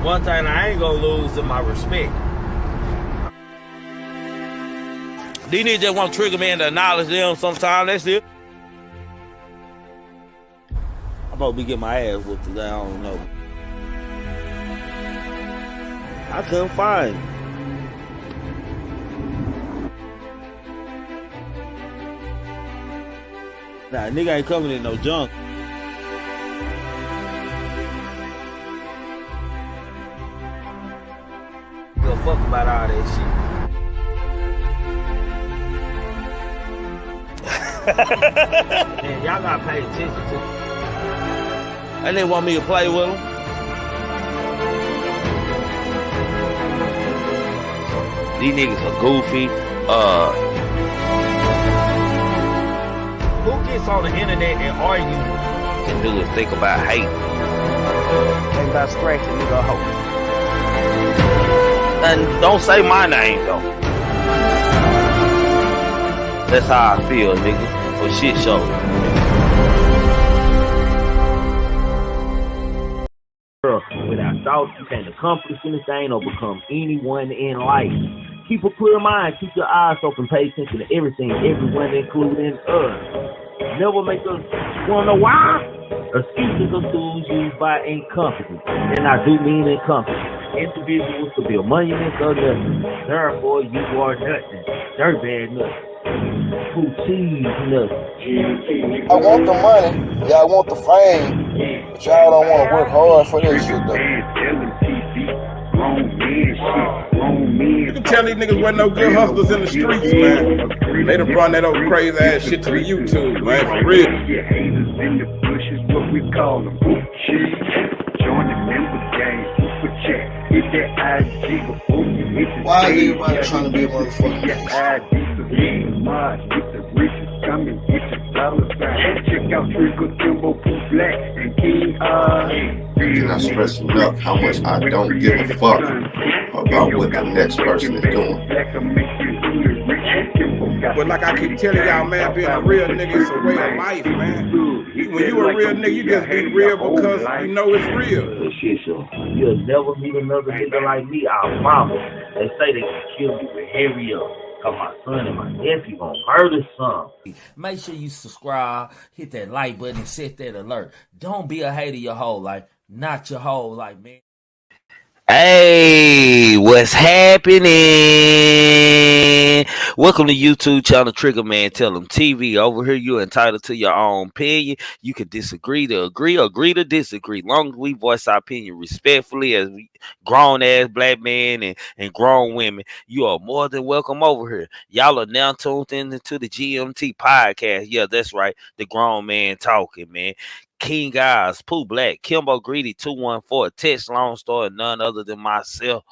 One thing I ain't gonna lose is my respect. These niggas just want Trigger Man to acknowledge them sometime. That's it. I'm supposed to be getting my ass whooped today. I don't know. I couldn't find it. Nah, nigga ain't coming in no junk. Give a fuck about all that shit. Man, y'all gotta pay attention to. And they want me to play with them. These niggas are goofy. Who gets on the internet and argue can do is think about hate. Think about scratching nigga a hoe. And don't say my name though. That's how I feel, nigga. For shit show. Without thought, you can't accomplish anything or become anyone in life. Keep a clear mind, keep your eyes open, pay attention to everything, everyone, including us. Never make us wanna know why. Excuses are tools used by incompetence, and I do mean incompetent individuals to build monuments of nothing. Therefore, you are nothing. Dirt bad nothing. Who cheese nothing. I want the money, y'all want the fame, but y'all don't want to work hard for this shit though. You can tell these niggas wasn't no good hustlers in the streets, man. They done brought that old crazy ass shit to the YouTube, man, for real. Why is everybody trying to be a motherfucker? I cannot stress enough how much I don't give a fuck about what the next person is doing. But like I keep telling y'all, man, being a real nigga is a way of life, man. When you a real nigga, you just be real because you know it's real. You'll never meet another nigga like me, I promise. They say they can kill me with hurry up. Cause my son and my nephew gonna murder some. Make sure you subscribe, hit that like button, and set that alert. Don't be a hater your whole life. Not your whole life, man. Hey, what's happening? Welcome to YouTube channel Triggamantellemtv. Over here, you're entitled to your own opinion. You can disagree to agree to disagree. Long as we voice our opinion respectfully as we grown-ass black men and grown women, you are more than welcome over here. Y'all are now tuned into the GMT podcast. Yeah, that's right. The grown man talking, man. King Eyes, Pooh Black, Kimbo Greedy 214, Text Long Story, none other than myself.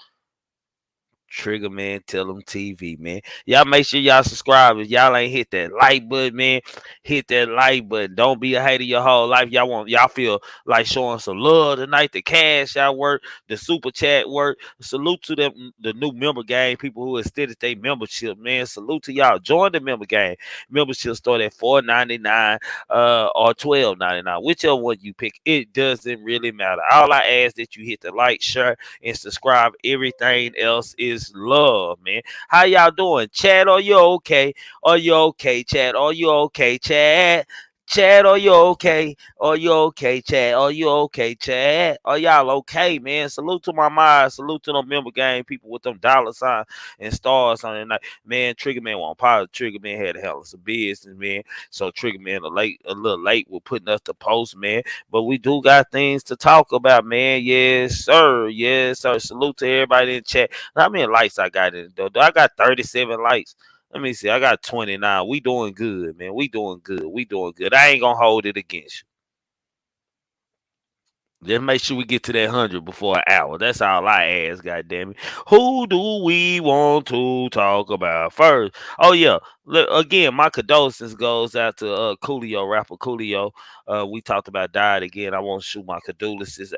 Triggamantellemtv, man. Y'all make sure y'all subscribe. If y'all ain't hit that like button, man, hit that like button. Don't be a hater your whole life. Y'all feel like showing some love tonight. The cash out work, the super chat work. Salute to them, the new member gang, people who extended their membership, man. Salute to y'all. Join the member gang. Membership start at $4.99 or $12.99. Whichever one you pick, it doesn't really matter. All I ask that you hit the like, share, and subscribe. Everything else is love, man. How y'all doing? Chat, are you okay? Are you okay, chat? Are you okay, chat? Chat, are you okay? Are you okay, chat? Are you okay, chat? Are y'all okay, man? Salute to my mind. Salute to them member gang people with them dollar signs and stars on their night. Man, Triggerman won't pause. Triggerman had to handle some business, man. So Triggerman a little late with putting us to post, man. But we do got things to talk about, man. Yes, sir. Yes, sir. Salute to everybody in chat. How many likes I got in though? I got 37 likes. Let me see. I got 29. We doing good, man. We doing good. We doing good. I ain't gonna hold it against you. Just make sure we get to that 100 before an hour. That's all I ask, goddammit. Who do we want to talk about first? Oh, yeah. Look, again, my condolences goes out to Coolio, rapper Coolio. We talked about died again. I want to shoot my condolences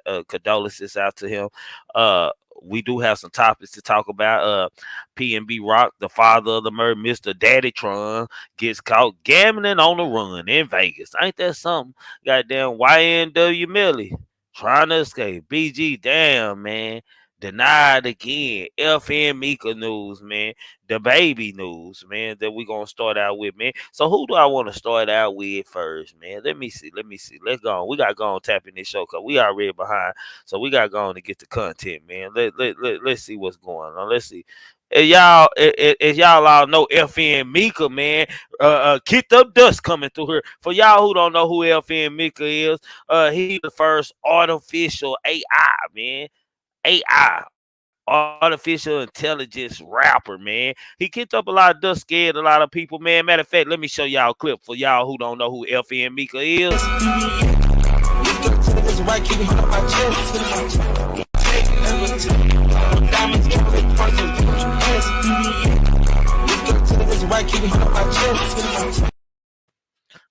out to him. We do have some topics to talk about. PnB Rock, the father of the murder, Mr. Daddytron, gets caught gambling on the run in Vegas. Ain't that something? Goddamn YNW Melly. Trying to escape. BG, damn, man. Denied again. FN Mika news, man. DaBaby news, man, that we going to start out with, man. So who do I want to start out with first, man? Let me see. Let's go on. We got to go on tapping this show because we already behind. So we got to go on to get the content, man. Let's see what's going on. Let's see. As y'all all know, FN Mika, man, kicked up dust coming through here. For y'all who don't know who FN Mika is, he the first artificial AI, man. AI, artificial intelligence rapper, man. He kicked up a lot of dust, scared a lot of people, man. Matter of fact, let me show y'all a clip for y'all who don't know who FN Mika is.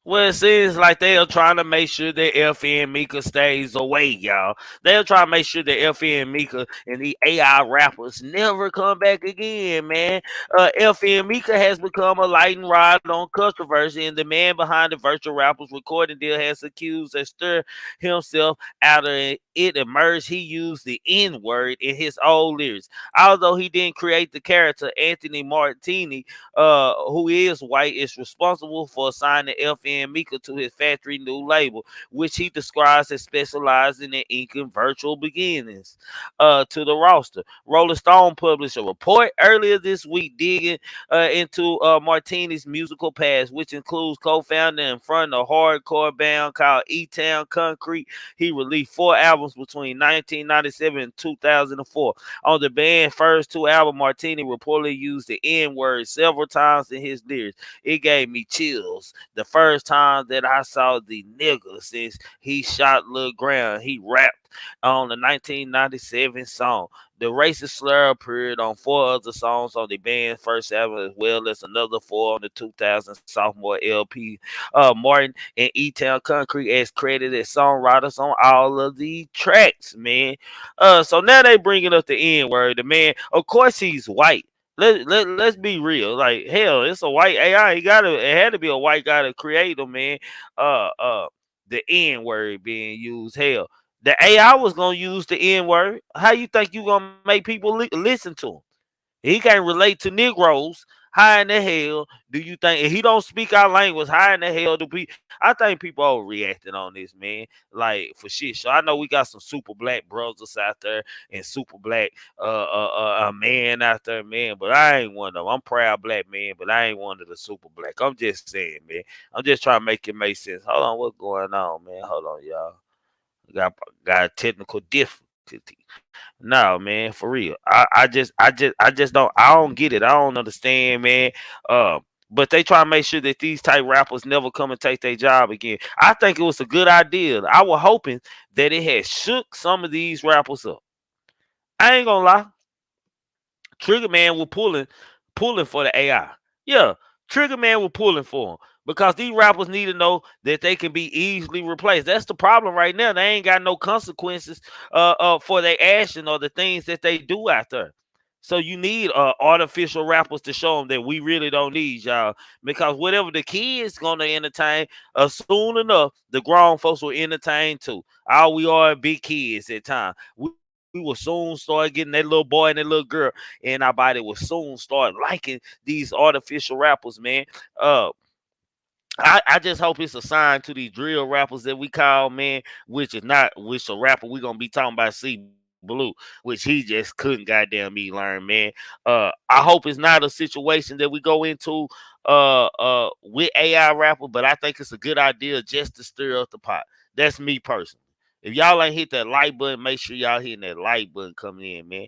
Well, it seems like they are trying to make sure that FN Mika stays away, y'all. They're trying to make sure that FN Mika and the AI rappers never come back again, man. FN Mika has become a lightning rod on controversy, and the man behind the virtual rappers recording deal has accused and stirred himself out of it. It emerged he used the N word in his old lyrics. Although he didn't create the character, Anthony Martini, who is white, is responsible for assigning FN Mika to his factory new label, which he describes as specializing in inking virtual beginnings to the roster. Rolling Stone published a report earlier this week digging into Martini's musical past, which includes co-founder and front of a hardcore band called E-Town Concrete. He released 4 albums between 1997 and 2004. On the band's first 2 albums, Martini reportedly used the N-word several times in his lyrics. It gave me chills the first time that I saw the nigga since he shot Lil Ground. He rapped on the 1997 song. The racist slur appeared on 4 other songs on the band's first album, as well as another 4 on the 2000 sophomore LP. Martin and E-Town Concrete as credited as songwriters on all of the tracks, man. So now they bringing up the N-word. The man, of course, he's white. Let's be real. Like, hell, it's a white AI. It had to be a white guy to create them, man. The N-word being used. Hell, the AI was gonna use the N-word. How you think you gonna make people listen to him? He can't relate to Negroes. How in the hell do you think, if he don't speak our language, how in the hell do we? I think people overreacting on this, man. Like, for shit. So I know we got some super black brothers out there and super black man out there, man. But I ain't one of them. I'm proud black man, but I ain't one of the super black. I'm just saying, man. I'm just trying to make it make sense. Hold on, what's going on, man? Hold on, y'all. Got a technical difficulty. No, man, for real. I don't get it. I don't understand, man. But they try to make sure that these type rappers never come and take their job again. I think it was a good idea. I was hoping that it had shook some of these rappers up. I ain't gonna lie. Triggerman was pulling for the AI. Yeah, Triggerman was pulling for him because these rappers need to know that they can be easily replaced. That's the problem right now. They ain't got no consequences for their action or the things that they do out there. So you need artificial rappers to show them that we really don't need y'all, because whatever the kids gonna entertain, soon enough the grown folks will entertain too. All we are big kids at time. We will soon start getting that little boy and that little girl, and our body will soon start liking these artificial rappers, man. I just hope it's a sign to these drill rappers that we call, man, which a rapper we gonna be talking about C Blue, which he just couldn't goddamn me learn, man. I hope it's not a situation that we go into with AI rapper, but I think it's a good idea just to stir up the pot. That's me personally. If y'all ain't hit that like button, make sure y'all hitting that like button coming in, man.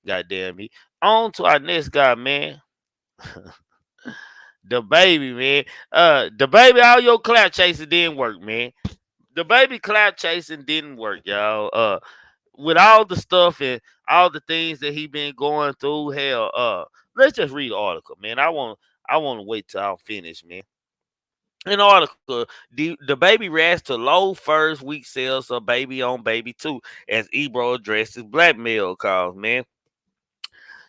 Goddamn me. On to our next guy, man. DaBaby, man. DaBaby, all your clout chasing didn't work, man. DaBaby clout chasing didn't work, y'all. With all the stuff and all the things that he been going through, hell, let's just read the article, man. I want to wait till I'm finished, man. In the article, DaBaby reacts to low first week sales of Baby on Baby 2 as Ebro addresses blackmail calls, man.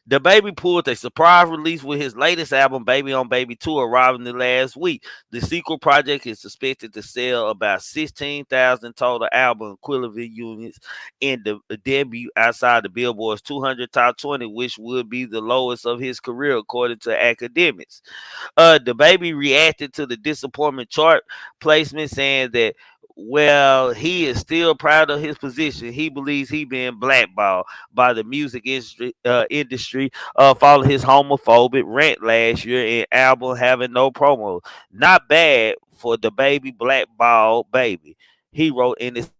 DaBaby pulled a surprise release with his latest album, Baby on Baby 2, arriving the last week. The sequel project is expected to sell about 16,000 total album equivalent units in the debut outside the Billboard's 200 Top 20, which would be the lowest of his career, according to academics. DaBaby reacted to the disappointment chart placement, saying that well, he is still proud of his position. He believes he been blackballed by the music industry following his homophobic rant last year and album having no promo. Not bad for DaBaby blackball baby. He wrote in his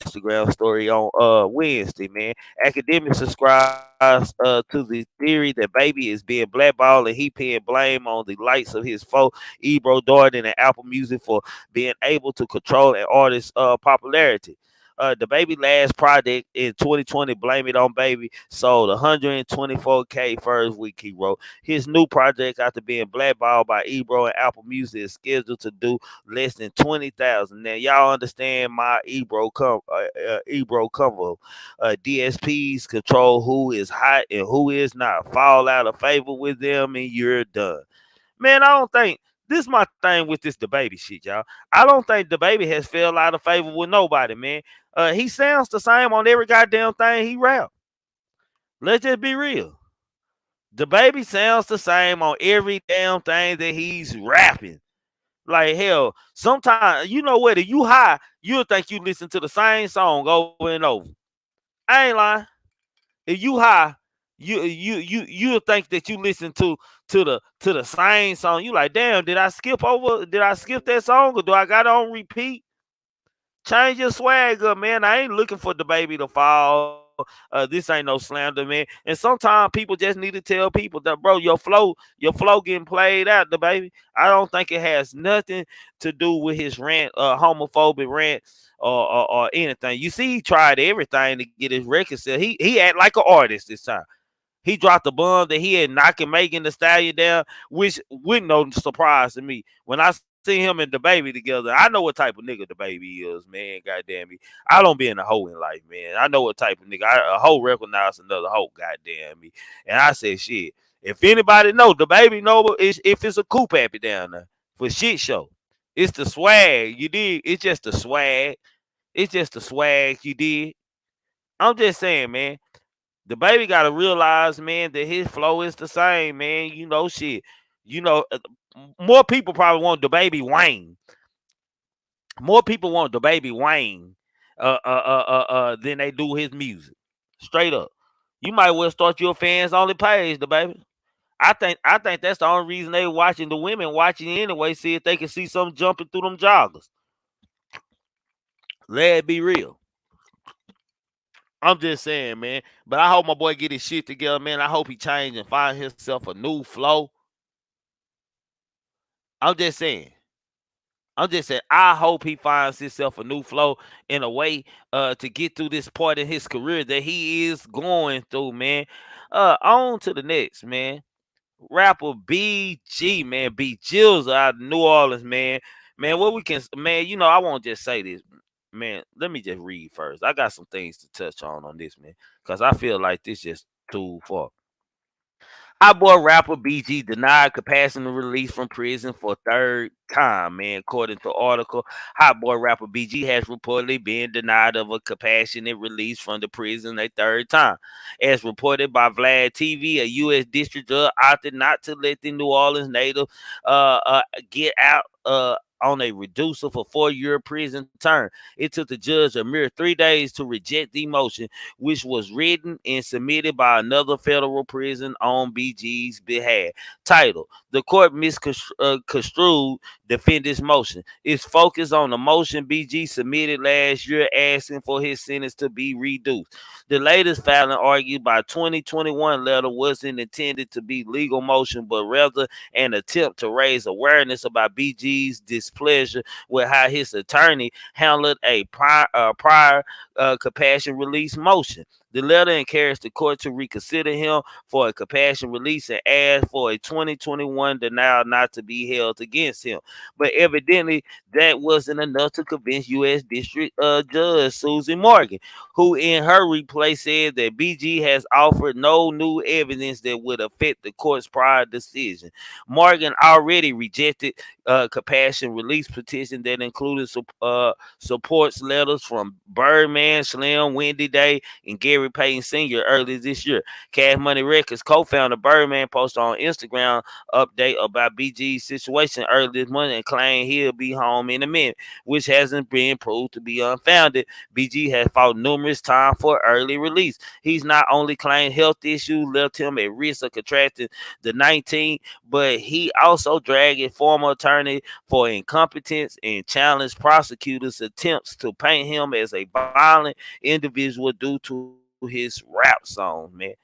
Instagram story on Wednesday, man. Academics subscribes to the theory that Baby is being blackballed and he paying blame on the likes of his foe Ebro Darden and Apple Music for being able to control an artist's popularity. DaBaby last project in 2020, Blame It on Baby, sold 124K first week, he wrote. His new project, after being blackballed by Ebro and Apple Music, is scheduled to do less than 20,000. Now, y'all understand my Ebro convo. DSPs control who is hot and who is not. Fall out of favor with them and you're done. Man, I don't think this is my thing with this DaBaby shit, y'all. I don't think DaBaby has fell out of favor with nobody, man. He sounds the same on every goddamn thing he rap. Let's just be real. DaBaby sounds the same on every damn thing that he's rapping. Like hell, sometimes you know what? If you high, you'll think you listen to the same song over and over. I ain't lying. If you high, you'll think that you listen to the same song. You like, damn, did I skip that song or do I got it on repeat? Change your swag up, man. I ain't looking for DaBaby to fall. This ain't no slander, man. And sometimes people just need to tell people that, bro, your flow getting played out, DaBaby. I don't think it has nothing to do with his rant, homophobic rant, or anything. You see, he tried everything to get his record sale. He act like an artist this time. He dropped a bomb that he had knocking Megan Thee Stallion down, which wasn't no surprise to me. When I see him and DaBaby together, I know what type of nigga DaBaby is, man. Goddamn me. I don't be in a hoe in life, man. I know what type of nigga. A hoe recognize another hoe, goddamn me. And I said, shit, if anybody know, DaBaby know if it's a coupe happy down there for shit show. It's the swag, you did. It's just the swag. It's just the swag, you did. I'm just saying, man. DaBaby got to realize, man, that his flow is the same, man. You know, shit. You know, more people probably want DaBaby Wayne. More people want DaBaby Wayne than they do his music. Straight up. You might well start your fans only page, DaBaby. I think that's the only reason they watching, the women watching anyway, see if they can see something jumping through them joggers. Let it be real. I'm just saying, man. But I hope my boy get his shit together, man. I hope he change and find himself a new flow. I'm just saying. I hope he finds himself a new flow in a way to get through this part in his career that he is going through, man. On to the next, man. Rapper BG, man. B Jills out of New Orleans, man. Man, what we can, man, you know, I won't just say this. Man, let me just read first. I got some things to touch on this, man, because I feel like this just too far. Our boy rapper BG denied capacity release from prison for third time, man. According to article, Hot Boy rapper BG has reportedly been denied of a compassionate release from the prison a third time. As reported by Vlad TV, a U.S. district judge opted not to let the New Orleans native get out on a reducer for 4-year prison term. It took the judge a mere 3 days to reject the motion, which was written and submitted by another federal prison on BG's behalf. Title: The court misconstrued defendant's motion. It's focused on the motion BG submitted last year asking for his sentence to be reduced. The latest filing, argued by 2021 letter, wasn't intended to be legal motion, but rather an attempt to raise awareness about BG's displeasure with how his attorney handled a prior compassion release motion. The letter encouraged the court to reconsider him for a compassion release and asked for a 2021 denial not to be held against him. But evidently, that wasn't enough to convince U.S. District Judge Susan Morgan, who in her replay said that BG has offered no new evidence that would affect the court's prior decision. Morgan already rejected compassion release petition that included supports letters from Birdman, Slim, Wendy Day, and Gary Payton Sr. earlier this year. Cash Money Records co-founder Birdman posted on Instagram update about BG's situation earlier this month and claimed he'll be home in a minute, which hasn't been proved to be unfounded. BG has fought numerous times for early release. He's not only claimed health issues left him at risk of contracting the 19, but he also dragged a former attorney for incompetence and challenged prosecutors' attempts to paint him as a violent individual due to his rap songs, man.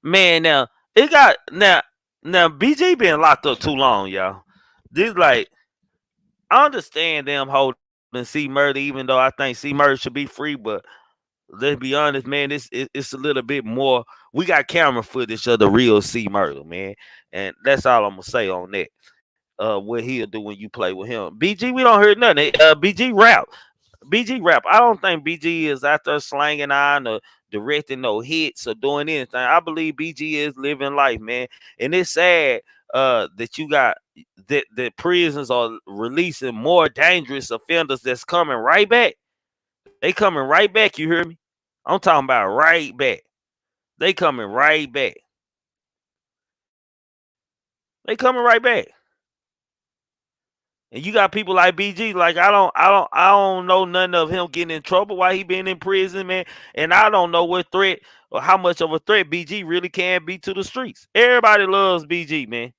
Man, now it got now BG been locked up too long, y'all. This like I understand them holding C Murder, even though I think C Murder should be free, but let's be honest, man, it's a little bit more. We got camera footage of the real C Murder, man, and that's all I'm gonna say on that. What he'll do when you play with him. BG, we don't hear nothing. BG rap. BG rap. I don't think BG is out there slanging on or directing no hits or doing anything. I believe BG is living life, man. And it's sad that you got that prisons are releasing more dangerous offenders that's coming right back. They coming right back, you hear me? I'm talking about right back. They coming right back. They coming right back. And you got people like BG, like I don't know nothing of him getting in trouble while he been in prison, man. And I don't know what threat or how much of a threat BG really can be to the streets. Everybody loves BG, man.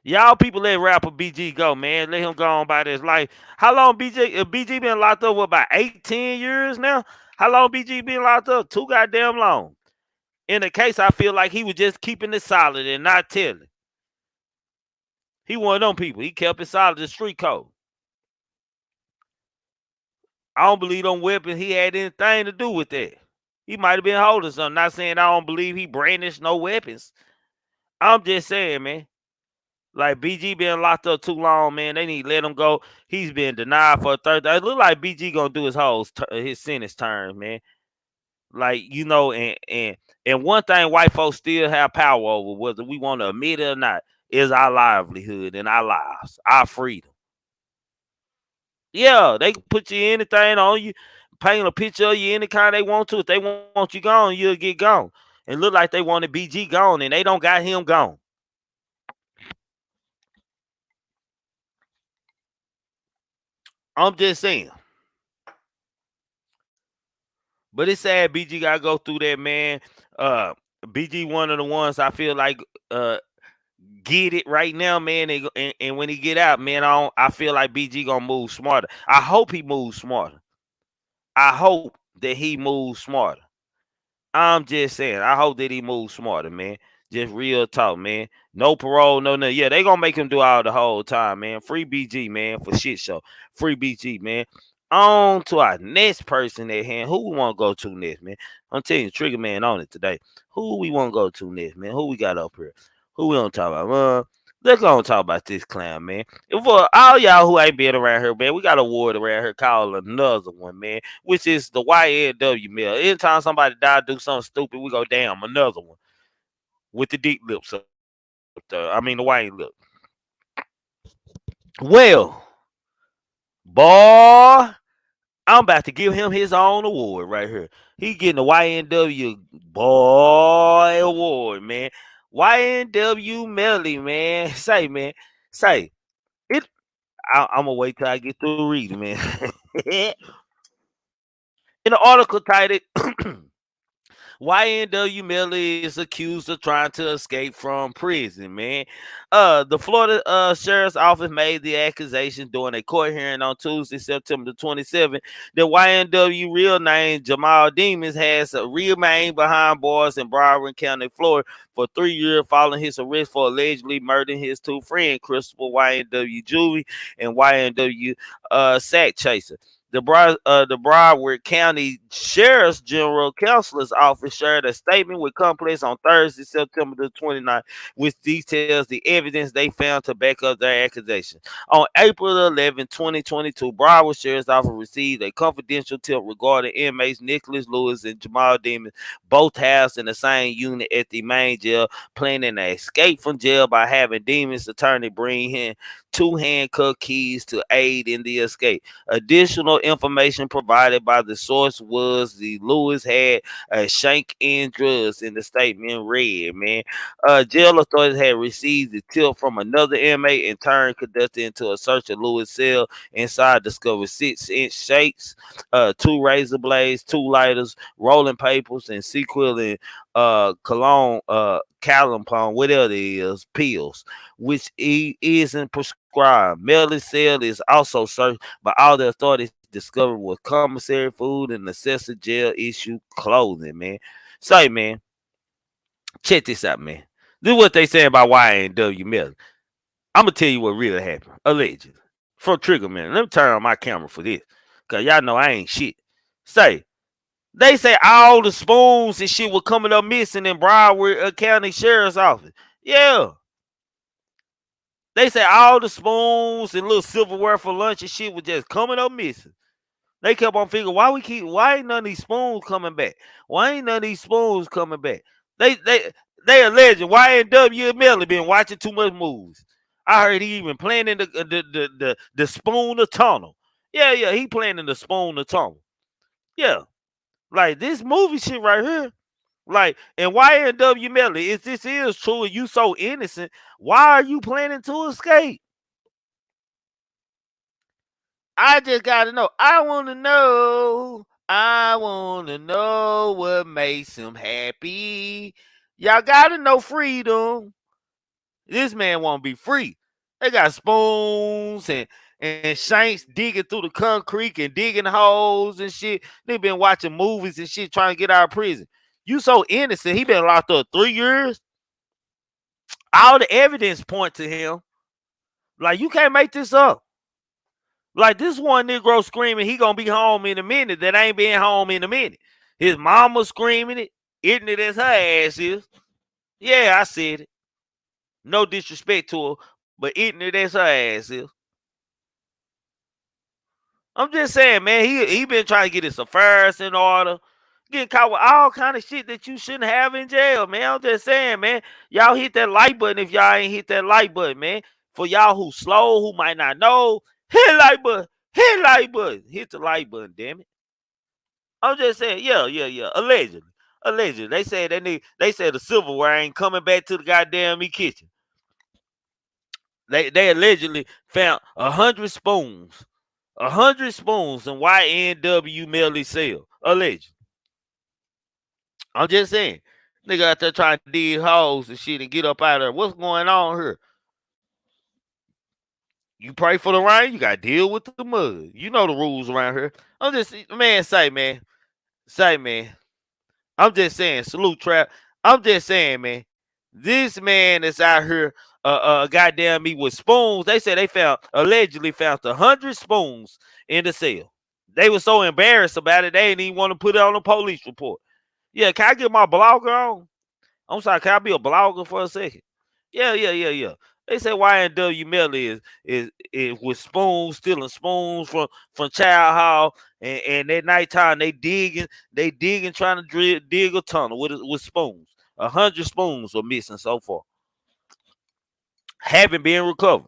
Y'all people let rapper BG go, man. Let him go on by his life. How long BG been locked up? What, about 8-10 years now? How long BG been locked up? Too goddamn long. In the case, I feel like he was just keeping it solid and not telling. He one of them people. He kept it solid, the street code. I don't believe them weapons he had anything to do with that. He might have been holding something. Not saying I don't believe he brandished no weapons. I'm just saying, man. Like BG been locked up too long, man. They need to let him go. He's been denied for a third. It look like BG gonna do his sentence term, man. Like and one thing white folks still have power over, whether we want to admit it or not, is our livelihood and our lives, our freedom. Yeah, they can put you anything on you, paint a picture of you any kind they want to. If they want you gone, you'll get gone. And look like they wanted BG gone, and they don't got him gone. I'm just saying. But it's sad BG gotta go through that, man. BG one of the ones I feel like get it right now, man. And when he get out, man, I feel like BG gonna move smarter. I hope he moves smarter. I hope that he moves smarter. I'm just saying, I hope that he moves smarter, man. Just real talk, man. No parole, no nothing. Yeah, they gonna make him do all the whole time, man. Free BG, man, for shit show. Free BG, man. On to our next person at hand. Who we want to go to next, man? I'm telling you, Trigger Man on it today. Who we want to go to next, man? Who we got up here? Who we gonna talk about? Let's go and talk about this clown, man. And for all y'all who ain't been around here, man, we got an award around here called another one, man, which is the YNW Melly. Anytime somebody die, do something stupid, we go, damn, another one. With the deep lips up there. I mean, the white lip. Well, boy, I'm about to give him his own award right here. He getting the YNW Boy Award, man. YNW Melly, man. Say, man. Say. It. I'm going to wait till I get through reading, man. In the article titled YNW Melly is accused of trying to escape from prison, man. The Florida Sheriff's Office made the accusation during a court hearing on Tuesday, September the 27th, that YNW, real name Jamal Demons, has remained behind bars in Broward County, Florida, for 3 years following his arrest for allegedly murdering his two friends, Christopher YNW Julie and YNW Sack Chaser. The Broward County Sheriff's General Counselor's Office shared a statement with Complex on Thursday, September the 29th, which details the evidence they found to back up their accusation. On April 11, 2022, Broward Sheriff's Office received a confidential tip regarding inmates Nicholas Lewis and Jamal Demons, both housed in the same unit at the main jail, planning an escape from jail by having Demons' attorney bring in 2 handcuff keys to aid in the escape. Additional information provided by the source was the Lewis had a shank in drugs, in the statement read, man. Jail authorities had received the tip from another inmate, in turn conducted into a search of Lewis' cell. Inside discovered 6-inch shakes, 2 razor blades, 2 lighters, rolling papers, and sequel and cologne, calampon, whatever it is, pills, which isn't prescribed. Melly's cell is also searched, but all the authorities discovered was commissary food and necessary jail issue clothing, man. Say, man, check this out, man. This is what they say about YNW Melly. I'm gonna tell you what really happened, allegedly. From Triggamantellemtv. Let me turn on my camera for this, cause y'all know I ain't shit. They say all the spoons and shit were coming up missing in Broward County Sheriff's Office. Yeah. They say all the spoons and little silverware for lunch and shit was just coming up missing. They kept on figuring why ain't none of these spoons coming back? Why ain't none of these spoons coming back? They alleged YNW Melly been watching too much movies. I heard he even planning the spoon of tunnel. Yeah, he planning the spoon of tunnel. Yeah. Like this movie shit right here. Like, and YNW Melly, if this is true and you so innocent, why are you planning to escape? I just gotta know. I wanna know. I wanna know what makes him happy. Y'all gotta know freedom. This man wanna be free. They got spoons and shanks digging through the concrete and digging holes and shit. They been watching movies and shit trying to get out of prison. You so innocent. He been locked up 3 years. All the evidence point to him. Like, you can't make this up. Like, this one Negro screaming he gonna be home in a minute that ain't been home in a minute. His mama screaming it, ignorant as her ass is. Yeah, I said it. No disrespect to her, but ignorant as her ass is. I'm just saying, man, he been trying to get his affairs in order, getting caught with all kind of shit that you shouldn't have in jail, man. I'm just saying, man, y'all hit that like button if y'all ain't hit that like button, man. For y'all who slow, who might not know, hit like button, hit the like button, damn it. I'm just saying, yeah. Allegedly. They said the silverware ain't coming back to the goddamn kitchen. They allegedly found 100 spoons. 100 spoons in YNW Melly cell. Alleged. I'm just saying. Nigga out there trying to dig holes and shit and get up out of there. What's going on here? You pray for the rain, you gotta deal with the mud. You know the rules around here. I'm just man. I'm just saying, salute trap. I'm just saying, man. This man is out here goddamn me with spoons. They said they allegedly found 100 spoons in the cell. They were so embarrassed about it, they didn't even want to put it on a police report. Yeah, can I get my blogger on? I'm sorry, can I be a blogger for a second? Yeah. They say YNW Melly is with spoons, stealing spoons from Child Hall, and at nighttime they digging, trying to dig a tunnel with spoons. 100 spoons are missing so far. Haven't been recovered.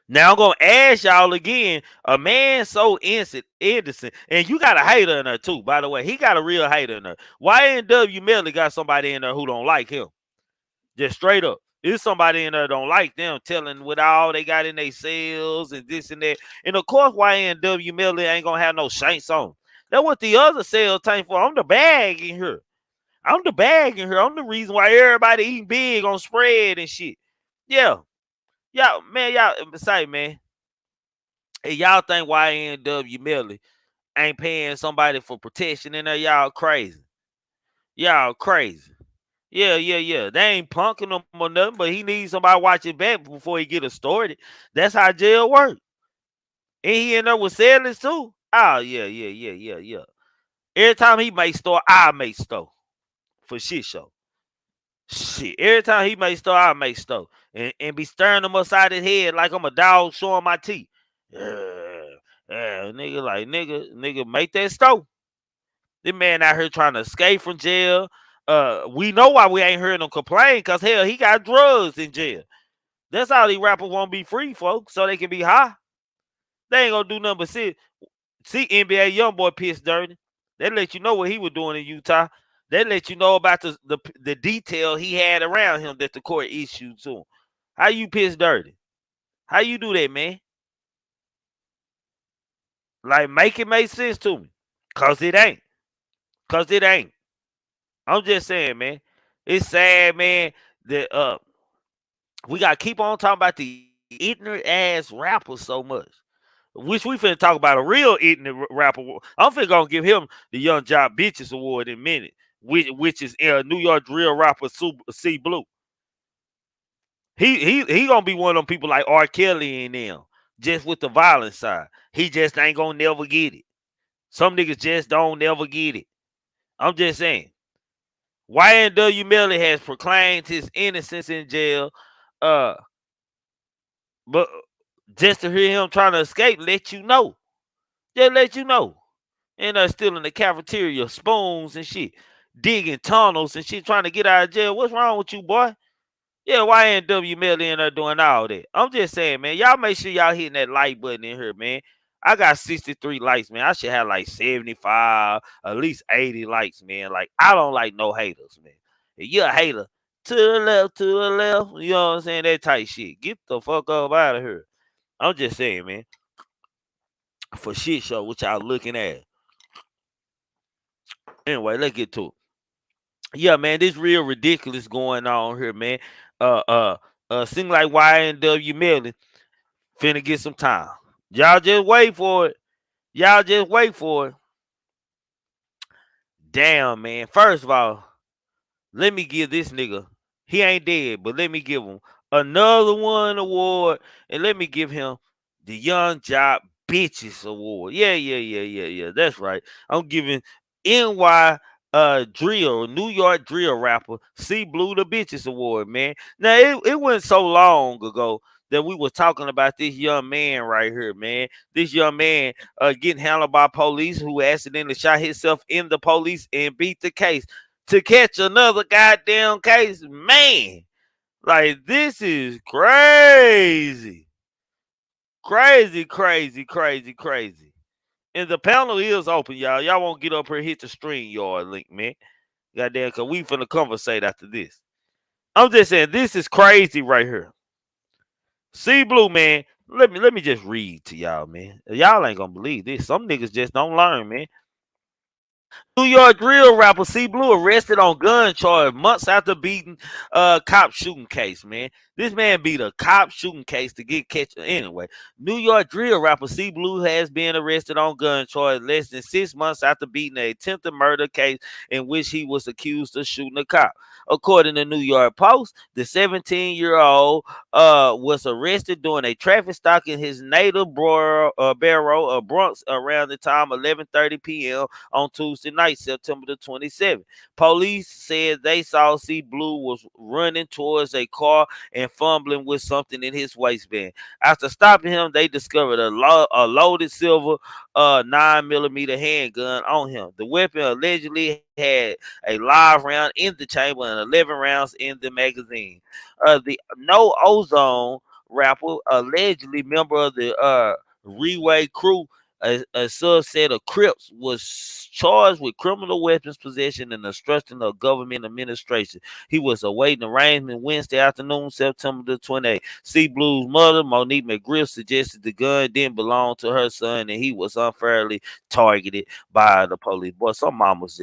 Now I'm gonna ask y'all again. A man so innocent, and you got a hater in there too. By the way, he got a real hater in there. YNW Melly got somebody in there who don't like him. Just straight up. There's somebody in there don't like them, telling what all they got in their cells and this and that. And of course, YNW Melly ain't gonna have no shanks on. That's what the other sales tank for. I'm the bag in here. I'm the bag in here. I'm the reason why everybody eating big on spread and shit. Yeah. Y'all, man, y'all say, man. Hey, y'all think YNW Melly ain't paying somebody for protection in there? Y'all crazy. Y'all crazy. Yeah. They ain't punking him or nothing, but he needs somebody watching back before he get us started. That's how jail works. And he in there with sellers too. Oh, yeah. Every time he make store, I make store. For shit show. Shit. Every time he make store, I make store. And be stirring him upside his head like I'm a dog showing my teeth. Nigga, like, nigga, make that store. This man out here trying to escape from jail. We know why we ain't heard him complain, because hell, he got drugs in jail. That's how these rappers won't be free, folks, so they can be high. They ain't gonna do nothing but see NBA YoungBoy piss dirty. They let you know what he was doing in Utah. They let you know about the detail he had around him that the court issued to him. How you piss dirty? How you do that, man? Like, make it make sense to me. Cause it ain't. I'm just saying, man. It's sad, man, that we gotta keep on talking about the ignorant ass rappers so much. Which we finna talk about a real ignorant rapper. I'm finna gonna give him the Young Job Bitches Award in a minute, which is New York drill rapper C Blue. He gonna be one of them people like R. Kelly and them, just with the violence side. He just ain't gonna never get it. Some niggas just don't never get it. I'm just saying. YNW Melly has proclaimed his innocence in jail. But just to hear him trying to escape, let you know. Just let you know. And still in the cafeteria, spoons and shit, digging tunnels and shit, trying to get out of jail. What's wrong with you, boy? Yeah, YNW Melly in there doing all that. I'm just saying, man, y'all make sure y'all hitting that like button in here, man. I got 63 likes, man. I should have like 75, at least 80 likes, man. Like, I don't like no haters, man. If you're a hater, to the left, you know what I'm saying? That type shit. Get the fuck up out of here. I'm just saying, man. For shit show, what y'all looking at. Anyway, let's get to it. Yeah, man, this real ridiculous going on here, man. Seem like YNW Melly finna get some time. Y'all just wait for it. Damn, man. First of all, let me give this nigga, he ain't dead, but let me give him another one award, and let me give him the Young Job Bitches Award. Yeah. That's right. I'm giving NY New York drill rapper C Blue the Bitches Award, man. Now it went so long ago that we were talking about this young man right here, man. This young man getting handled by police who accidentally shot himself in the police and beat the case to catch another goddamn case. Man, like, this is crazy. Crazy. And the panel is open, y'all. Y'all won't get up here and hit the stream yard link, man. Goddamn, cause we finna conversate after this. I'm just saying, this is crazy right here. C Blue, man. Let me just read to y'all, man. Y'all ain't gonna believe this. Some niggas just don't learn, man. New York drill rapper C Blue arrested on gun charge months after beating cop shooting case, man. This man beat a cop shooting case to get catch. Anyway, New York drill rapper C Blue has been arrested on gun charge less than 6 months after beating an attempted murder case in which he was accused of shooting a cop. According to New York Post, the 17-year-old was arrested during a traffic stop in his native borough of Bronx around the time 11:30 p.m. on Tuesday night, September the 27th. Police said they saw C Blue was running towards a car and fumbling with something in his waistband. After stopping him, they discovered a loaded silver 9mm handgun on him. The weapon allegedly had a live round in the chamber and 11 rounds in the magazine. The No Ozone rapper, allegedly member of the Reway crew, A subset of Crips was charged with criminal weapons possession and obstruction of government administration. He was awaiting arraignment Wednesday afternoon, September the 28th. C. Blue's mother, Monique McGriff, suggested the gun didn't belong to her son and he was unfairly targeted by the police. Boy, some mamas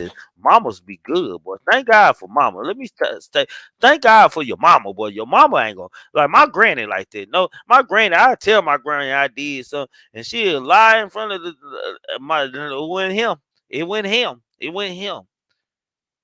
be good, boy. Thank God for mama. Let me stay. Thank God for your mama, boy. Your mama ain't gonna like my granny like that. No, my granny, I tell my granny I did something, and she'll lie in front of it went him. It went him. It went him.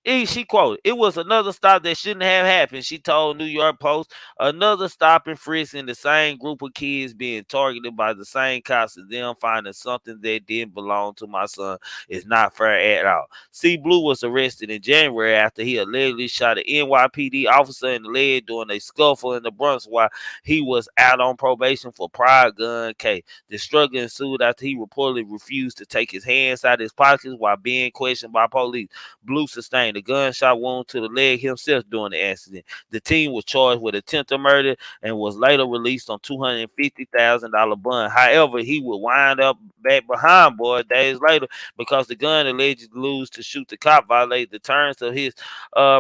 She quoted, "It was another stop that shouldn't have happened," she told New York Post. Another stop and frisk in the same group of kids being targeted by the same cops as them finding something that didn't belong to my son is not fair at all. C. Blue was arrested in January after he allegedly shot an NYPD officer in the leg during a scuffle in the Bronx while he was out on probation for prior gun case. The struggle ensued after he reportedly refused to take his hands out of his pockets while being questioned by police. Blue sustained a gunshot wound to the leg himself during the accident. The teen was charged with attempted murder and was later released on $250,000 bond. However, he would wind up back behind bars days later because the gun allegedly used to shoot the cop violated the terms of his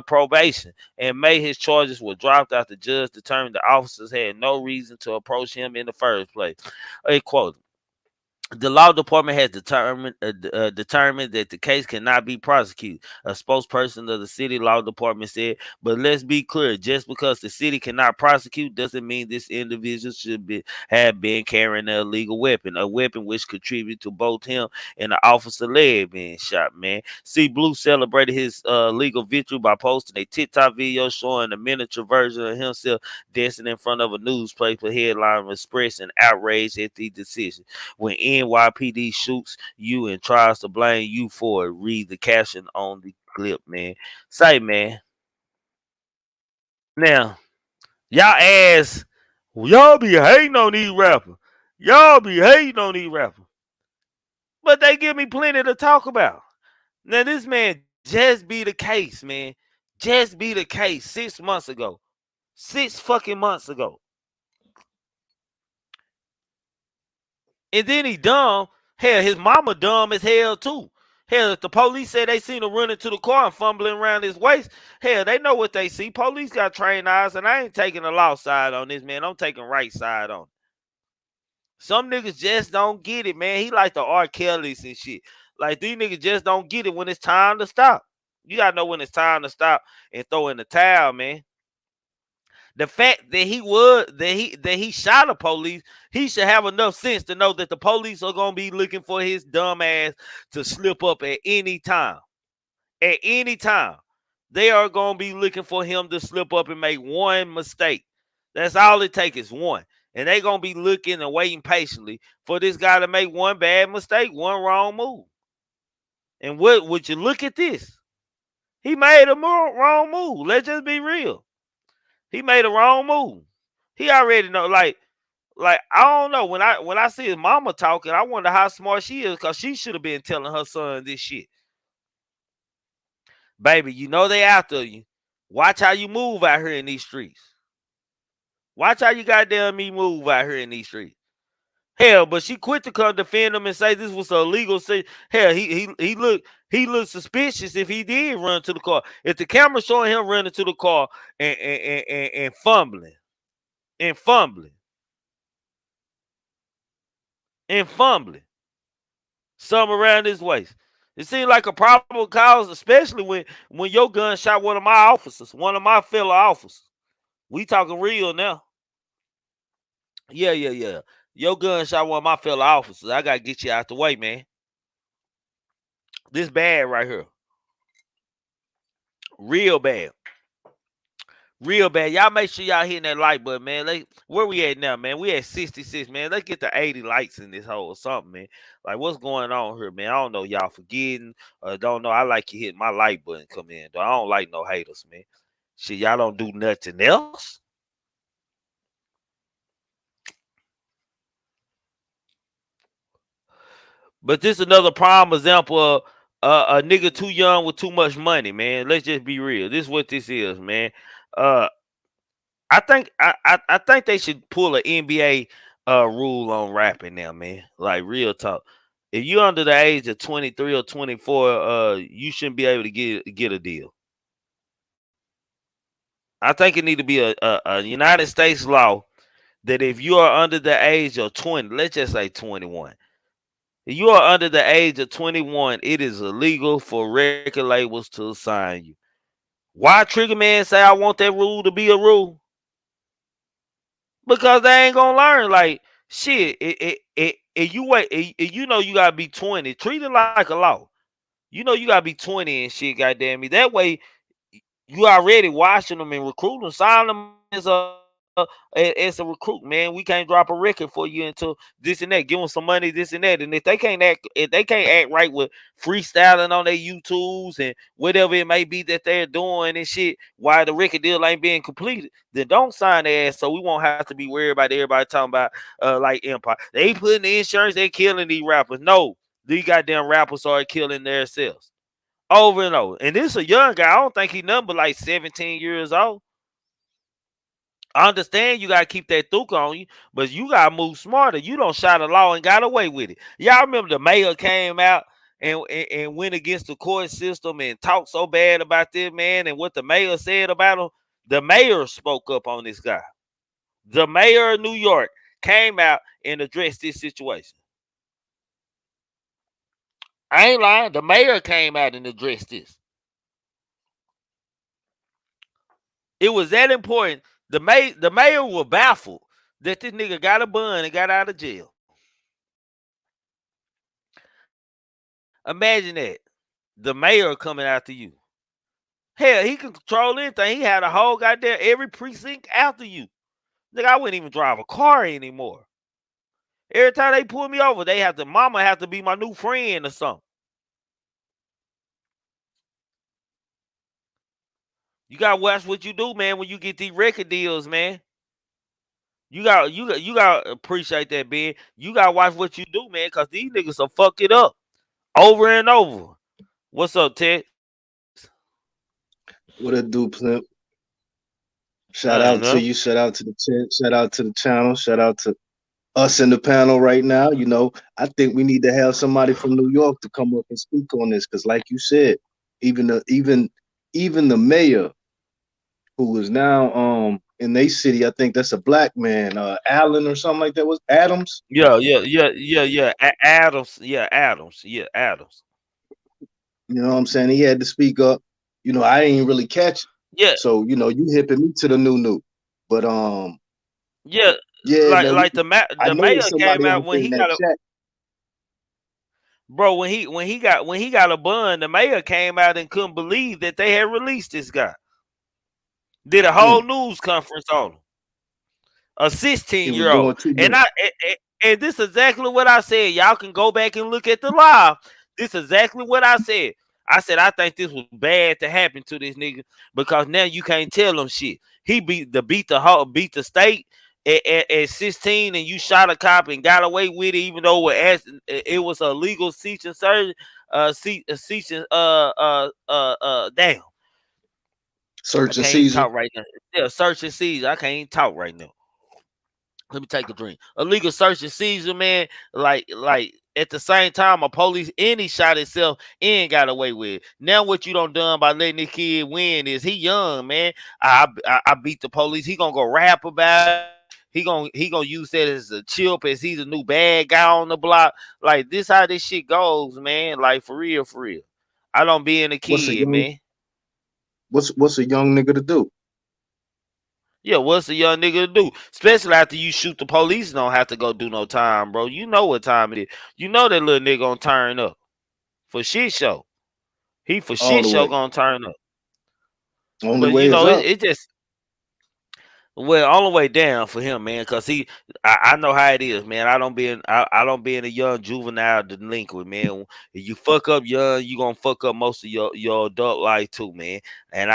probation. In May, his charges were dropped after the judge determined the officers had no reason to approach him in the first place. A quote. The law department has determined that the case cannot be prosecuted, a spokesperson of the city law department said. But let's be clear, just because the city cannot prosecute doesn't mean this individual have been carrying an illegal weapon, a weapon which contributed to both him and the officer leg being shot, man. C. Blue celebrated his legal victory by posting a TikTok video showing a miniature version of himself dancing in front of a newspaper headline expressing outrage at the decision. When NYPD shoots you and tries to blame you for it, read the caption on the clip, man. Say, man. Now, y'all ask, y'all be hating on these rappers. Y'all be hating on these rappers. But they give me plenty to talk about. Now, this man just be the case, man. Just be the case 6 months ago. 6 fucking months ago. And then he dumb. Hell, his mama dumb as hell too. Hell, if the police said they seen him running to the car and fumbling around his waist, hell, they know what they see. Police got trained eyes, and I ain't taking the law side on this, man. I'm taking right side on it. Some niggas just don't get it, man. He like the R. Kelly's and shit. Like, these niggas just don't get it when it's time to stop. You gotta know when it's time to stop and throw in the towel, man. The fact that he shot a police, he should have enough sense to know that the police are gonna be looking for his dumb ass to slip up at any time. At any time, they are gonna be looking for him to slip up and make one mistake. That's all it takes is one, and they gonna be looking and waiting patiently for this guy to make one bad mistake, one wrong move. And what would you look at this? He made a wrong move. Let's just be real. He made a wrong move. He already know, like I don't know. When I see his mama talking, I wonder how smart she is because she should have been telling her son this shit. Baby, you know they after you. Watch how you move out here in these streets. Watch how you goddamn me move out here in these streets. Hell, but she quit to come defend him and say this was illegal. Say, hell, he looked suspicious if he did run to the car. If the camera showing him running to the car and fumbling and fumbling, some around his waist. It seemed like a probable cause, especially when your gun shot one of my officers, one of my fellow officers. We talking real now. Yeah. Your gun shot one of my fellow officers. I gotta get you out the way, man. This bad right here. Real bad. Real bad. Y'all make sure y'all hitting that like button, man. Where we at now, man? We at 66, man. Let's get to 80 likes in this hole or something, man. Like, what's going on here, man? I don't know. Y'all forgetting or don't know. I like you hitting my like button come in, though. I don't like no haters, man. Shit, y'all don't do nothing else. But this is another prime example of a nigga too young with too much money, man. Let's just be real. This is what this is, man. I think they should pull an NBA rule on rapping now, man. Like, real talk. If you're under the age of 23 or 24, you shouldn't be able to get a deal. I think it need to be a United States law that if you are under the age of 20, let's just say 21, if you are under the age of 21, it is illegal for record labels to assign you. Why Trigger Man say I want that rule to be a rule? Because they ain't gonna learn. Like shit, you wait, you know you gotta be 20. Treat it like a law. You know you gotta be 20 and shit. Goddamn me. That way you already watching them and recruiting, sign them as a recruit, man. We can't drop a record for you until this and that. Give them some money, this and that. And if they can't act right with freestyling on their YouTubes and whatever it may be that they're doing and shit, while the record deal ain't being completed, then don't sign their ass. So we won't have to be worried about everybody talking about like Empire. They putting the insurance, they killing these rappers. No, these goddamn rappers are killing themselves over and over. And this is a young guy. I don't think he number like 17 years old. I understand you gotta keep that thuka on you, but you gotta move smarter. You don't shot a law and got away with it. Y'all remember the mayor came out and went against the court system and talked so bad about this man and what the mayor said about him. The mayor spoke up on this guy. The mayor of New York came out and addressed this situation. I ain't lying. The mayor came out and addressed this. It was that important. The mayor was baffled that this nigga got a bun and got out of jail. Imagine that. The mayor coming after you. Hell, he can control anything. He had a whole goddamn every precinct after you. Nigga, I wouldn't even drive a car anymore. Every time they pull me over, mama have to be my new friend or something. You gotta watch what you do, man, when you get these record deals, man. You gotta appreciate that, Ben. You gotta watch what you do, man, because these niggas will fuck it up over and over. What's up, Ted? What it do, Plimp? Shout I out to know. you. Shout out to the tent. Shout out to the channel. Shout out to us in the panel right now. You know, I think we need to have somebody from New York to come up and speak on this, because, like you said, even the mayor, who is now in their city, I think that's a black man, Allen or something like that. Was Adams? Yeah. Adams. Adams. You know what I'm saying? He had to speak up. You know, I ain't really catch it. Yeah. So, you know, you hipping me to the new. But Yeah. yeah, man, Like the I know mayor it's came somebody out else when in he that got a chat. bro, when he got a bun, the mayor came out and couldn't believe that they had released this guy. Did a whole news conference on him. A He was 16-year-old. doing too And much. and this is exactly what I said. Y'all can go back and look at the live. This is exactly what I said. I said I think this was bad to happen to this nigga because now you can't tell him shit. He beat the state at 16, and you shot a cop and got away with it, even though it was a legal cease and search. Damn. Search I and can't even seizure. talk right now. Yeah, search and seize. I can't even talk right now. Let me take a drink. Illegal search and seizure, man. Like at the same time, a police and he shot himself and got away with it. Now what you done by letting this kid win is he young, man. I beat the police. He gonna go rap about it. He gonna use that as a chip as he's a new bad guy on the block. Like this how this shit goes, man. Like for real, for real. I don't be in a What's a kid, young man. what's a young nigga to do? Yeah, what's a young nigga to do? Especially after you shoot the police, don't have to go do no time, bro. You know what time it is. You know that little nigga gonna turn up for shit show. He for All shit the show way. gonna turn up. Only But you way is know, up. it just only way down for him, man. Cause I know how it is, man. I don't be in a young juvenile delinquent, man. If you fuck up young, you gonna fuck up most of your adult life too, man. And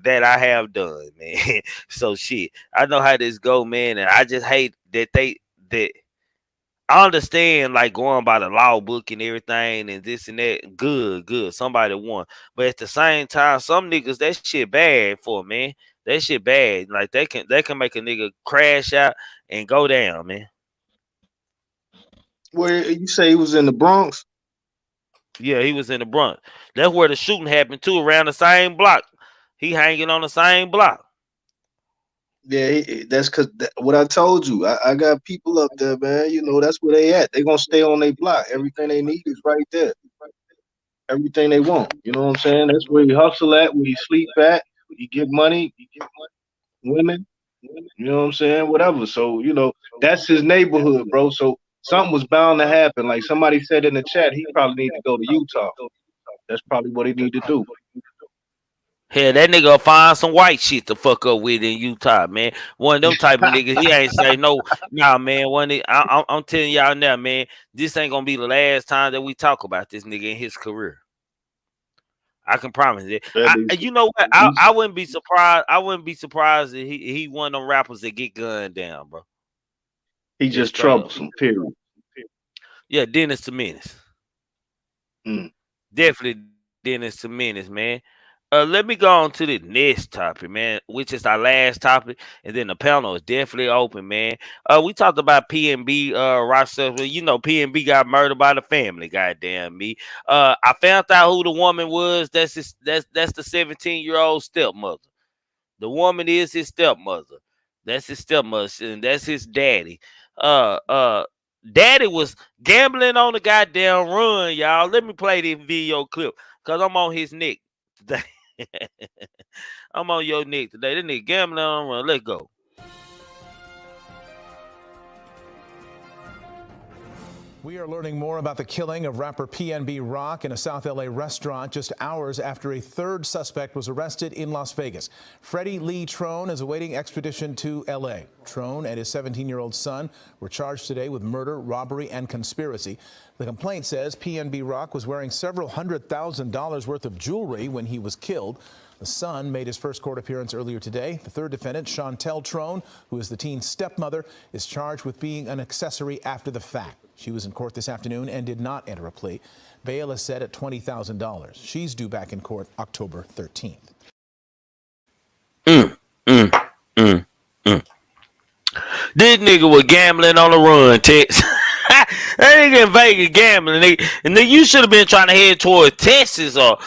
that I have done, man. So shit, I know how this go, man. And I just hate that that I understand like going by the law book and everything and this and that. Good. Somebody won. But at the same time, some niggas that shit bad for, man. That shit bad. Like they can make a nigga crash out and go down, man. Where you say he was in the Bronx? Yeah, he was in the Bronx. That's where the shooting happened too, around the same block. He hanging on the same block. Yeah, that's because what I told you. I got people up there, man. You know, that's where they at. They gonna stay on their block. Everything they need is right there. Everything they want. You know what I'm saying? That's where you hustle at, where you sleep at, you get money, women. You know what I'm saying? Whatever. So, you know, that's his neighborhood, bro. So something was bound to happen. Like somebody said in the chat, he probably need to go to Utah. That's probably what he need to do. Hell, that nigga find some white shit to fuck up with in Utah, man. One of them type of niggas, he ain't say no. Nah, man. I'm telling y'all now, man. This ain't gonna be the last time that we talk about this nigga in his career. I can promise it. You know what? I wouldn't be surprised. I wouldn't be surprised if he one of them rappers that get gunned down, bro. He just troublesome. Period. Yeah, Dennis the Menace. Definitely Dennis the Menace, man. Let me go on to the next topic, man, which is our last topic, and then the panel is definitely open, man. We talked about PnB Rock. You know, PnB got murdered by the family. Goddamn me. I found out who the woman was. That's the 17-year-old stepmother. The woman is his stepmother. That's his stepmother, and that's his daddy. Daddy was gambling on the goddamn run, y'all. Let me play this video clip because I'm on his neck today. I'm on your neck today. This nigga gambling on run. Let's go. We are learning more about the killing of rapper PnB Rock in a South LA restaurant just hours after a third suspect was arrested in Las Vegas. Freddie Lee Trone is awaiting extradition to LA. Trone and his 17-year-old son were charged today with murder, robbery, and conspiracy. The complaint says PnB Rock was wearing several $100,000 worth of jewelry when he was killed. The son made his first court appearance earlier today. The third defendant, Chantel Trone, who is the teen's stepmother, is charged with being an accessory after the fact. She was in court this afternoon and did not enter a plea. Bail is set at $20,000. She's due back in court October 13th. This nigga was gambling on the run, Tex. That nigga in Vegas gambling, nigga. And then you should have been trying to head towards Texas or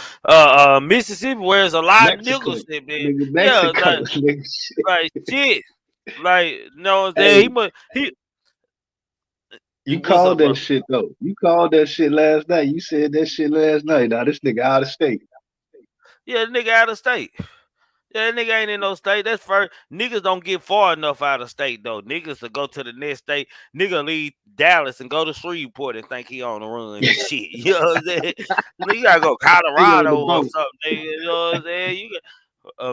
Mississippi, where there's a lot Mexico. of niggas. Nigga, Mexico. Yeah, like shit. Like, no, hey. You called that shit though. You called that shit last night. You said that shit last night. Now this nigga out of state. Yeah, nigga out of state. Yeah, that nigga ain't in no state. That's first. Niggas don't get far enough out of state though. Niggas to go to the next state. Nigga leave Dallas and go to Shreveport and think he on the run and shit. You know what I'm saying? You gotta go Colorado or something. Nigga, you know what I'm saying? You got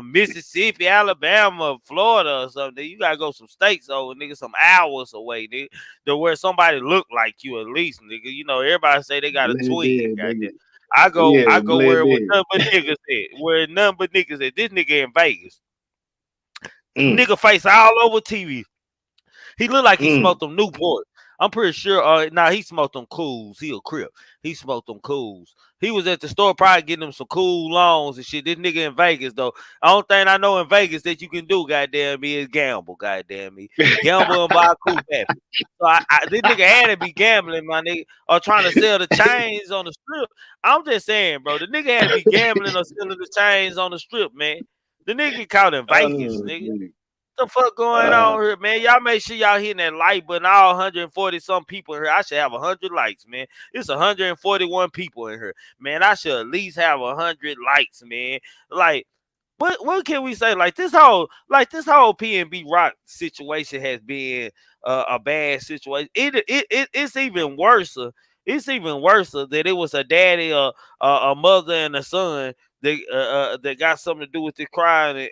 Mississippi, Alabama, Florida or something. You gotta go some states over, nigga, some hours away, nigga, to where somebody look like you at least, nigga. You know, everybody say they got a twin. I go where none but niggas at. Where none but niggas at. This nigga in Vegas. Nigga face all over TV. He look like he smoked them Newport. I'm pretty sure. He smoked them Cools. He a Crip. He smoked them Cools. He was at the store probably getting them some cool loans and shit. This nigga in Vegas though. Only thing I know in Vegas that you can do, goddamn me, is gamble. Goddamn me, gamble and buy a cool pappy. So this nigga had to be gambling, my nigga, or trying to sell the chains on the strip. I'm just saying, bro. The nigga had to be gambling or selling the chains on the strip, man. The nigga caught in Vegas, nigga. What the fuck going on here, man? Y'all make sure y'all hitting that like button. All 140 some people in here. I should have 100 likes, man. It's 141 people in here, man. I should at least have 100 likes, man. Like, what can we say? Like this whole PnB Rock situation has been a bad situation. It's even worse. It's even worse that it was a daddy, a mother, and a son that got something to do with this crime.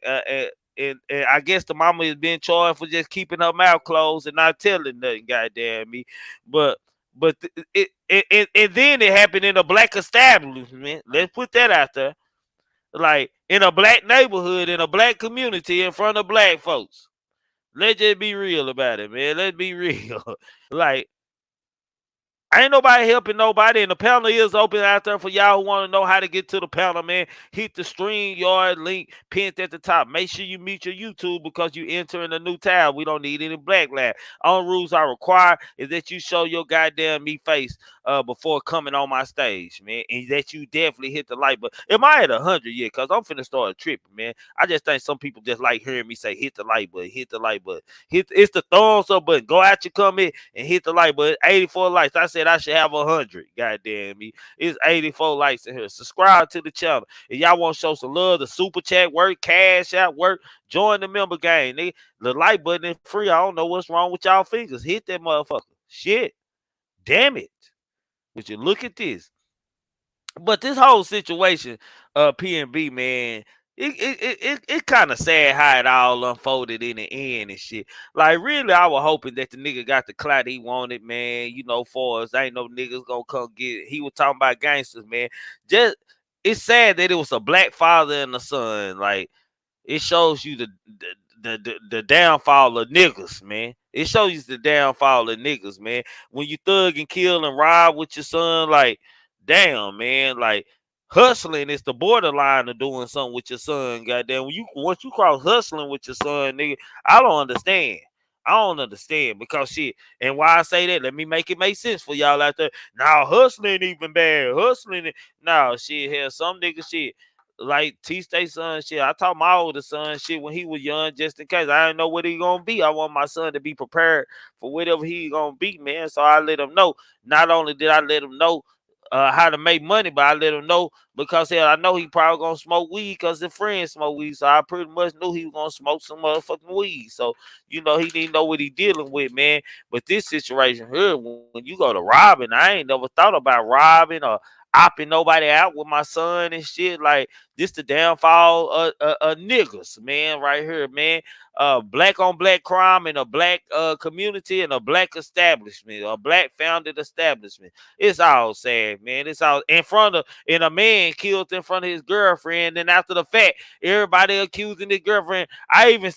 And I guess the mama is being charged for just keeping her mouth closed and not telling nothing, goddamn me. But then it happened in a black establishment. Let's put that out there. Like in a black neighborhood, in a black community, in front of black folks. Let's just be real about it, man. Let's be real. Like, Ain't nobody helping nobody, and the panel is open out there for y'all who want to know how to get to the panel, man. Hit the StreamYard link pinned at the top. Make sure you mute your YouTube because you entering a new tab. We don't need any black lab. All rules are required is that you show your goddamn me face before coming on my stage, man, and that you definitely hit the like button. Am I at 100 yet? Cause I'm finna start tripping, man. I just think some people just like hearing me say hit the like button, hit the like button. It's the thumbs up button. Go out your comment and hit the like button. 84 likes. I said I should have 100. Goddamn me. It's 84 likes in here. Subscribe to the channel. If y'all want to show some love, the super chat work, cash out work, join the member game. Nigga. The like button is free. I don't know what's wrong with y'all fingers. Hit that motherfucker. Shit. Damn it. Would you look at this? But this whole situation, PnB, man, it kind of sad how it all unfolded in the end and shit. Like, really, I was hoping that the nigga got the clout he wanted, man. You know, for us, ain't no niggas gonna come get it. He was talking about gangsters, man. Just, it's sad that it was a black father and a son. Like, it shows you the downfall of niggas, man. It shows you the downfall of niggas, man. When you thug and kill and rob with your son, like, damn, man, like hustling is the borderline of doing something with your son. Goddamn, once you cross hustling with your son, nigga, I don't understand. I don't understand because shit. And why I say that, let me make it make sense for y'all out there. Now hustling even bad. Hustling, now shit. Hell, some nigga shit. Like T-Stay son shit. I taught my older son shit when he was young, just in case. I didn't know what he gonna be. I want my son to be prepared for whatever he gonna be, man. So I let him know. Not only did I let him know how to make money, but I let him know because hell, I know he probably gonna smoke weed because his friends smoke weed. So I pretty much knew he was gonna smoke some motherfucking weed. So you know he didn't know what he dealing with, man. But this situation here, when you go to robbing, I ain't never thought about robbing or opping nobody out with my son and shit. Like this the downfall of niggas, man, right here, man. Black on black crime in a black community and a black establishment, a black founded establishment. It's all sad, man. It's all in front of, and a man killed in front of his girlfriend. And after the fact, everybody accusing his girlfriend. I even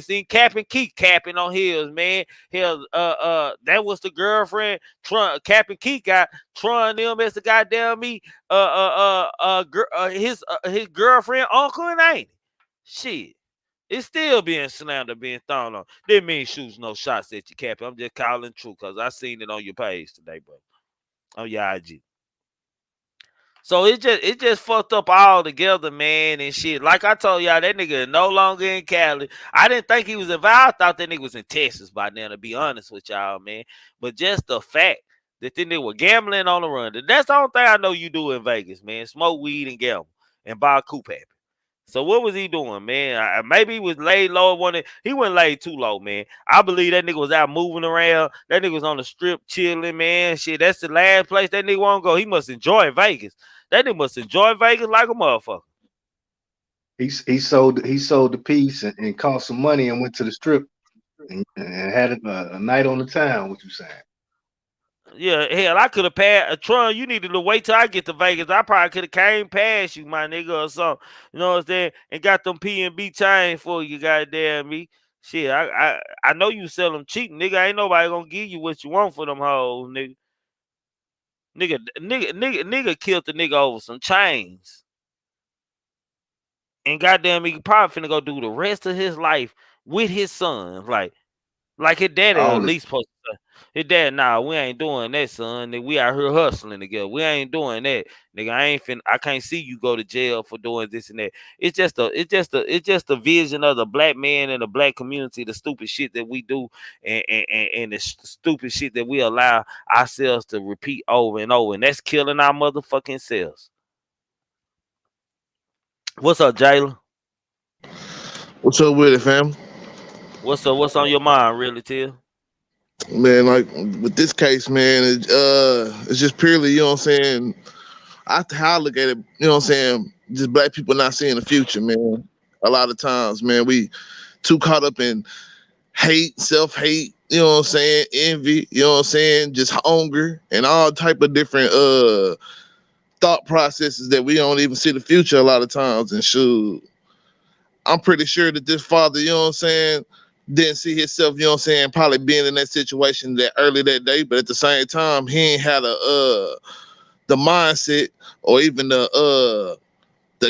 seen Cap and Keith capping on his, man. Hell, that was the girlfriend. Cap and Keith got Tron them as the goddamn me. His girlfriend uncle, and ain't it? Shit. It's still being slander being thrown on. Didn't mean shoots no shots at you, Cap. I'm just calling true because I seen it on your page today, bro. On your IG. So it just fucked up all together, man, and shit. Like I told y'all, that nigga no longer in Cali. I didn't think he was involved. I thought that nigga was in Texas by now, to be honest with y'all, man. But just the fact that then they were gambling on the run. That's the only thing I know you do in Vegas, man. Smoke weed and gamble and buy a coupe happy. So what was he doing, man? Maybe he was laid low. He wasn't laid too low, man. I believe that nigga was out moving around. That nigga was on the strip chilling, man. Shit, that's the last place that nigga want to go. He must enjoy Vegas. That nigga must enjoy Vegas like a motherfucker. He sold the piece and caught some money and went to the strip and had a night on the town. What you saying? Yeah, hell, I could have passed. Tron, you needed to wait till I get to Vegas. I probably could have came past you, my nigga, or something. You know what I'm saying? And got them PnB chains for you, goddamn me. Shit, I know you sell them cheap, nigga. Ain't nobody gonna give you what you want for them hoes, nigga. Nigga killed the nigga over some chains. And goddamn, he probably finna go do the rest of his life with his son. Like his daddy at least supposed to say. His dad, nah, we ain't doing that, son. Nigga, we out here hustling together. We ain't doing that. Nigga, I can't see you go to jail for doing this and that. It's just a vision of the black man and the black community, the stupid shit that we do and the stupid shit that we allow ourselves to repeat over and over. And that's killing our motherfucking selves. What's up, Jayla? What's up with it, fam? What's up? What's on your mind, really, Till? Man, like with this case, man, it's just purely, you know what I'm saying? How I look at it, you know what I'm saying? Just black people not seeing the future, man. A lot of times, man, we too caught up in hate, self-hate, you know what I'm saying? Envy, you know what I'm saying? Just hunger and all type of different thought processes that we don't even see the future a lot of times. And shoot, I'm pretty sure that this father, you know what I'm saying, didn't see himself, you know what I'm saying, probably being in that situation that early that day, but at the same time, he ain't had the mindset or even the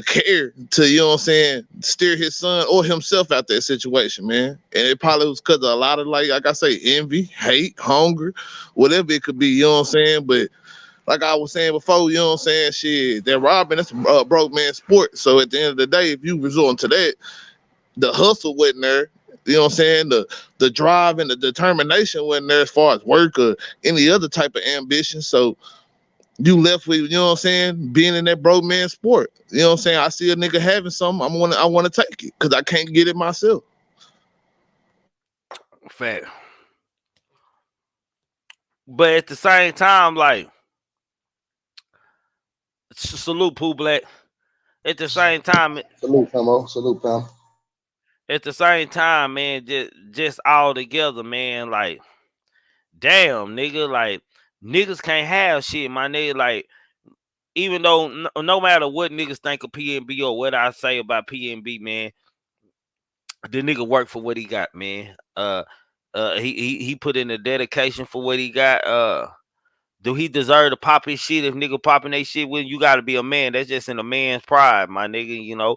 care to, you know what I'm saying, steer his son or himself out that situation, man. And it probably was because of a lot of, like I say, envy, hate, hunger, whatever it could be, you know what I'm saying? But like I was saying before, you know what I'm saying, shit, that robbing, that's a broke man sport. So at the end of the day, if you resort to that, the hustle wasn't there. You know what I'm saying? The drive and the determination wasn't there as far as work or any other type of ambition. So you left with, you know what I'm saying, being in that broke man sport. You know what I'm saying? I see a nigga having something, I wanna take it because I can't get it myself. Fact. But at the same time, like, salute Pooh Black. At the same time, Salute, famo. Salute, fam. at the same time, man, just all together, man, like, damn, nigga, like, niggas can't have shit, my nigga, like, even though no matter what niggas think of PnB or what I say about PnB, man, the nigga worked for what he got, man. He put in the dedication for what he got. Do he deserve to pop his shit if nigga popping they shit with you? Gotta be a man. That's just in a man's pride, my nigga. You know,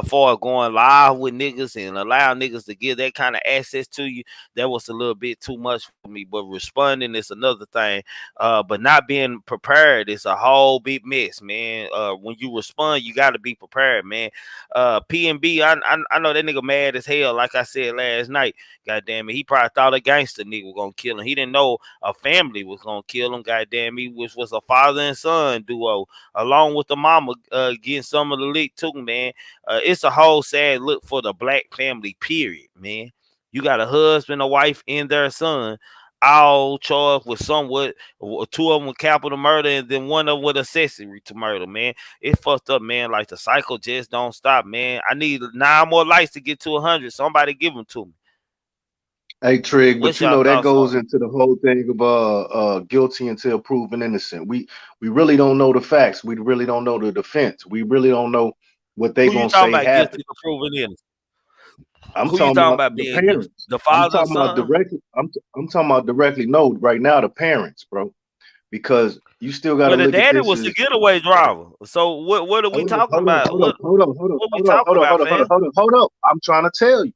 for going live with niggas and allow niggas to give that kind of access to you, that was a little bit too much for me. But responding is another thing. But not being prepared is a whole big mess, man. When you respond, you gotta be prepared, man. PnB, I know that nigga mad as hell, like I said last night. God damn it, he probably thought a gangster nigga was gonna kill him. He didn't know a family was gonna kill him. God damn it, which was a father and son duo, along with the mama getting some of the lick too, man. It's a whole sad look for the black family, period, man. You got a husband, a wife, and their son, all charged with somewhat, two of them with capital murder, and then one of them with accessory to murder, man. It's fucked up, man. Like, the cycle just don't stop, man. I need 9 more lights to get to 100. Somebody give them to me. Hey Trig, but What's you y'all know that thoughts goes on it? into the whole thing of guilty until proven innocent. We really don't know the facts. We really don't know the defense. We really don't know what they Who you gonna talking say about guilty happened. to proven innocent? I'm Who you talking talking about about the being guilty? parents. The I'm father, talking about son? directly. I'm talking about directly. No, right now the parents, bro, because you still got to Well, the look at daddy this was the as getaway driver. So what are we talking about? What we talking about, fam? hold up. I'm trying to tell you.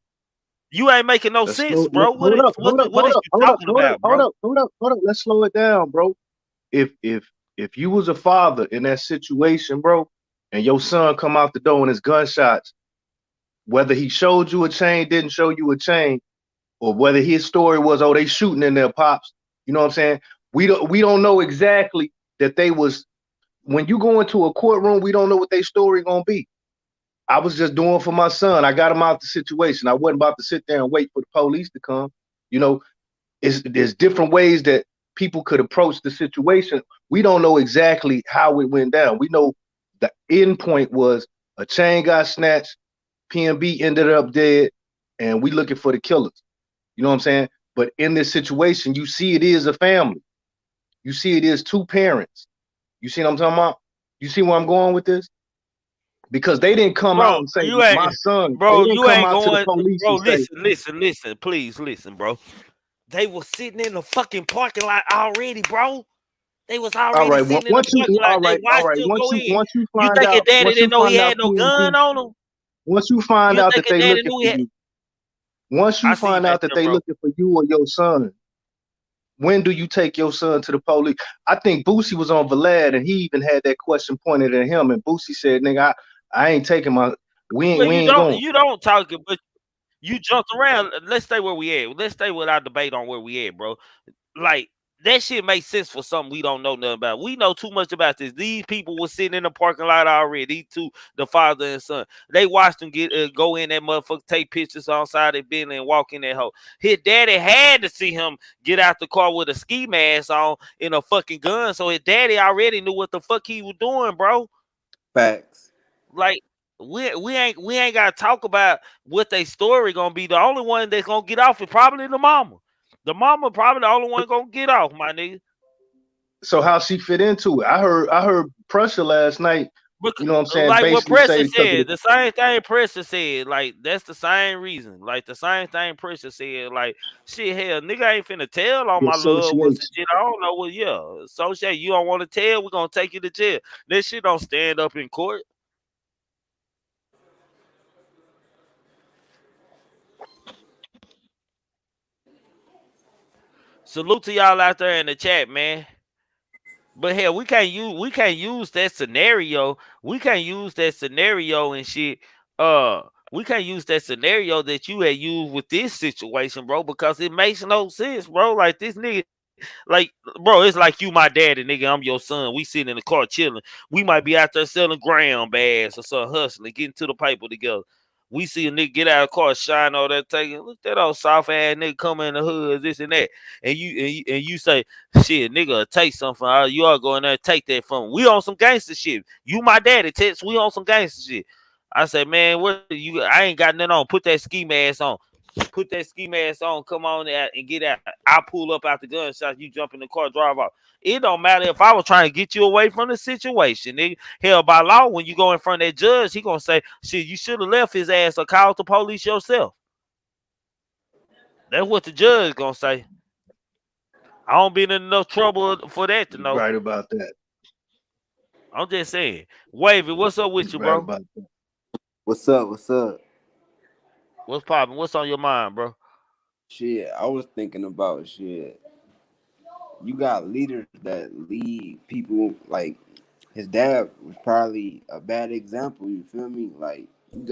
You ain't making no Let's sense, slow. bro. What Hold is up. what is you talking about, bro? Hold up. Let's slow it down, bro. If you was a father in that situation, bro, and your son come out the door and his gunshots, whether he showed you a chain, didn't show you a chain, or whether his story was, oh, they shooting in their pops, you know what I'm saying? We don't know exactly that they was. When you go into a courtroom, we don't know what their story gonna be. I was just doing for my son. I got him out the situation. I wasn't about to sit there and wait for the police to come. You know, there's different ways that people could approach the situation. We don't know exactly how it went down. We know the end point was a chain got snatched, PnB ended up dead, and we looking for the killers. You know what I'm saying? But in this situation, you see it is a family. You see it is two parents. You see what I'm talking about? You see where I'm going with this? Because they didn't come out Bro, and say, you my ain't son, they bro, didn't you come ain't out to the going, police bro. and say, Listen, please listen, bro. They was sitting in the fucking parking lot already, bro. They was all already right, sitting in the once you, parking lot. all They right, all watched right. him go in. You Find think your out, daddy once you didn't know he find out had no gun PnB, on him? once you find You out think that your they daddy looking knew he for had? you, once I you see you find back out that there, they bro. looking for you or your son, when do you take your son to the police? I think Boosie was on Vlad and he even had that question pointed at him, and Boosie said, nigga, I ain't taking my, Well, we ain't going. you don't talk it, but you jumped around. Let's stay where we at. Let's stay with our debate on where we at, bro. Like, that shit makes sense for something we don't know nothing about. We know too much about this. These people were sitting in the parking lot already. These two, the father and son, they watched them get go in that motherfucker, take pictures outside their building and walk in that hole. His daddy had to see him get out the car with a ski mask on and a fucking gun, so his daddy already knew what the fuck he was doing, bro. Facts. Like, we ain't gotta talk about what their story gonna be. The only one that's gonna get off is probably the mama. The mama probably the only one gonna get off, my nigga. So how she fit into it? I heard Pressure last night You know what I'm saying? Like what Basically say Precious because of said, the same thing Precious said, like that's the same reason. Like the same thing Precious said, like shit, hell, nigga ain't finna tell on the my loved ones and association. shit. I don't know what, yeah. Associate, you don't want to tell, we're gonna take you to jail. That shit don't stand up in court. Salute to y'all out there in the chat, man. But hell, we can't use that scenario. We can't use that scenario and shit. We can't use that scenario that you had used with this situation, bro, because it makes no sense, bro. Like this nigga, like, bro, it's like you my daddy, nigga. I'm your son. We sitting in the car chilling. We might be out there selling ground bags or something, hustling, getting to the paper together. We see a nigga get out of the car, shine all that, taking look that old soft ass nigga coming in the hood, this and that, and you say, shit, nigga, take something from you. All go in there, take that from him. We on some gangster shit. You my daddy, Tex. We on some gangster shit. I say, man, what you? I ain't got nothing on. Put that ski mask on. Put that ski mask on. Come on out and get out. I pull up out the gunshot. You jump in the car, drive off. It don't matter if I was trying to get you away from the situation, nigga. Hell, by law, when you go in front of that judge, he gonna say, shit, you should have left his ass or called the police yourself. That's what the judge gonna say. I don't be in enough trouble for that to You're know. right about that. I'm just saying. Wavy, what's up with you, You're right bro? about that. What's up? What's up? What's popping? What's on your mind, bro? Shit, I was thinking about shit. You got leaders that lead people like his dad was probably a bad example. You feel me? Like you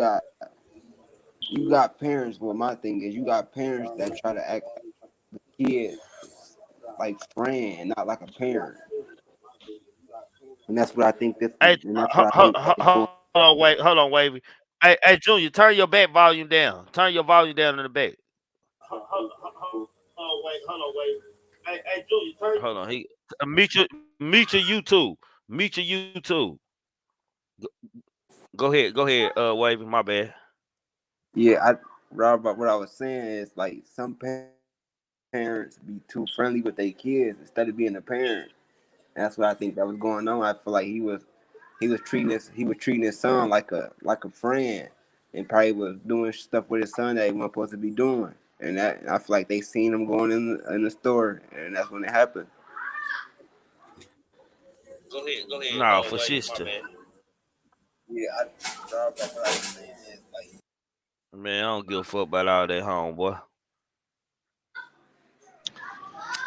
got parents. Well, my thing is you got parents that try to act like the kid like friend and not like a parent. And that's what I think this. Hey, And that's what I think is going. hold on, Wavy. Hey, Junior, turn your back volume down. Turn your volume down in the back. Hold on, wait. Hey, Junior, turn. Hold on. Meet your YouTube. Meet your YouTube. Go ahead. Wavy. My bad. Yeah, Rob. What I was saying is like some parents be too friendly with their kids instead of being a parent. And that's what I think that was going on. I feel like he was treating his son like a friend, and probably was doing stuff with his son that he wasn't supposed to be doing. And that I feel like they seen him going in the store, and that's when it happened. Go ahead. No, for sister. Yeah, that's what I was saying. Is like, Man, I don't give a fuck about all that, homeboy.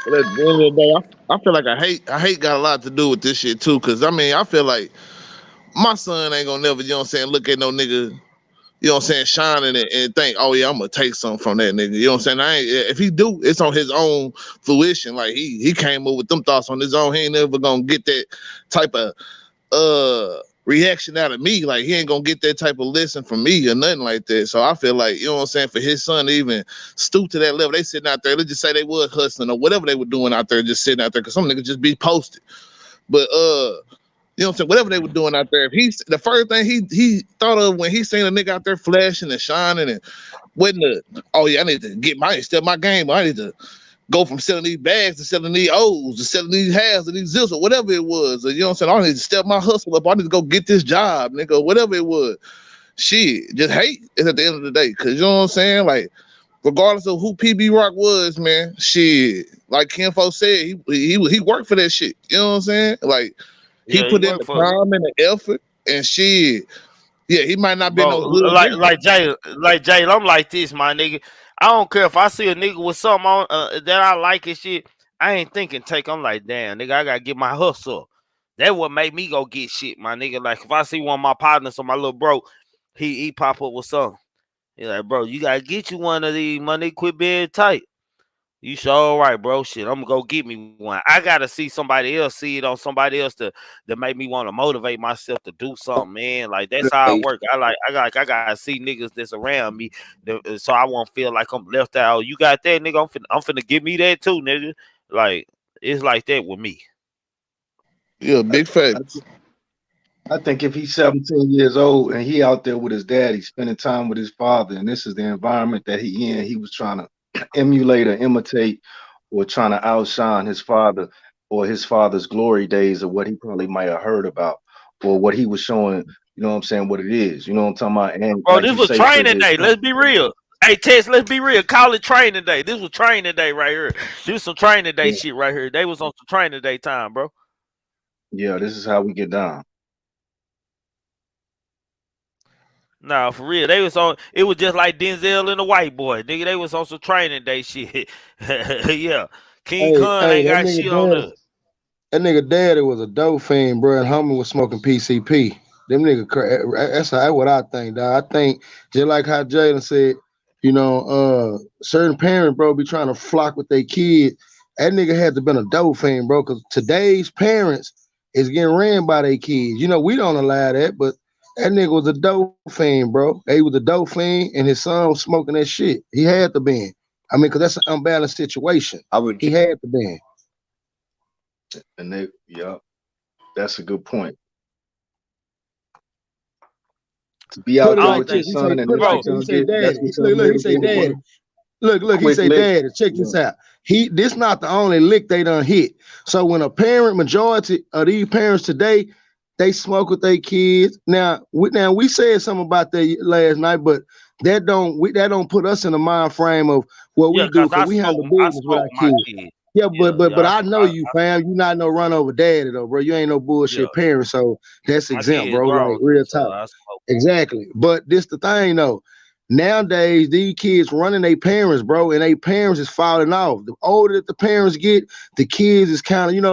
But at the end of the day, I feel like I hate got a lot to do with this shit too. Cause I mean, I feel like my son ain't gonna never, you know what I'm saying, look at no nigga, you know what I'm saying, shining and think, oh yeah, I'm gonna take something from that nigga. You know what I'm saying? If he do, it's on his own fruition. Like he came up with them thoughts on his own. He ain't never gonna get that type of reaction out of me. Like he ain't gonna get that type of listen from me or nothing like that. So I feel like, you know what I'm saying, for his son to even stoop to that level, they sitting out there, let's just say they was hustling or whatever they were doing out there, just sitting out there, because some niggas just be posted. But you know what I'm saying, whatever they were doing out there, if he's the first thing he thought of when he seen a nigga out there flashing and shining and wasn't oh yeah, I need to step my game, I need to go from selling these bags to selling these O's to selling these halves or these zips or whatever it was. Or, you know what I'm saying? I need to step my hustle up. I need to go get this job, nigga, whatever it was. Shit, just hate is at the end of the day. Cause you know what I'm saying? Like, regardless of who PnB Rock was, man, shit, like Kenfo said, he worked for that shit. You know what I'm saying? Like, he Yeah, he put in worked the for it. time and the effort and shit. Yeah, he might not be Bro, no hood nigga. like Jay, I'm like this, my nigga. I don't care if I see a nigga with something on that I like and shit. I ain't thinking take. I'm like, damn, nigga, I gotta get my hustle up. That what make me go get shit, my nigga. Like if I see one of my partners or my little bro, he pop up with something. He like, bro, you gotta get you one of these, money. Quit being tight. You sure right, bro. Shit, I'm gonna go get me one. I gotta see somebody else see it on somebody else to make me want to motivate myself to do something, man. Like that's how I hey, work. I gotta see niggas that's around me, so I won't feel like I'm left out. You got that, nigga? I'm finna give me that too, nigga. Like it's like that with me. Yeah, I, big facts. I think if he's 17 years old and he out there with his daddy, spending time with his father, and this is the environment that he in, he was trying to emulate or imitate or trying to outshine his father or his father's glory days of what he probably might have heard about or what he was showing. You know what I'm saying? What it is. You know what I'm talking about? And Bro, like this you was say, training Trigger, day. Let's be real. Hey, Tess, let's be real. Call it training day. This was training day right here. This was some training day shit right here. They was on some training day time, bro. yeah, this is how we get down. Nah, for real. They was on. It was just like Denzel and the white boy, nigga. They was on some training day shit. Yeah, King Khan Hey, ain't got shit on us. that nigga daddy was a dope fiend, bro, and Hummer was smoking PCP. Them that's what I think, dog. I think just like how Jalen said, certain parents, bro, be trying to flock with their kids. That nigga had to been a dope fiend, bro, because today's parents is getting ran by their kids. We don't allow that, but that nigga was a dope fiend, bro. He was a dope fiend, and his son was smoking that shit. He had to be. I mean, because that's an unbalanced situation. He had to be. And that's a good point. To be out there with your son and look, he say, Daddy. Look, he say, Daddy, check this out. This not the only lick they done hit. So when majority of these parents today, they smoke with their kids. Now we said something about that last night, but that don't put us in the mind frame of what we do, because we handle business with our kids. Yeah, but I know you, fam. You not no run over daddy though, bro. You ain't no bullshit parent, so that's exempt, bro. Like real talk. Exactly. But this the thing though. Nowadays, these kids running their parents, bro, and their parents is falling off. The older that the parents get, the kids is kind of,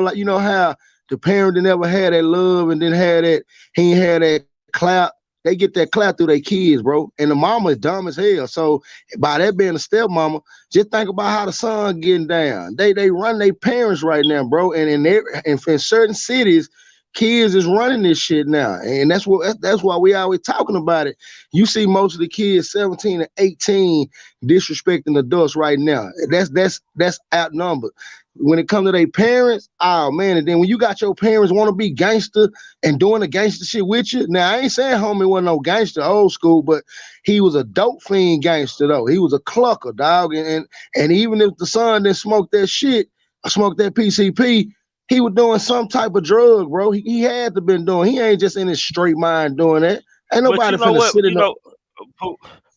how the parent that never had that love and didn't have that, he ain't had that clap. They get that clap through their kids, bro. And the mama is dumb as hell. So by that being a stepmama, just think about how the son getting down. They run their parents right now, bro. And in certain cities, kids is running this shit now. And that's why we always talking about it. You see most of the kids 17 and 18 disrespecting adults right now. That's outnumbered. When it comes to their parents, oh man, and then when you got your parents want to be gangster and doing the gangster shit with you. Now I ain't saying homie wasn't no gangster old school, but he was a dope fiend gangster though. He was a clucker, dog. And even if the son didn't smoke that shit, smoke that PCP, he was doing some type of drug, bro. He had to been doing. He ain't just in his straight mind doing that. Ain't nobody finna sit in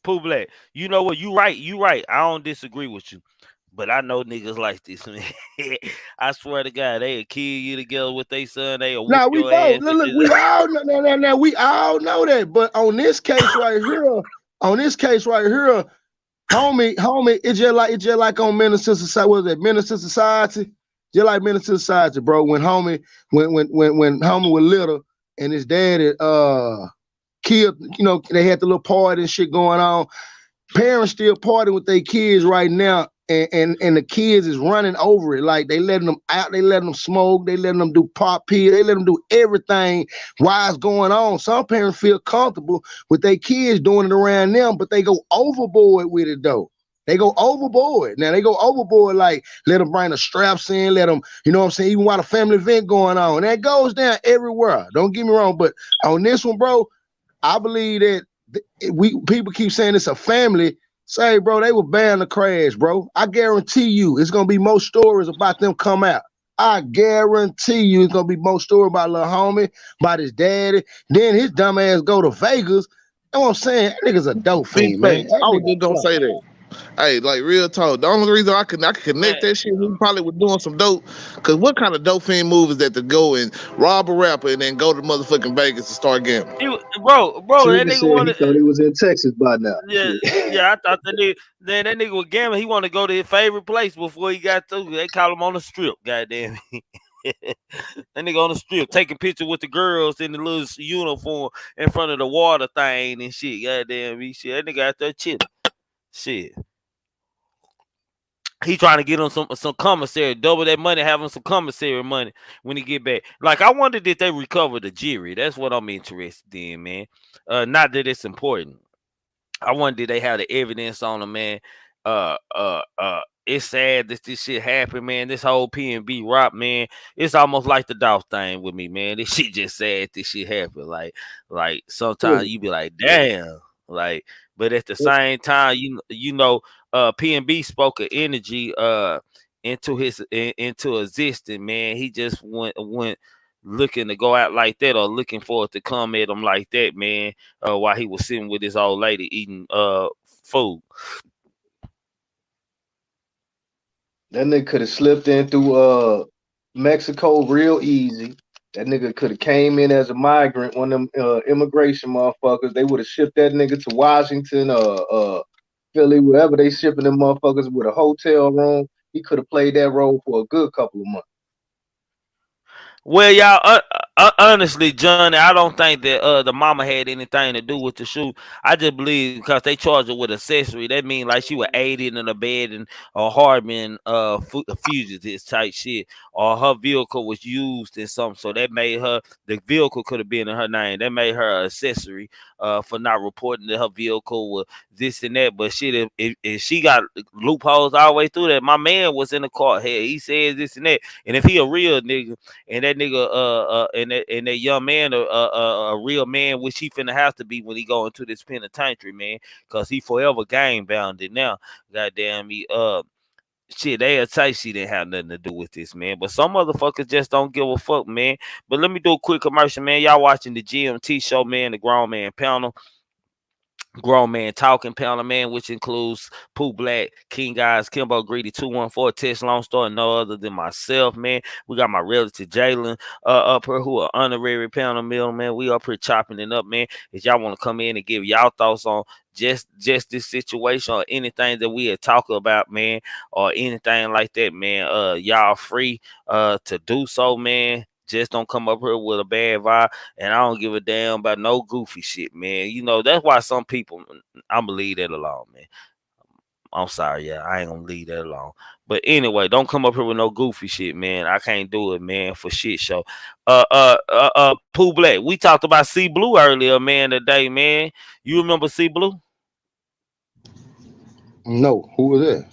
Pooh Black. You know what? You right. I don't disagree with you. But I know niggas like this, man. I swear to God, they'll kill you together with their son. They'll whip your ass. Look, we all know. We all know that. But on this case right here, homie, it's just like on Minister Society. What was that? Minister Society? Just like Minister Society, bro. When homie was little and his daddy killed, they had the little party and shit going on. Parents still partying with their kids right now, and the kids is running over it. Like they letting them out, they letting them smoke, they letting them do pop pee, they letting them do everything while it's going on. Some parents feel comfortable with their kids doing it around them, but they go overboard with it though. They go overboard. Now they go overboard, like let them bring the straps in, let them, you know what I'm saying, even while the family event going on. That goes down everywhere. Don't get me wrong, but on this one, bro, I believe that people keep saying it's a family. Say, bro, they were bound to crash, bro. I guarantee you it's gonna be more stories about them come out. I guarantee you it's gonna be more story about little homie, about his daddy. Then his dumb ass go to Vegas. You know what I'm saying? That nigga's a dope fiend, man. I was just gonna say that. Hey, like real talk. The only reason I could connect that shit, he probably was doing some dope. Cause what kind of dope fiend move is that to go and rob a rapper and then go to motherfucking Vegas and start gambling? Bro, that nigga wanted. He thought he was in Texas by now. Yeah, I thought that nigga was gambling. He wanted to go to his favorite place before he got to. They call him on the strip, goddamn. That nigga on the strip taking pictures with the girls in the little uniform in front of the water thing and shit. Goddamn, shit. That nigga out there chilling. Shit. He trying to get him some commissary, double that money, have him some commissary money when he get back. Like, I wonder if they recover the jury. That's what I'm interested in, man. Not that it's important. I wonder if they have the evidence on him, man. It's sad that this shit happened, man. This whole PnB Rock, man. It's almost like the Dolph thing with me, man. This shit just sad this shit happened. Like sometimes you be like, damn. Like, but at the same time, you know, PnB spoke of energy into existence, man. He just went looking to go out like that or looking for it to come at him like that, man. While he was sitting with his old lady eating food. That nigga could have slipped in through Mexico real easy. That nigga could have came in as a migrant, one of them immigration motherfuckers. They would have shipped that nigga to Washington, Philly, wherever they shipping them motherfuckers with a hotel room. He could have played that role for a good couple of months. Well, y'all, honestly, Johnny, I don't think that the mama had anything to do with the shoot. I just believe because they charged her with accessory, that means like she was aiding and abetting or harboring fugitives type shit, or her vehicle was used in something, so that made her, the vehicle could have been in her name. That made her an accessory for not reporting that her vehicle was this and that. But shit, if she got loopholes all the way through that, my man was in the car. Hey, he says this and that, and if he a real nigga, and that nigga and that young man a real man, which he finna have to be when he go into this penitentiary, man, because he forever gang bounded now. Goddamn me, shit, they'll say she didn't have nothing to do with this, man. But some motherfuckers just don't give a fuck, man. But let me do a quick commercial, man. Y'all watching the GMT show, man, the Grown Man Panel. Grown Man Talking Panel, man, which includes Pooh Black, King Guys, Kimbo Greedy, 214, Tess Long Story, no other than myself, man. We got my relative Jalen up here, who are honorary panel mill, man. We up here chopping it up, man. If y'all want to come in and give y'all thoughts on just this situation or anything that we had talked about, man, or anything like that, man, y'all free to do so, man. Just don't come up here with a bad vibe, and I don't give a damn about no goofy shit, man. You know, that's why some people, I'm gonna leave that alone, man. I'm sorry, yeah, I ain't gonna leave that alone. But anyway, don't come up here with no goofy shit, man. I can't do it, man, for shit show. Pooh Black, we talked about C Blue earlier, man, today, man. You remember C Blue? No, who was that?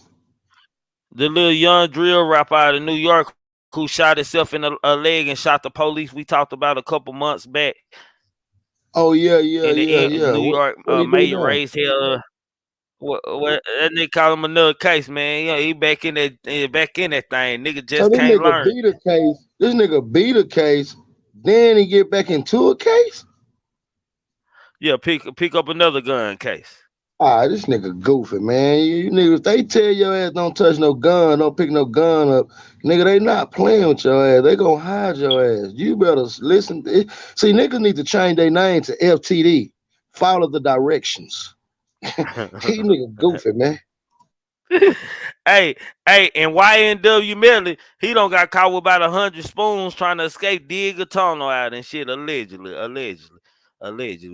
The little young drill rapper out of New York who shot himself in a leg and shot the police. We talked about a couple months back. Oh yeah. New York what Mayor raised hell. What that nigga call him another case, man. Yeah, he back in that thing. Nigga just So this can't nigga learn. beat a case. This nigga beat a case. Then he get back into a case. Yeah, pick up another gun case. This nigga goofy, man. You niggas, they tell your ass don't touch no gun, don't pick no gun up. Nigga, they not playing with your ass. They gonna hide your ass. You better listen. See, niggas need to change their name to FTD. Follow the directions. He nigga goofy, man. Hey, and YNW Melly, he don't got caught with about 100 spoons trying to escape, dig a tunnel out and shit, allegedly,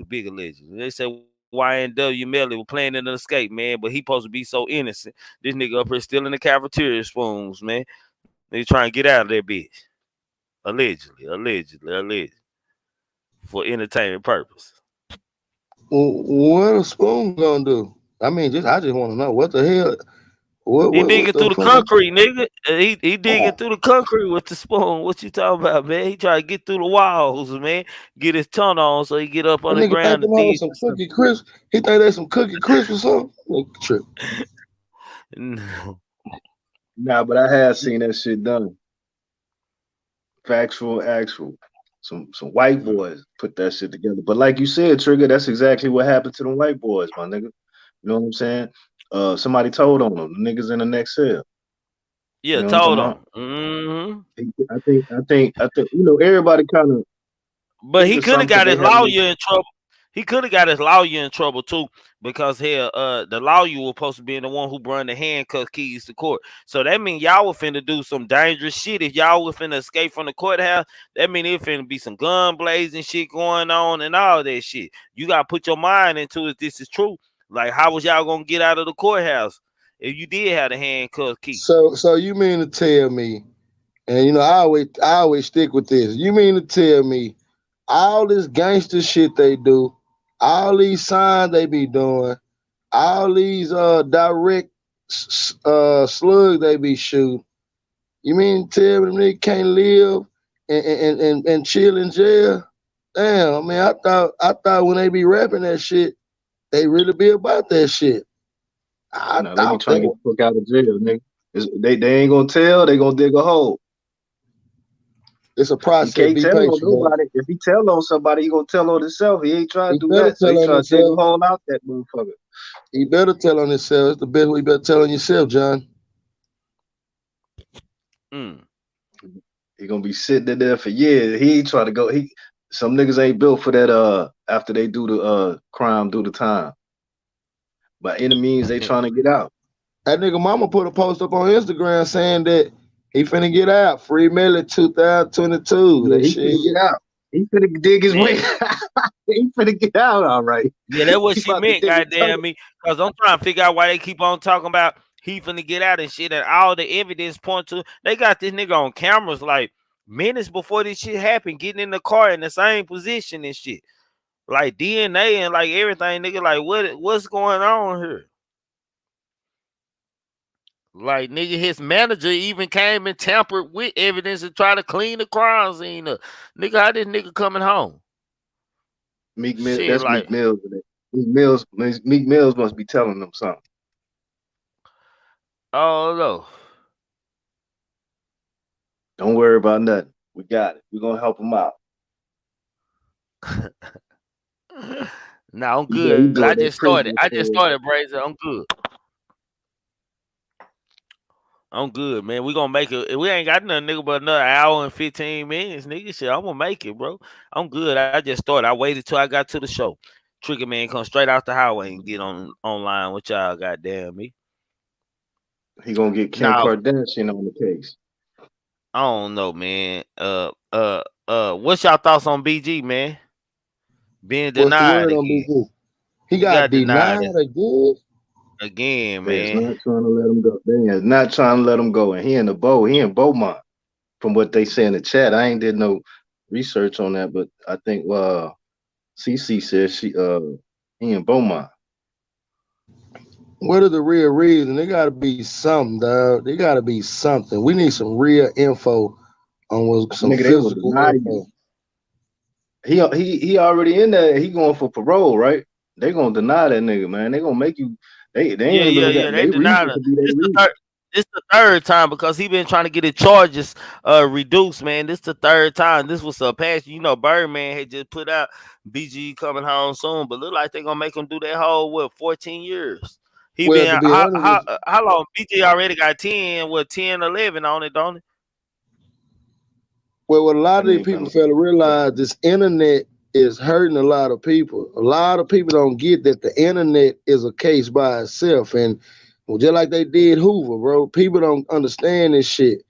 big allegedly. They say YNW Melly was planning an escape, man, but he supposed to be so innocent. This nigga up here still in the cafeteria spoons, man. They trying to get out of that bitch. Allegedly. For entertainment purposes. What a spoon gonna do? I mean, I just want to know what the hell. He digging through the concrete, nigga. He digging through the concrete with the spoon. What you talking about, man? He trying to get through the walls, man. Get his tongue on so he get up on the ground and dig. Some cookie crisp. He think they some cookie crisp or something. Trip. No. Nah, but I have seen that shit done. Factual, actual. Some white boys put that shit together. But like you said, Trigger, that's exactly what happened to them white boys, my nigga. You know what I'm saying? Somebody told on them. The niggas in the next cell. Yeah, you know told on. Mm-hmm. I think you know, everybody kind of. But he could have got his lawyer in trouble. He could have got his lawyer in trouble too, because hell, the lawyer was supposed to be the one who brought the handcuff keys to court. So that means y'all were finna do some dangerous shit. If y'all were finna escape from the courthouse, that means it finna be some gun blazing shit going on and all that shit. You gotta put your mind into it. This is true. Like, how was y'all gonna get out of the courthouse if you did have the handcuff key? So you mean to tell me, and you know, I always stick with this. You mean to tell me all this gangster shit they do, all these signs they be doing, all these direct slugs they be shooting, you mean to tell me they can't live and chill in jail? Damn, I mean, I thought when they be rapping that shit, they really be about that shit. They be trying to get the fuck out of jail, nigga. They ain't gonna tell, they gonna dig a hole. It's a He process. can't Be tell on patient, man. nobody. If he tell on somebody, he gonna tell on himself. He ain't trying He to do better that. So tell he on trying to dig a himself. hole out that motherfucker. He better tell on himself. It's the best way you better tell on yourself, John. Mm. He gonna be sitting in there for years. He ain't trying to go. Some niggas ain't built for that. After they do the crime, do the time. By any means, they trying to get out. That nigga mama put a post up on Instagram saying that he finna get out. Free Melly 2022. Yeah, That he shit. finna get out. He finna dig his way. Man. He finna get out. All right. Yeah, that's what He she about to meant, dig a tunnel. goddamn me. Because I'm trying to figure out why they keep on talking about he finna get out and shit. And all the evidence point to they got this nigga on cameras like minutes before this shit happened, getting in the car in the same position and shit. Like DNA and like everything, nigga. Like what's going on here? Like nigga, his manager even came and tampered with evidence to try to clean the crime scene up. Nigga, how this nigga coming home? Meek Mill, Shit, that's like Meek Mills. Meek Mills must be telling them something. oh no. Don't worry about nothing. We got it. We're gonna help him out. No, I'm He good. doing I that just started. prison I just story. started, Brazer. I'm good. I'm good, man. We gonna make it. We ain't got nothing, nigga, but another hour and 15 minutes, nigga. Shit, I'm gonna make it, bro. I'm good. I just started. I waited till I got to the show. Trigger man come straight out the highway and get online with y'all. Goddamn me. He gonna get Kim Now Kardashian on the case. I don't know, man. What's y'all thoughts on BG, man? Being What's the denied word on again. BG? He He got got denied denied again. again, They is man. not trying to let him go. They is not trying to let him go. And he in Beaumont. From what they say in the chat, I ain't did no research on that, but I think CC says he in Beaumont. What are the real reason? There gotta be something, dog. There gotta be something. We need some real info on what some Nigga, they will physical deny info. you. He already in there. He going for parole, right? They gonna deny that nigga, man. They gonna make you. They Yeah, ain't yeah, really yeah. got They they denied reason it. to be their This the reason. third. This the third time because he been trying to get his charges reduced, man. This the third time. This was a past. You know, Birdman had just put out BG coming home soon, but look like they gonna make him do that whole 14 years. He Well, to been be honest, how long? BG already got 10, 10, 11 on it, don't it? well, what a lot That of these nigga people gonna fail to realize, this internet is hurting a lot of people. A lot of people don't get that the internet is a case by itself, and just like they did Hoover, bro. People don't understand this shit.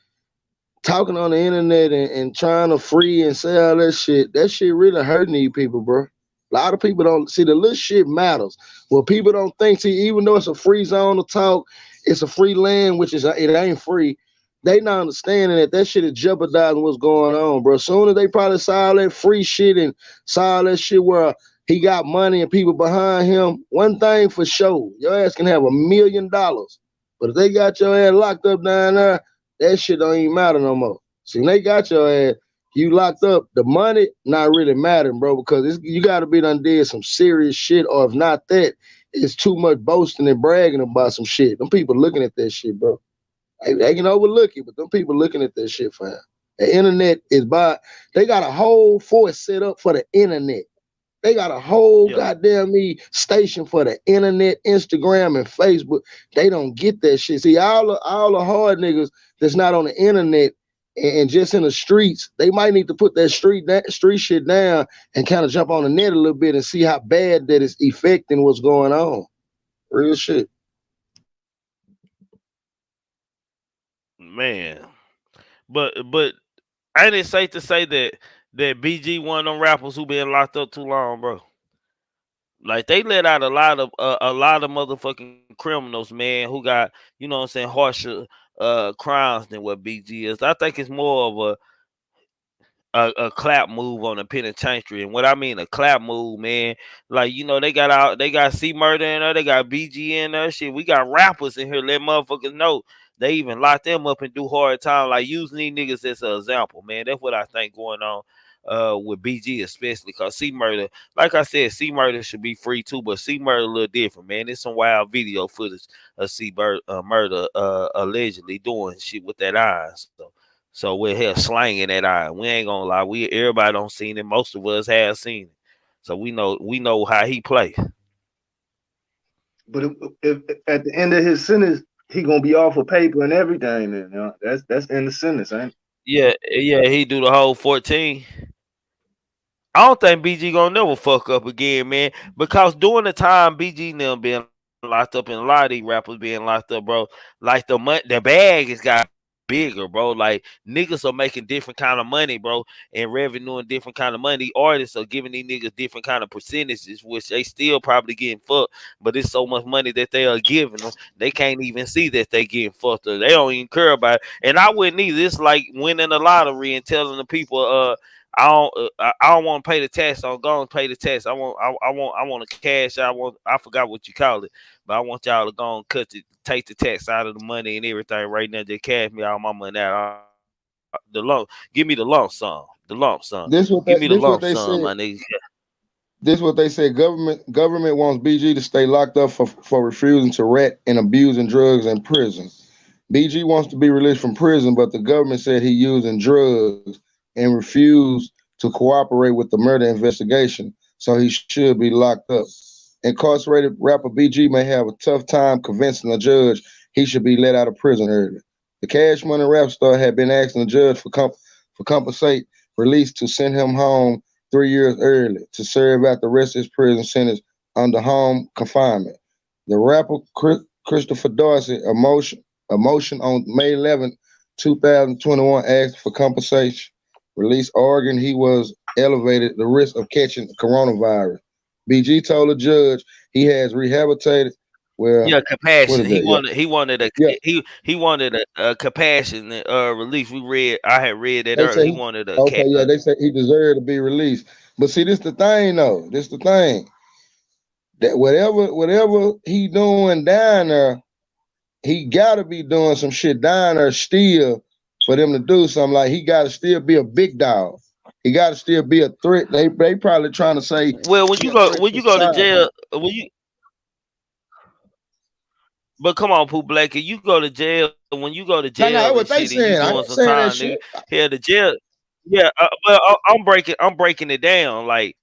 Talking on the internet and trying to free and sell that shit really hurting these people, bro. A lot of people don't see the little shit matters. Well, people don't think, see, even though it's a free zone to talk, it's a free land, which is it ain't free. They not understanding that shit is jeopardizing what's going on, bro. Soon as they probably saw that free shit and saw that shit where he got money and people behind him, one thing for sure, your ass can have $1 million. But if they got your ass locked up down there, that shit don't even matter no more. See, when they got your ass, you locked up, the money not really mattering, bro, because you got to be done did some serious shit, or if not that, it's too much boasting and bragging about some shit. Them people looking at that shit, bro. They can overlook it, but them people looking at that shit, fam. The internet is they got a whole force set up for the internet. They got a whole Yeah. goddamn station for the internet, Instagram, and Facebook. They don't get that shit. See, all the hard niggas that's not on the internet and just in the streets, they might need to put that street shit down and kind of jump on the net a little bit and see how bad that is affecting what's going on. Real shit. Man. But ain't it safe to say that BG one of them rappers who been locked up too long, bro? Like they let out a lot of motherfucking criminals, man, who got, you know what I'm saying, harsher crimes than what BG is. I think it's more of a clap move on the penitentiary. And what I mean a clap move, man, like, you know, they got C Murder in there, they got BG in there, shit. We got rappers in here, let motherfuckers know. They even lock them up and do hard time, like using these niggas as an example, man. That's what I think going on with BG, especially because C Murder, like I said, C Murder should be free too, but C Murder a little different, man. There's some wild video footage of C Murder allegedly doing shit with that eye. So So we're here slanging that iron. We ain't gonna lie. Everybody don't seen it. Most of us have seen it. So we know how he plays. But if at the end of his sentence, he gonna be off of paper and everything. Then, you know, that's in the sentence, ain't it? Yeah, he do the whole 14. I don't think BG gonna never fuck up again, man. Because during the time BG now being locked up and a lot of these rappers being locked up, bro, like the bag has got bigger, bro. Like niggas are making different kind of money, bro, and revenue and different kind of money. Artists are giving these niggas different kind of percentages, which they still probably getting fucked. But it's so much money that they are giving them, they can't even see that they getting fucked up. They don't even care about it. And I wouldn't either. It's like winning the lottery and telling the people, I don't want to pay the tax. I'm going to pay the tax. I want to cash. I forgot what you call it, but I want y'all to go and take the tax out of the money and everything right now. Just cash me all my money out. The lump, give me the lump sum. The lump sum. Give me the lump sum, my nigga. This is what they say. Government wants BG to stay locked up for refusing to rat and abusing drugs in prison. BG wants to be released from prison, but the government said he using drugs and refused to cooperate with the murder investigation, so he should be locked up. Incarcerated rapper BG may have a tough time convincing a judge he should be let out of prison early. The Cash Money rap star had been asking the judge for compensate release to send him home 3 years early to serve out the rest of his prison sentence under home confinement. The rapper Christopher Dorsey, emotion on May 11, 2021, asked for compensation. Release arguing he was elevated the risk of catching coronavirus. BG told the judge he has rehabilitated. Well, yeah, compassion. He wanted a compassionate release. I had read that earlier. He wanted a they said he deserved to be released. But see, this the thing though. This the thing. That whatever he doing down there, he gotta be doing some shit down there still for them to do something. Like he gotta still be a big dog. He gotta still be a threat. They probably trying to say, well, when you go to jail, but come on, Pooh Black, you go to jail. When you go to jail, no, what they saying? You doing some time, nigga. Here the jail. Yeah, well, I'm breaking it down. Like,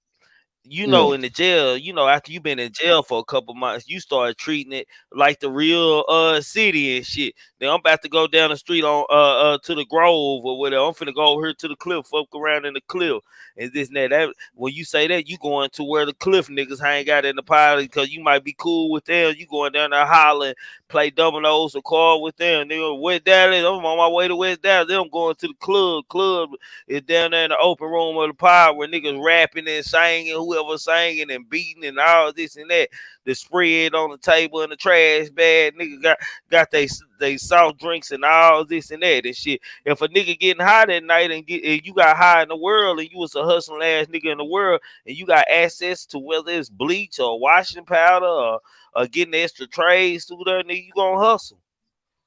you know, in the jail, you know, after you've been in jail for a couple months, you start treating it like the real city and shit. Then I'm about to go down the street on to the Grove or whatever. I'm finna go over here to the cliff, fuck around in the cliff, and this and that. When you say that, you going to where the cliff niggas hang out in the pilot because you might be cool with them. You going down there hollering, play dominoes or call with them. Nigga, West Dallas, I'm on my way to West Dallas. Then I'm going to the club. Club is down there in the open room of the pod where niggas rapping and singing, whoever singing and beating and all this and that. The spread on the table and the trash bag. Nigga got they soft drinks and all this and that and shit. If a nigga getting high that night and you got high in the world and you was a hustling ass nigga in the world and you got access to whether it's bleach or washing powder or getting extra trays through there, nigga, you gonna hustle.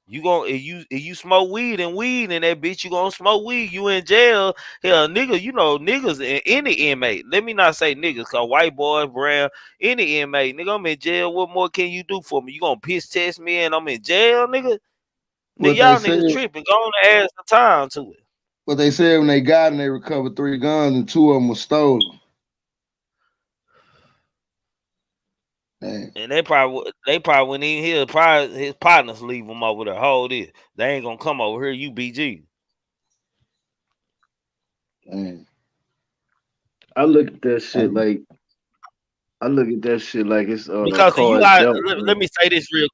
You gonna if you smoke weed in that bitch, you gonna smoke weed. You in jail, hell, nigga. You know niggas in any inmate. Let me not say niggas, cause white boys, brown, any inmate, nigga. I'm in jail. What more can you do for me? You gonna piss test me and I'm in jail, nigga? Nigga, y'all niggas tripping. Go on and add some time to it. What they said when they got him, they recovered 3 guns and 2 of them were stolen. Dang. And they probably went in here. Probably his partners leave him over there. Hold this. They ain't gonna come over here. You BG. Dang. I look at that shit like it's because you hide. Let me say this real.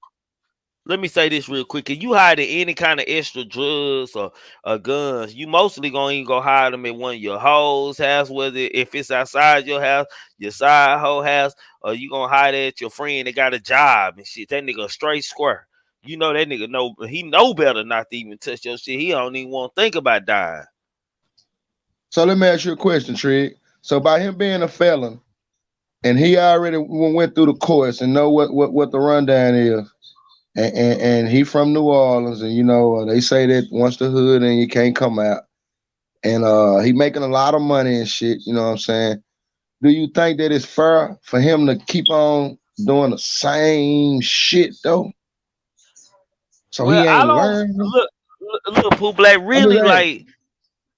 Let me say this real quick. If you hiding any kind of extra drugs or guns, you mostly gonna even go hide them at one of your hoes' house, whether if it's outside your house, your side hoe house, or you gonna hide it at your friend that got a job and shit. That nigga straight square. You know that nigga know better not to even touch your shit. He don't even want to think about dying. So let me ask you a question, Trig. So by him being a felon, and he already went through the course and know what the rundown is. And he from New Orleans, and you know they say that once the hood and you can't come out, and he making a lot of money and shit. You know what I'm saying? Do you think that it's fair for him to keep on doing the same shit though? So well, he ain't learning. Look, Pooh Black, I'm just really, saying. like,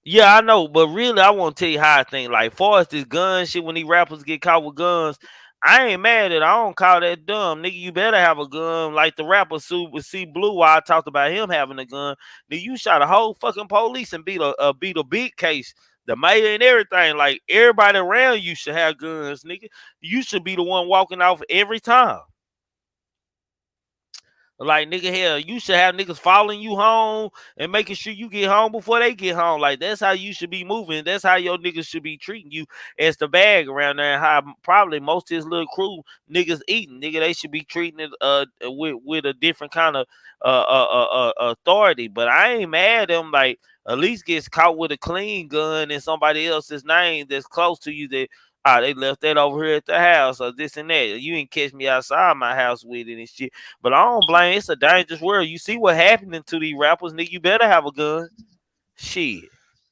yeah, I know, but really, I want to tell you how I think. Like, far as this gun shit, when these rappers get caught with guns, I ain't mad at it. I don't call that dumb. Nigga, you better have a gun. Like the rapper Sue with C Blue, while I talked about him having a gun. Nigga, you shot a whole fucking police and beat a big case. The mayor and everything. Like, everybody around you should have guns, nigga. You should be the one walking off every time. Like, nigga, hell, you should have niggas following you home and making sure you get home before they get home. Like, that's how you should be moving. That's how your niggas should be treating you as the bag around there. And how probably most of his little crew niggas eating. Nigga, they should be treating it with a different kind of authority. But I ain't mad at them. Like, at least gets caught with a clean gun in somebody else's name that's close to you that they left that over here at the house or this and that. You ain't catch me outside my house with it and shit. But I don't blame. It's a dangerous world. You see what happening to these rappers, nigga. You better have a gun. Shit.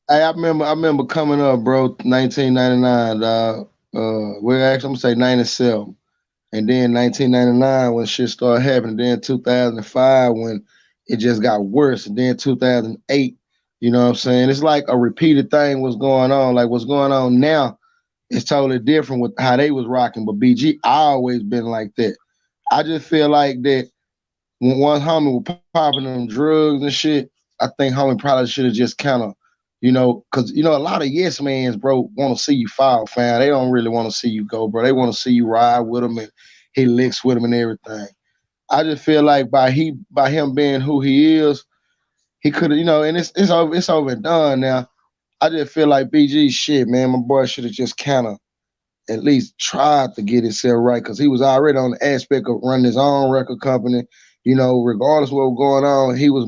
Hey, I remember coming up, bro, 1999, well, actually, I'm gonna say 97. And then 1999 when shit started happening. Then 2005 when it just got worse. And then 2008, you know what I'm saying? It's like a repeated thing what's going on. Like what's going on now is totally different with how they was rocking. But BG, I always been like that. I just feel like that when one homie was popping them drugs and shit, I think homie probably should have just kind of, because a lot of yes mans, bro, want to see you fall, fam. They don't really want to see you go, bro. They want to see you ride with them and hit licks with them and everything. I just feel like by him being who he is, he could have, and it's over and done now. I just feel like BG shit, man. My boy should have just kind of at least tried to get himself right because he was already on the aspect of running his own record company. Regardless of what was going on, he was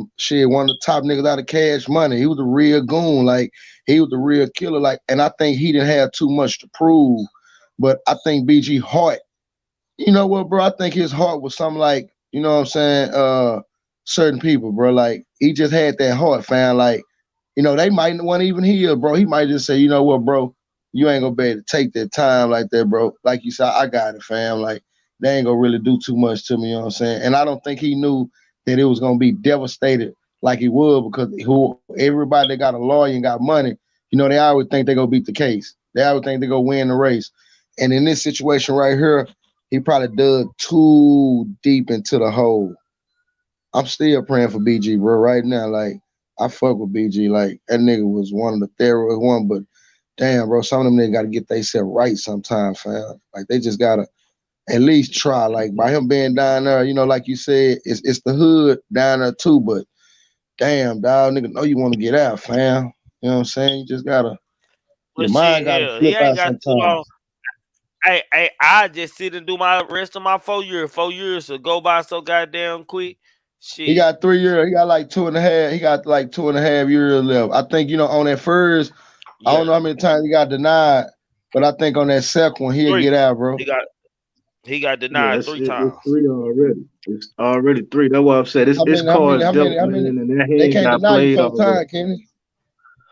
one of the top niggas out of Cash Money. He was a real goon, like he was the real killer, like. And I think he didn't have too much to prove, but I think BG heart, you know what, bro? I think his heart was something like, you know what I'm saying, certain people, bro. Like he just had that heart, fam. Like, they might not want to even hear, bro. He might just say, you know what, bro, you ain't gonna be able to take that time like that, bro. Like you said, I got it, fam. Like, they ain't gonna really do too much to me, you know what I'm saying? And I don't think he knew that it was gonna be devastated like he would because everybody that got a lawyer and got money, they always think they gonna beat the case. They always think they gonna win the race. And in this situation right here, he probably dug too deep into the hole. I'm still praying for BG, bro, right now. Like, I fuck with BG. Like, that nigga was one of the thoroughest one, but damn, bro, some of them niggas gotta get themselves right sometimes, fam. Like, they just gotta at least try. Like, by him being down there, like you said, it's the hood down there too, but damn, dog, nigga, know you want to get out, fam. You know what I'm saying? You just gotta, Well, your mind shit, gotta hell, he flip ain't out got too long. sometimes. I just sit and do my rest of my 4 years. 4 years to go by so goddamn quick. Shit. He got 3 years. He got like 2.5. He got like 2.5 years left. I think, on that first, I don't know how many times he got denied, but I think on that second one, he'll get out, bro. He got denied 3 times. It's 3 already. It's already 3. That's why I've said it's cards dealt with, and that they hand can't got deny you played 4 times, can they?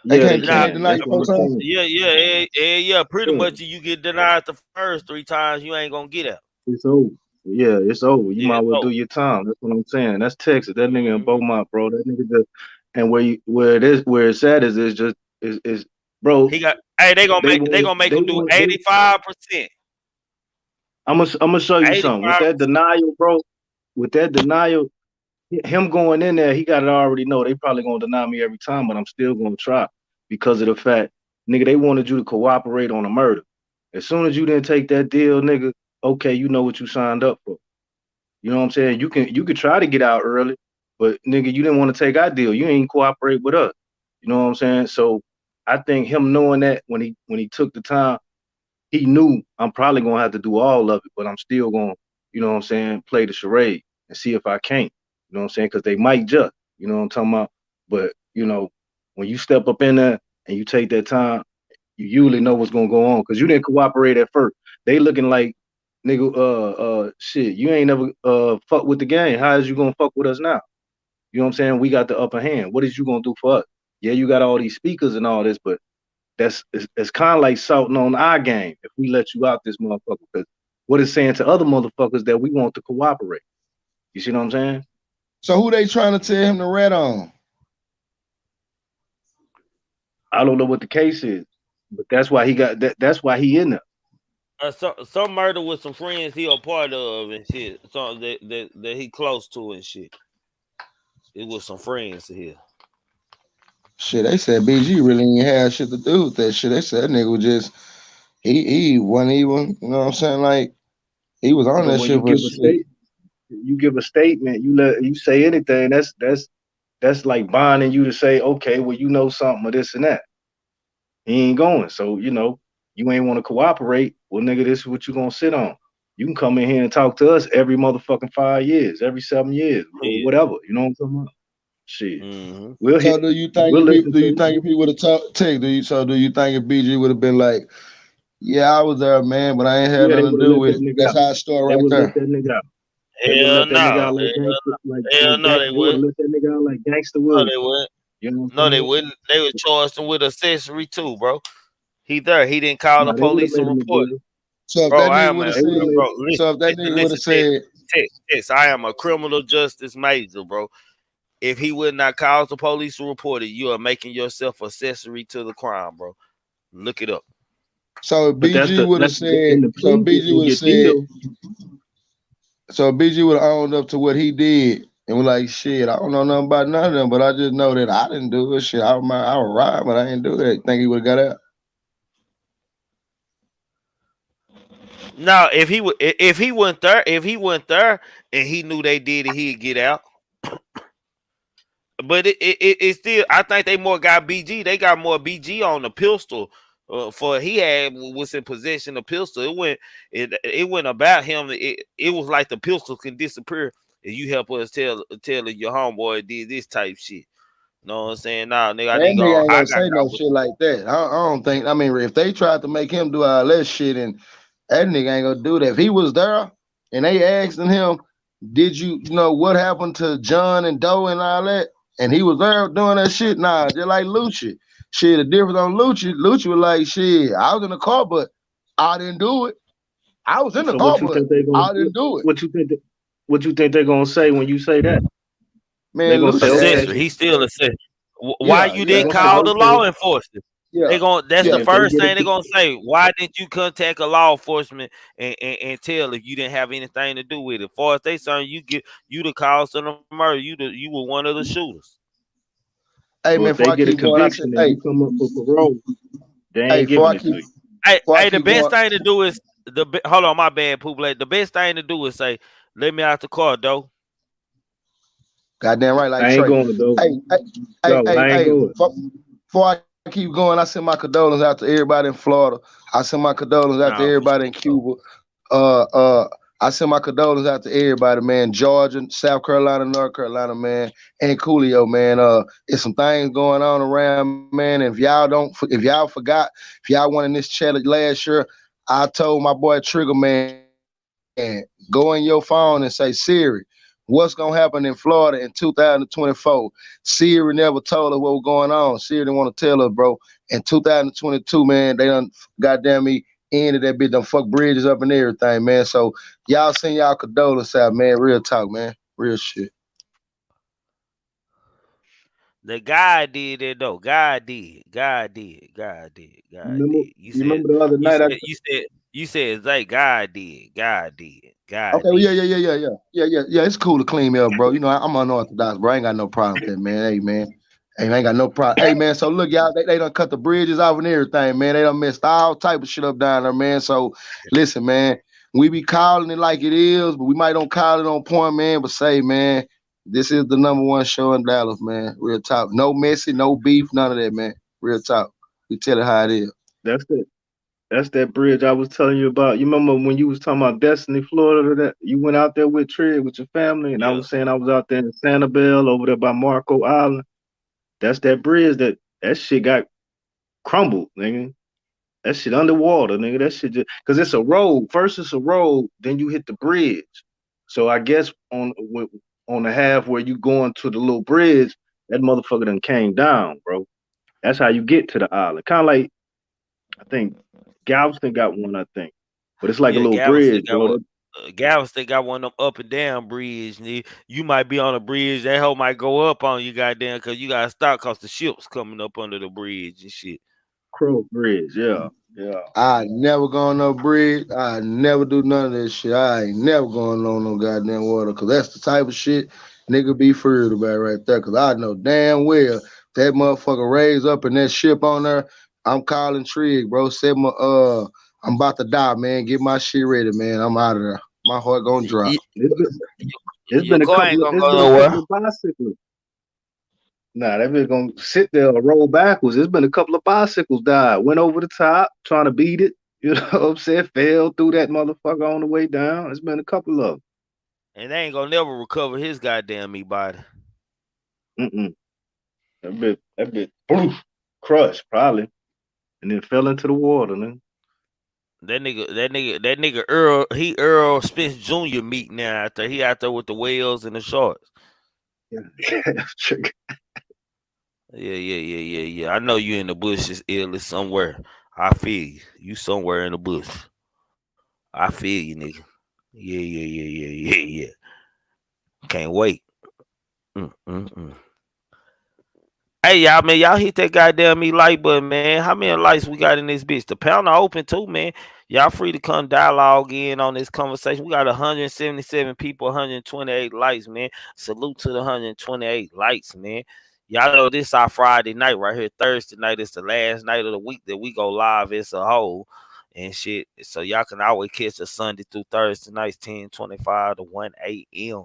Yeah, they can't deny you 4 times. Yeah. Pretty much, you get denied the first 3 times, you ain't gonna get out. It's over. Yeah, it's over. You might well do your time. That's what I'm saying. That's Texas. That nigga in Beaumont, bro. That nigga just, and where it's at is bro. He got. Hey, they gonna make him do 85%. I'm gonna show you something with that denial, bro. With that denial, him going in there, he got to already know they probably gonna deny me every time, but I'm still gonna try because of the fact, nigga, they wanted you to cooperate on a murder. As soon as you didn't take that deal, nigga, okay, you know what you signed up for. You know what I'm saying? You could try to get out early, but nigga, you didn't want to take our deal. You ain't cooperate with us. You know what I'm saying? So I think him knowing that when he took the time, he knew I'm probably gonna have to do all of it, but I'm still gonna, you know what I'm saying, play the charade and see if I can't. You know what I'm saying? Because they might just, you know what I'm talking about? But, when you step up in there and you take that time, you usually know what's gonna go on because you didn't cooperate at first. They looking like, nigga, shit, you ain't never fuck with the game. How is you gonna fuck with us now? You know what I'm saying? We got the upper hand. What is you gonna do for us? Yeah, you got all these speakers and all this, but it's kind of like salting on our game if we let you out this motherfucker. Because what it's saying to other motherfuckers that we want to cooperate. You see what I'm saying? So who they trying to tell him to rat on? I don't know what the case is, but that's why he got that. That's why he in there. Some murder with some friends he a part of and shit. Something that he close to and shit. It was some friends here. Shit, they said BG really ain't had shit to do with that shit. They said that nigga was just he wasn't even, you know what I'm saying? Like he was on But that when shit you for give a shit. you give a statement, you say anything. That's like bonding you to say, okay, well, you know something or this and that. He ain't going, so you ain't want to cooperate. Well, nigga, this is what you gonna sit on. You can come in here and talk to us every motherfucking 5 years, every 7 years, or whatever. You know what I'm talking about? Shit, Mm-hmm. we'll So hit. do you think We'll listen do to you you. think if he would have talked do you think if BG would have been like, yeah, I was there, man, but I ain't had Yeah, they nothing would to have do let with that it. nigga That's out. how I start They right would let there. that nigga out. They would Hell let that nigga no. out like Hell gangster, Hell no, they they would have wouldn't. let that nigga out like gangster No, would. they wouldn't. You know what I'm No, they saying? wouldn't. They would charge him with accessory too, bro. He there. He didn't call the Nah, they would have police made and him a report. jail. So if Bro, that I nigga am would a have They would have said, made. bro. so if that Listen, nigga would have listen, said, Tex. I am a criminal justice major, bro. If he would not call the police and report it, you are making yourself accessory to the crime, bro. Look it up. so if But BG would have that's said, in the so if plea BG in would have your said, deal. so if BG would have owned up to what he did and was like, shit, I don't know nothing about none of them, but I just know that I didn't do it. Shit, I was right, but I didn't do it. Think he would have got out? Now, if he went there and he knew they did it, he'd get out. But it still, I think they more got BG. They got more BG on the pistol. For he was in possession of pistol. It went about him. It was like the pistol can disappear if you help us tell your homeboy did this type shit. You know what I'm saying? Nah, nigga, That nigga ain't I gonna got say no caught with. shit like that. I don't think. I mean, if they tried to make him do all that shit, and that nigga ain't gonna do that. If he was there and they asking him, "Did you know what happened to John and Doe and all that?" and he was there doing that shit, nah, just like Lucci. Shit, the difference on Lucci was like, shit, I was in the car, but I didn't do it. I was in the So car, what you but think they gonna I didn't do it. what you think they're gonna say when you say that? They're Man, gonna say, Lucci okay, Accessory. asked. He's still accessory. Why Yeah, you they're didn't gonna yeah, say, call the okay. law enforcement? yeah, That's And the yeah. if they first get thing it, they're gonna say. Why didn't you contact a law enforcement and tell if you didn't have anything to do with it? As far as they saying you the cause of the murder, you were one of the shooters. Hey well, man, if they before I get a keep going, I said, conviction and you come up for parole, they ain't before giving I it keep, to you. before I The keep best going, thing to do is hold on, my bad, Poople. The best thing to do is say, "Let me out the car, though." goddamn right, like I ain't Trey. going though. Hey, No, I ain't going. before I keep going, I send my condolences out to everybody in Florida. I send my condolences out to Nah, for everybody in sure. Cuba. I send my condolences out to everybody, man. Georgia, South Carolina, North Carolina, man, and Coolio, man. It's some things going on around, man. If y'all forgot, if y'all won in this challenge last year, I told my boy Triggaman, go in your phone and say, Siri, what's gonna happen in Florida in 2024? Siri never told us what was going on. Siri didn't want to tell us, bro. In 2022, man, they done goddamn me ended that bitch, done fuck bridges up and everything, man. So y'all send y'all condolences out, man. Real talk, man. Real shit. The guy did it though. God did. God did. God did. God Remember, did. you remember the other night? You said Zay. God did. God did. God Okay, well, did. yeah. It's cool to clean me up, bro. You know, I'm unorthodox, bro. I ain't got no problem with that, man. Hey, man. Hey, I ain't got no problem. Hey, man, so look, y'all, they done cut the bridges off and everything, man. They done messed all type of shit up down there, man. So, listen, man, we be calling it like it is, but we might don't call it on point, man. But say, man, this is the #1 show in Dallas, man. Real talk. No messy, no beef, none of that, man. Real talk. We tell it how it is. That's it. That's that bridge I was telling you about. You remember when you was talking about Destiny, Florida? That you went out there with Trig with your family, and I Yeah. was saying I was out there in Sanibel over there by Marco Island. That's that bridge that shit got crumbled, nigga. That shit underwater, nigga. That shit just because it's a road. First it's a road, then you hit the bridge. So I guess on the half where you going to the little bridge, that motherfucker done came down, bro. That's how you get to the island. Kind of like I think Galveston got one, I think, but it's like a Yeah. little Galveston bridge, got bro. one. Galveston got one of them up and down bridge. You might be on a bridge, that hoe might go up on you, goddamn, because you gotta stop because the ship's coming up under the bridge and shit. Crow Bridge, yeah. I never go on no bridge. I never do none of that shit. I ain't never going on no goddamn water, because that's the type of shit nigga be feared about right there. Because I know damn well that motherfucker raised up in that ship on there. I'm calling Trig, bro. Said I'm about to die, man. Get my shit ready, man. I'm out of there. My heart gonna drop. It's been a couple of bicycles. Nah, that bitch gonna sit there or roll backwards. There's been a couple of bicycles died. Went over the top, trying to beat it. You know what I'm saying? Fell through that motherfucker on the way down. There's been a couple of them. And they ain't gonna never recover his goddamn body. That bit crushed probably, and then fell into the water, man. That nigga Earl Spence Jr. meat now out there. He out there with the whales and the sharks. Yeah. I know you in the bushes, ill somewhere. I feel you. You somewhere in the bush. I feel you, nigga. Yeah. Can't wait. Hey, y'all, man, y'all hit that goddamn like button, man. How many likes we got in this bitch? The panel open too, man. Y'all free to come dialogue in on this conversation. We got 177 people, 128 likes, man. Salute to the 128 likes, man. Y'all know this our Friday night right here. Thursday night is the last night of the week that we go live as a whole and shit. So y'all can always catch us Sunday through Thursday nights, 10:25 to 1 a.m.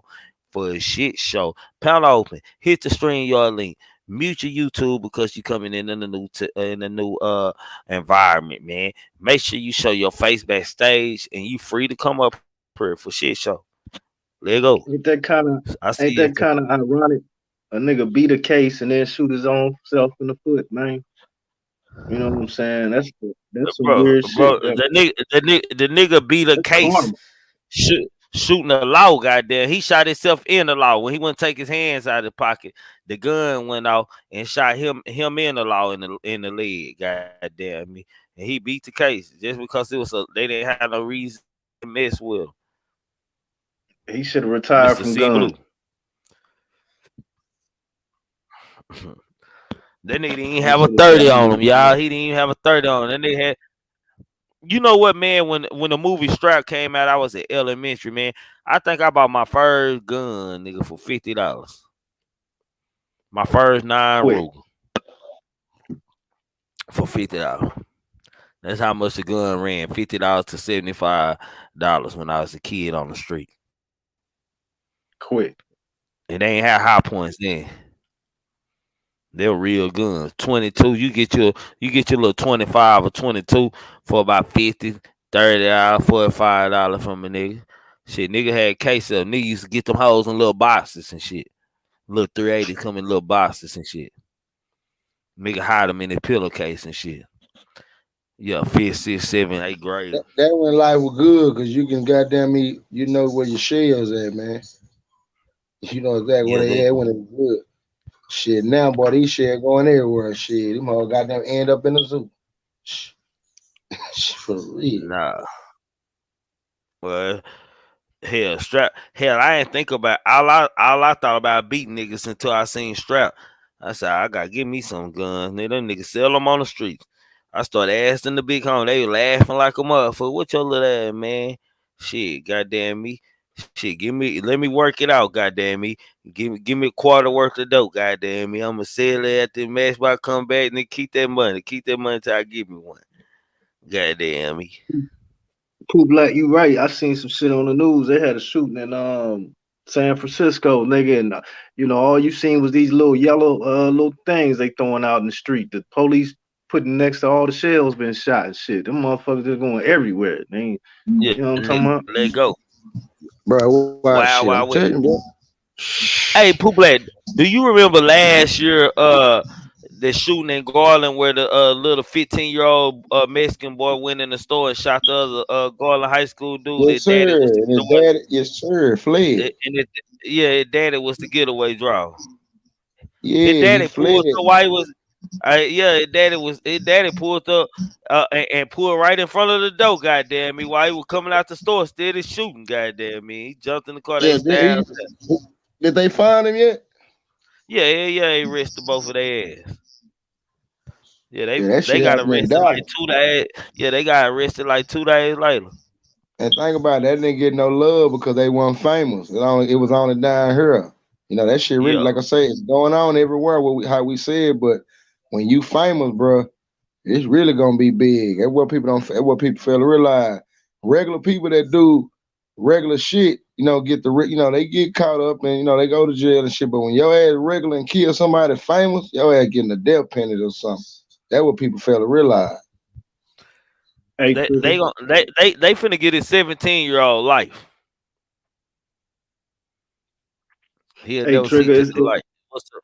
for a shit show. Panel open. Hit the StreamYard link. Mute your YouTube because you're coming in the new environment, man. Make sure you show your face backstage, and you free to come up here for shit show. Let go. Ain't that kind of ironic? A nigga beat a case and then shoot his own self in the foot, man. You know what I'm saying? That's some weird shit. The nigga beat a case. Shooting a law, goddamn. He shot himself in the law. When he wouldn't take his hands out of the pocket, the gun went off and shot him in the law in the leg, goddamn me. And he beat the case just because they didn't have no reason to mess with him. He should have retired from guns. That nigga didn't even have a 30 on him, y'all. He didn't even have a 30 on him. Then they had. You know what, man? When the movie Strap came out, I was at elementary, man. I think I bought my first gun, nigga, for $50. My first 9 Ruger for $50. That's how much the gun ran, $50 to $75 when I was a kid on the street. Quick. And they ain't had high points then. They're real guns. 22, you get your little 25 or 22 for about $50, $30, $45 from a nigga. Shit, nigga had case of nigga used to get them hoes in little boxes and shit. Little 380 come in little boxes and shit. Nigga hide them in his pillowcase and shit. Yeah, 5th, 6th, 7th, 8th grade. That when life was good, because you can goddamn me, you know where your shells at, man. You know exactly where they at when it was good. Shit, now, boy, these shit going everywhere. Shit, them all goddamn end up in the zoo. For real. Nah. Well, Strap. Hell, I ain't think about all I thought about beating niggas until I seen Strap. I said, I gotta give me some guns. Them niggas sell them on the streets. I started asking the big home. They were laughing like a motherfucker. What your little ass, man? Shit, goddamn me. Shit, let me work it out, goddamn me. Give me a quarter worth of dope, goddamn me. I'ma sell it at the match by come back and then keep that money. Keep that money till I give me one. Goddamn me. Cool Black, you right. I seen some shit on the news. They had a shooting in San Francisco, nigga, and you know, all you seen was these little yellow little things they throwing out in the street. The police putting next to all the shells been shot and shit. Them motherfuckers just going everywhere. They ain't, you know what I'm talking about? Let go. Bro, wow. Hey, Pooh Black, do you remember last year the shooting in Garland where the little 15-year-old Mexican boy went in the store and shot the other Garland high school dude? Yes, sir. Yes, sir. Fled. His daddy was the getaway draw. Yeah, his daddy pulled. So why he was His daddy pulled up and pulled right in front of the door, goddamn me, while he was coming out the store, still shooting, goddamn me. He jumped in the car, they Yeah, stabbed. did they find him yet? Yeah, he arrested both of their ass. Yeah, Yeah, that they shit got happened in arrested like Dallas. 2 days. Yeah, they got arrested like 2 days later. And think about it, that didn't get no love because they weren't famous. It was only down here. You know, that shit really, Yeah. like I say, it's going on everywhere. How we said, but when you famous, bro, it's really gonna be big. That's what people don't. That's what people fail to realize. Regular people that do regular shit, they get caught up and they go to jail and shit. But when your ass regular and kill somebody famous, your ass getting a death penalty or something. That's what people fail to realize. Hey, They Trigger. finna get his 17-year-old life. He'll Hey, never see Trigger. just the light. What's up?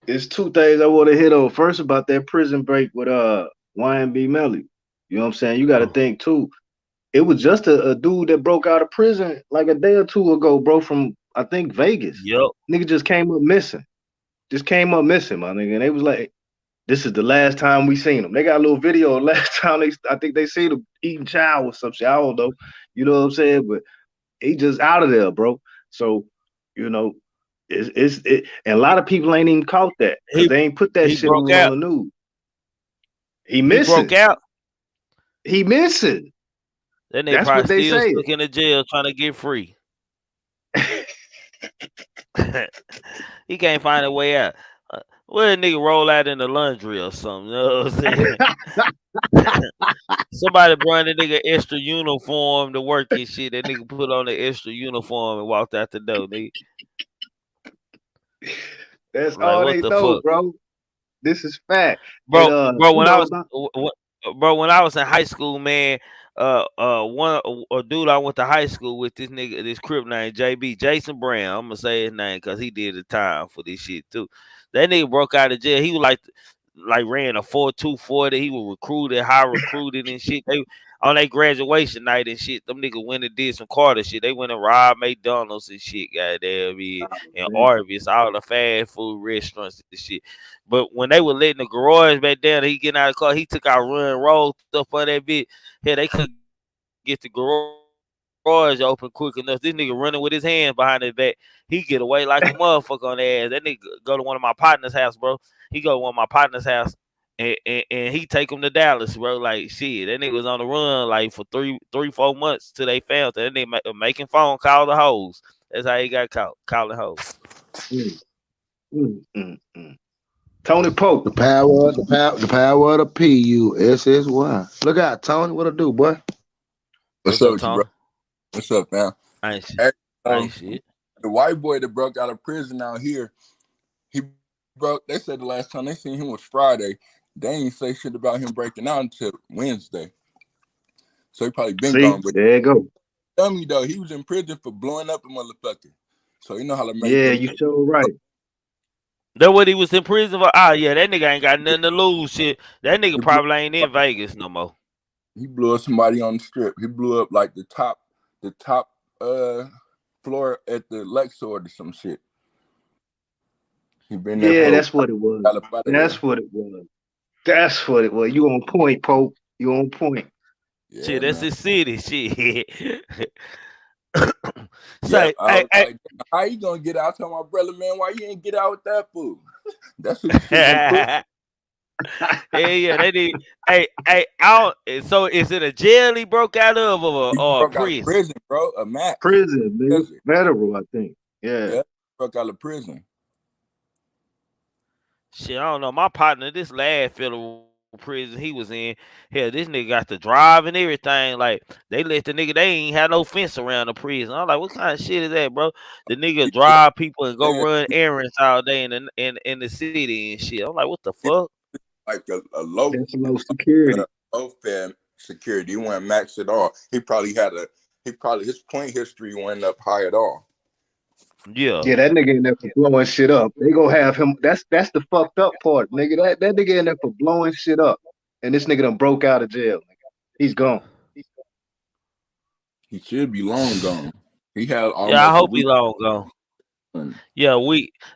It's two things I want to hit on. First, about that prison break with YNB Melly. You know what I'm saying? You got to think too. It was just a dude that broke out of prison like a day or two ago, bro, from I think Vegas. Yep. Nigga just came up missing. Just came up missing, my nigga. And they was like, this is the last time we seen him. They got a little video last time I think they seen him eating chow or some shit. I don't know. You know what I'm saying? But he just out of there, bro. So, you know, and a lot of people ain't even caught that because they ain't put that He shit broke on out. the news. He He missing. broke out. He missing. That nigga That's what probably they still say. stuck in the jail trying to get free. He can't find a way out. Where a nigga roll out in the laundry or something? You know what I'm saying? Somebody brought a nigga extra uniform to work and shit. That nigga put on the extra uniform and walked out the door, nigga. That's Like, all what they the know, fuck? bro. This is fact. Bro, And, bro, you when know I was about when I was in high school, man, one a dude I went to high school with, this crip named JB, Jason Brown. I'm gonna say his name because he did the time for this shit too. That nigga broke out of jail. He was like ran a 4.240. He was recruited, high recruited and shit. They on their graduation night and shit. Them niggas went and did some Carter shit. They went and robbed McDonald's and shit, goddamn me, and Arby's, all the fast food restaurants and shit. But when they were letting the garage back down, he getting out of the car, he took out run roll stuff on that bitch. Hell, they couldn't get the garage open quick enough. This nigga running with his hands behind his back. He get away like a motherfucker on their ass. That nigga go to one of my partner's house, bro. He go to one of my partner's house and he take him to Dallas, bro. Like shit, that nigga was on the run like for 4 months till they found that nigga making phone call the hoes. That's how he got caught, calling hoes. Tony Pope. The power of the PUSSY. Look out, Tony. What it do, boy? What's up with you, bro? What's up, man? I ain't shit. The white boy that broke out of prison out here, they said the last time they seen him was Friday. They ain't say shit about him breaking out until Wednesday. So he probably been gone. But there you go. Tell me though, he was in prison for blowing up a motherfucker. So you know how to make you sure right. That what he was in prison for? Ah, yeah, that nigga ain't got nothing to lose. Shit, that nigga probably ain't in Vegas no more. He blew up somebody on the strip. He blew up like the top floor at the Lexor or some shit. He been there. Yeah, that's what it was. That's what it was. That's what it was. You on point, Pope. You on point. Yeah, shit, that's his city. Shit. Say, hey, how you gonna get out? I tell my brother, man, why you ain't get out with that fool? That's what you should yeah, they need. Hey, so is it a jail he broke out of or prison? Prison, bro. A max. Prison, nigga. Federal, I think. Yeah, broke out of prison. Shit, I don't know. My partner, this last federal prison he was in, hell, this nigga got to drive and everything. Like they let the nigga, they ain't had no fence around the prison. I'm like, what kind of shit is that, bro? The nigga drive people and go run errands all day in the city and shit. I'm like, what the fuck? Like a low security. Low fam security. He wasn't maxed at all. He probably his point history wasn't up high at all. Yeah, that nigga in there for blowing shit up. They gonna have him. That's the fucked up part, nigga. That nigga in there for blowing shit up, and this nigga done broke out of jail. Nigga. He's gone. He should be long gone. He had almost I hope he long gone. Yeah,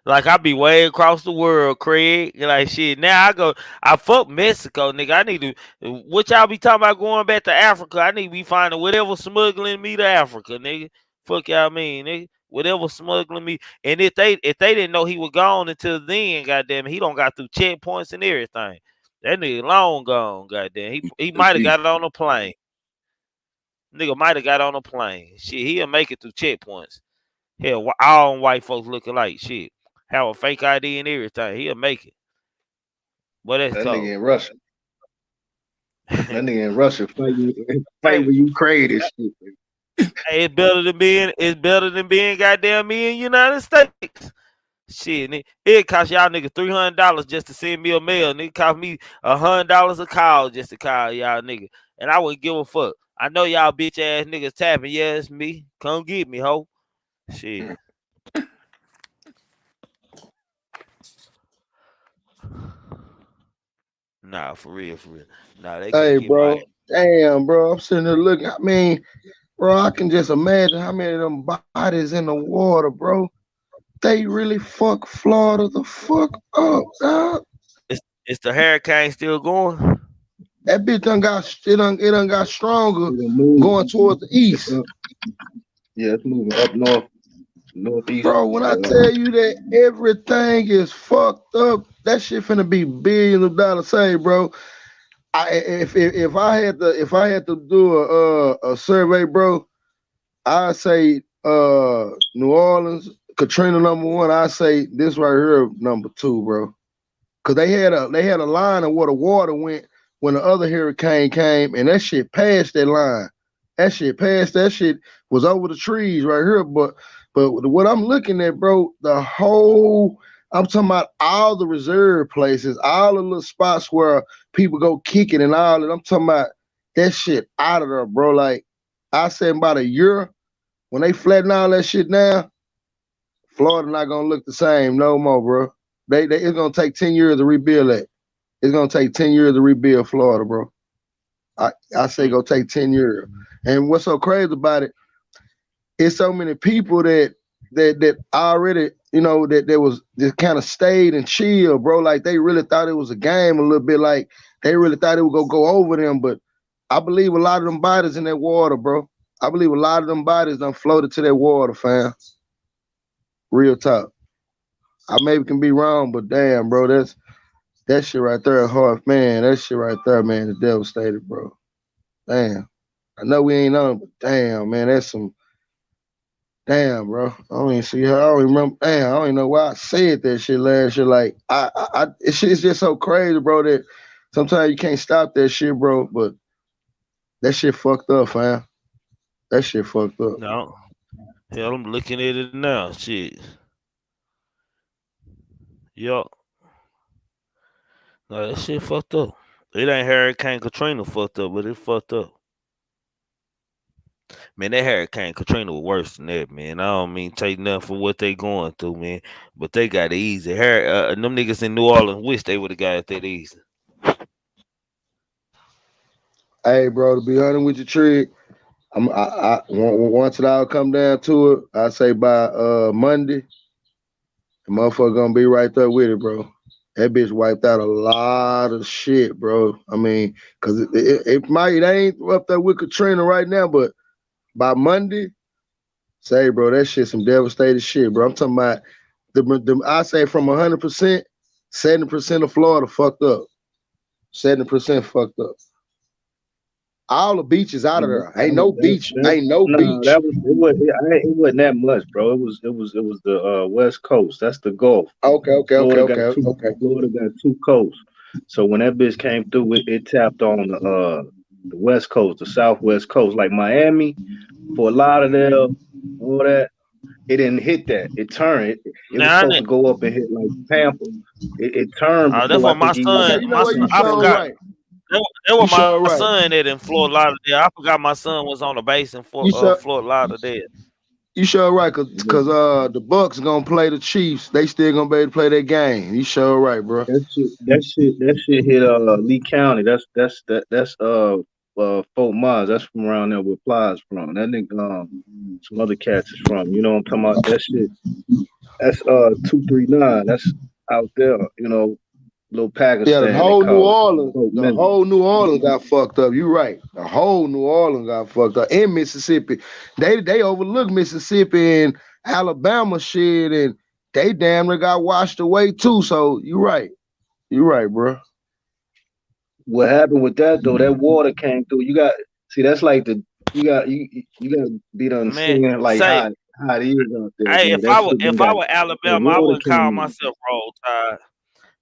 I be way across the world, Craig. Like shit. Now I fuck Mexico, nigga. I need to what y'all be talking about going back to Africa. I need to be finding whatever smuggling me to Africa, nigga. Fuck y'all mean, nigga. Whatever smuggling me. And if they didn't know he was gone until then, goddamn, he don't got through checkpoints and everything. That nigga long gone, goddamn. He might have got on a plane. Nigga might have got on a plane. Shit, he'll make it through checkpoints. Hell, all white folks looking like shit. Have a fake ID and everything. He'll make it. But that's That cold. nigga in Russia. That nigga in Russia fighting Hey, with Ukraine and shit. hey, it's better than being goddamn me in United States. Shit, it cost y'all niggas $300 just to send me a mail. Nigga cost me $100 a call just to call y'all nigga. And I wouldn't give a fuck. I know y'all bitch ass niggas tapping. Yeah, it's me. Come get me, ho. Shit. Nah, for real, for real. Nah, they Hey, couldn't get my bro. Damn, bro. I'm sitting there looking. I mean, bro, I can just imagine how many of them bodies in the water, bro. They really fuck Florida the fuck up, dog. Is the hurricane still going? That bitch it done got stronger Move. going towards the east. Yeah, it's moving up northeast. Bro, when I tell you that everything is fucked up, that shit finna be billions of dollars saved, bro. If I had to do a survey, bro, I say New Orleans, Katrina #1. I say this right here #2, bro. Cause they had a line of where the water went when the other hurricane came, and that shit passed that line. That shit was over the trees right here. But what I'm looking at, bro, I'm talking about all the reserve places, all the little spots where people go kicking and all that. I'm talking about that shit out of there, bro. Like I said, about a year, when they flatten all that shit down, Florida not gonna look the same no more, bro. It's gonna take 10 years to rebuild that. It's gonna take 10 years to rebuild Florida, bro. I say go take 10 years. And what's so crazy about it, it's so many people that already, that was just kind of stayed and chill, bro. Like they really thought it was a game a little bit. Like they really thought it was gonna go over them. But I believe a lot of them bodies in that water, bro. I believe a lot of them bodies done floated to that water, fam. Real talk. I maybe can be wrong, but damn, bro, that shit right there, hard, man. That shit right there, man, is devastated, bro. Damn. I know we ain't on, but damn, man, that's some. Damn, bro. I don't even see her. I don't even remember. Damn, I don't even know why I said that shit last year. Like, it's just so crazy, bro, that sometimes you can't stop that shit, bro. But that shit fucked up, fam. That shit fucked up. No. Hell, I'm looking at it now. Shit. Yup. No, that shit fucked up. It ain't Hurricane Katrina fucked up, but it fucked up. Man, that Hurricane Katrina was worse than that, man. I don't mean take nothing for what they going through, man. But they got it easy. Them niggas in New Orleans wish they would have got it that easy. Hey, bro, to be honest with you, Trig, once it all come down to it, I say by Monday, the motherfucker gonna be right there with it, bro. That bitch wiped out a lot of shit, bro. I mean, cause it ain't up there with Katrina right now, but by Monday, say, bro, that shit some devastated shit, bro. I'm talking about I say from 100%, 70% of Florida fucked up. 70% fucked up. All the beaches out of there. Ain't no beach. Ain't no beach. It wasn't that much, bro. It was the West Coast. That's the Gulf. Okay. Florida got two coasts. So when that bitch came through, it tapped on the West Coast, the Southwest Coast, like Miami, Fort Lauderdale, all that. It didn't hit that. It turned. It was supposed to go up and hit like Tampa. It turned. That's what my son. Okay, you know what? You I forgot. right. That was my son that in Fort Lauderdale. I forgot my son was on the base in Fort Lauderdale. You sure right, cause the Bucks gonna play the Chiefs. They still gonna be able to play their game. You sure right, bro. That shit hit Lee County. That's Fort Myers. That's from around there where Plies from. That nigga some other cats is from. You know what I'm talking about? That shit. That's 239. That's out there, little Yeah, Pakistan they call it. Fort The Minnan. whole New Orleans got fucked up. You right. The whole New Orleans got fucked up. In Mississippi. They overlooked Mississippi and Alabama shit, and they damn near got washed away too. So you right. You right, bro. What happened with that though? That water came through. That's like you got to be done Man, seeing like say, how it is out there, hey, bro. That shit done if I got were that Alabama, I water wouldn't came call in. myself roll tide.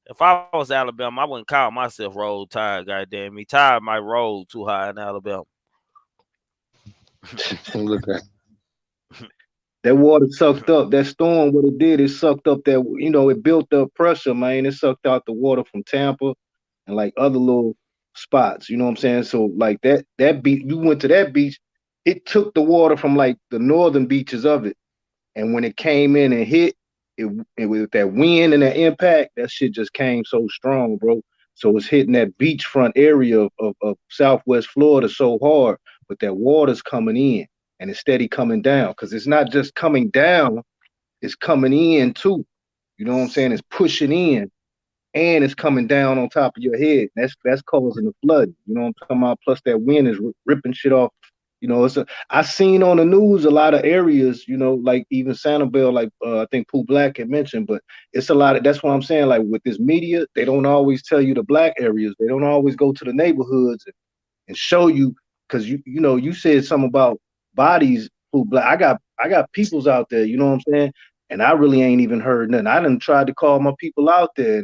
If I was Alabama, I wouldn't call myself roll tide. Goddamn me, tide might roll too high in Alabama. Look at That water sucked up. That storm, what it did, it sucked up that, it built up pressure, man. It sucked out the water from Tampa and like other little spots. You know what I'm saying? So like that beach, you went to that beach, it took the water from like the northern beaches of it. And when it came in and hit, it with that wind and that impact, that shit just came so strong, bro. So it's hitting that beachfront area of Southwest Florida so hard, but that water's coming in and it's steady coming down because it's not just coming down, it's coming in too. You know what I'm saying? It's pushing in and it's coming down on top of your head. That's causing the flood. You know what I'm talking about? Plus that wind is ripping shit off. I seen on the news a lot of areas, like even Sanibel, like I think Pooh Black had mentioned, but it's a lot of, that's what I'm saying. Like with this media, they don't always tell you the black areas. They don't always go to the neighborhoods and show you, because you said something about bodies, Pooh Black. I got peoples out there, you know what I'm saying? And I really ain't even heard nothing. I done tried to call my people out there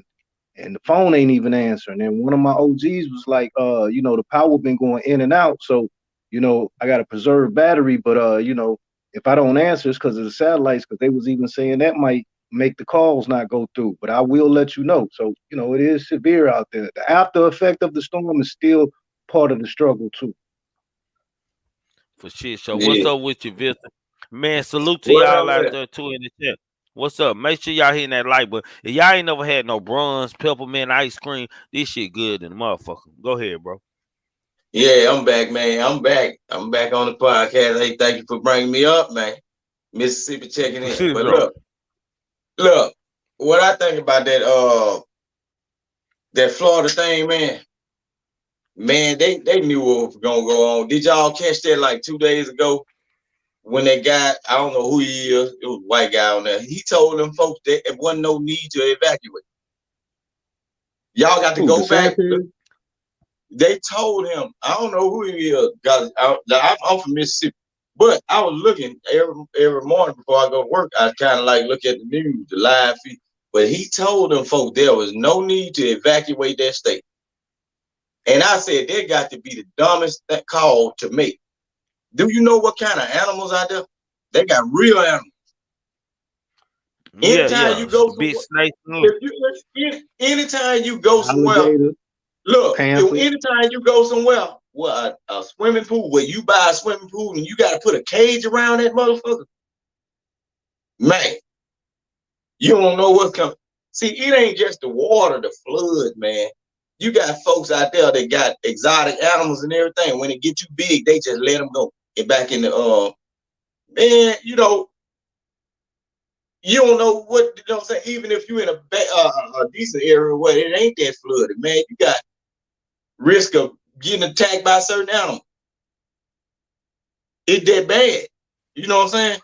and the phone ain't even answering. And one of my OGs was like, the power been going in and out. So, I got to preserve battery, but, if I don't answer, it's because of the satellites, because they was even saying that might make the calls not go through, but I will let you know. So, it is severe out there. The after effect of the storm is still part of the struggle too. For shit. So Yeah. what's up with you, Victor? Man, salute to What up y'all with out it? there too in the chat. What's up? Make sure y'all hitting that like button. If y'all ain't never had no bronze, peppermint ice cream, this shit good in the motherfucker. Go ahead, bro. Yeah, I'm back, man. I'm back. I'm back on the podcast. Hey, thank you for bringing me up, man. Mississippi checking For in. shit, But bro. look, what I think about that Florida thing, man. Man, they knew what was gonna go on. Did y'all catch that like 2 days ago when they got, I don't know who he is, it was a white guy on there. He told them folks that there wasn't no need to evacuate. Y'all got to who, go back. DeSantis? They told him, I don't know who he is, guys. I'm from Mississippi, but I was looking every morning before I go to work. I kind of like look at the news, the live feed. But he told them folks there was no need to evacuate that state. And I said, that got to be the dumbest call to make. Do you know what kind of animals out there? They got real animals. Anytime you go Big somewhere, snake. anytime you go somewhere, Alligator, look, panther. anytime you go somewhere, well, a swimming pool where you buy a swimming pool and you got to put a cage around that motherfucker, man, you don't know what's coming. See, it ain't just the water, the flood, man. You got folks out there that got exotic animals and everything. When it get too big, they just let them go. Get back in the man. You don't know what, you know what I'm saying. Even if you're in a decent area where it ain't that flooded, man, you got risk of getting attacked by a certain animal. It's that bad. You know what I'm saying?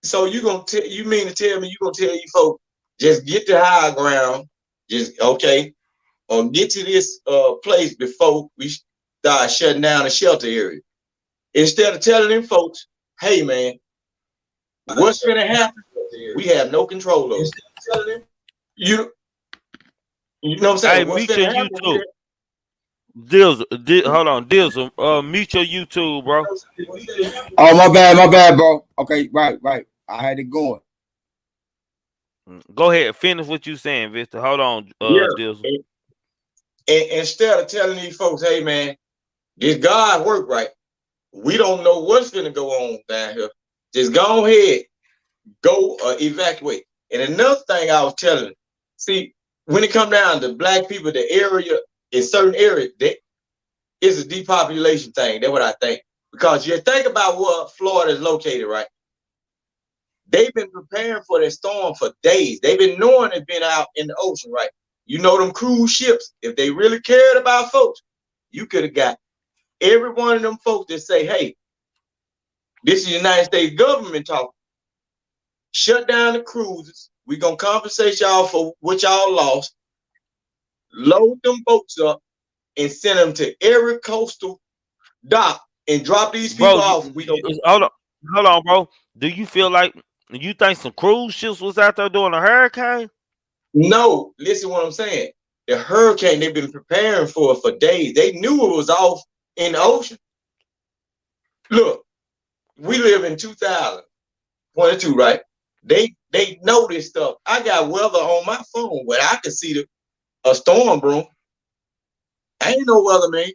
So you mean to tell me you gonna tell you folks just get to high ground, just okay, or get to this place before we start shutting down the shelter area. Instead of telling them folks, hey man, what's gonna happen? We have no control over it. You know what I'm saying? Hey, What's mute your gonna happen? YouTube. Hold on, Dizzle. Mute your YouTube, bro. Oh, my bad, bro. Okay, right. I had it going. Go ahead, finish what you saying, Victor. Hold on, Dizzle. And instead of telling these folks, hey man, this God work right. We don't know what's gonna go on down here. Just go ahead, go evacuate. And another thing I was telling, see, when it come down to black people, the area in certain areas, it's a depopulation thing. That's what I think. Because you think about where Florida is located, right? They've been preparing for that storm for days. They've been knowing it's been out in the ocean, right? You know them cruise ships, if they really cared about folks, you could have got every one of them folks that say, hey, this is the United States government talking. Shut down the cruises. We're going to compensate y'all for what y'all lost. Load them boats up and send them to every coastal dock and drop these people off. Hold on, bro. Do you feel like you think some cruise ships was out there doing a hurricane? No, listen what I'm saying. The hurricane they've been preparing for days. They knew it was off in the ocean. Look, we live in 2022, right? They know this stuff. I got weather on my phone where I can see a storm broom. I ain't no weatherman.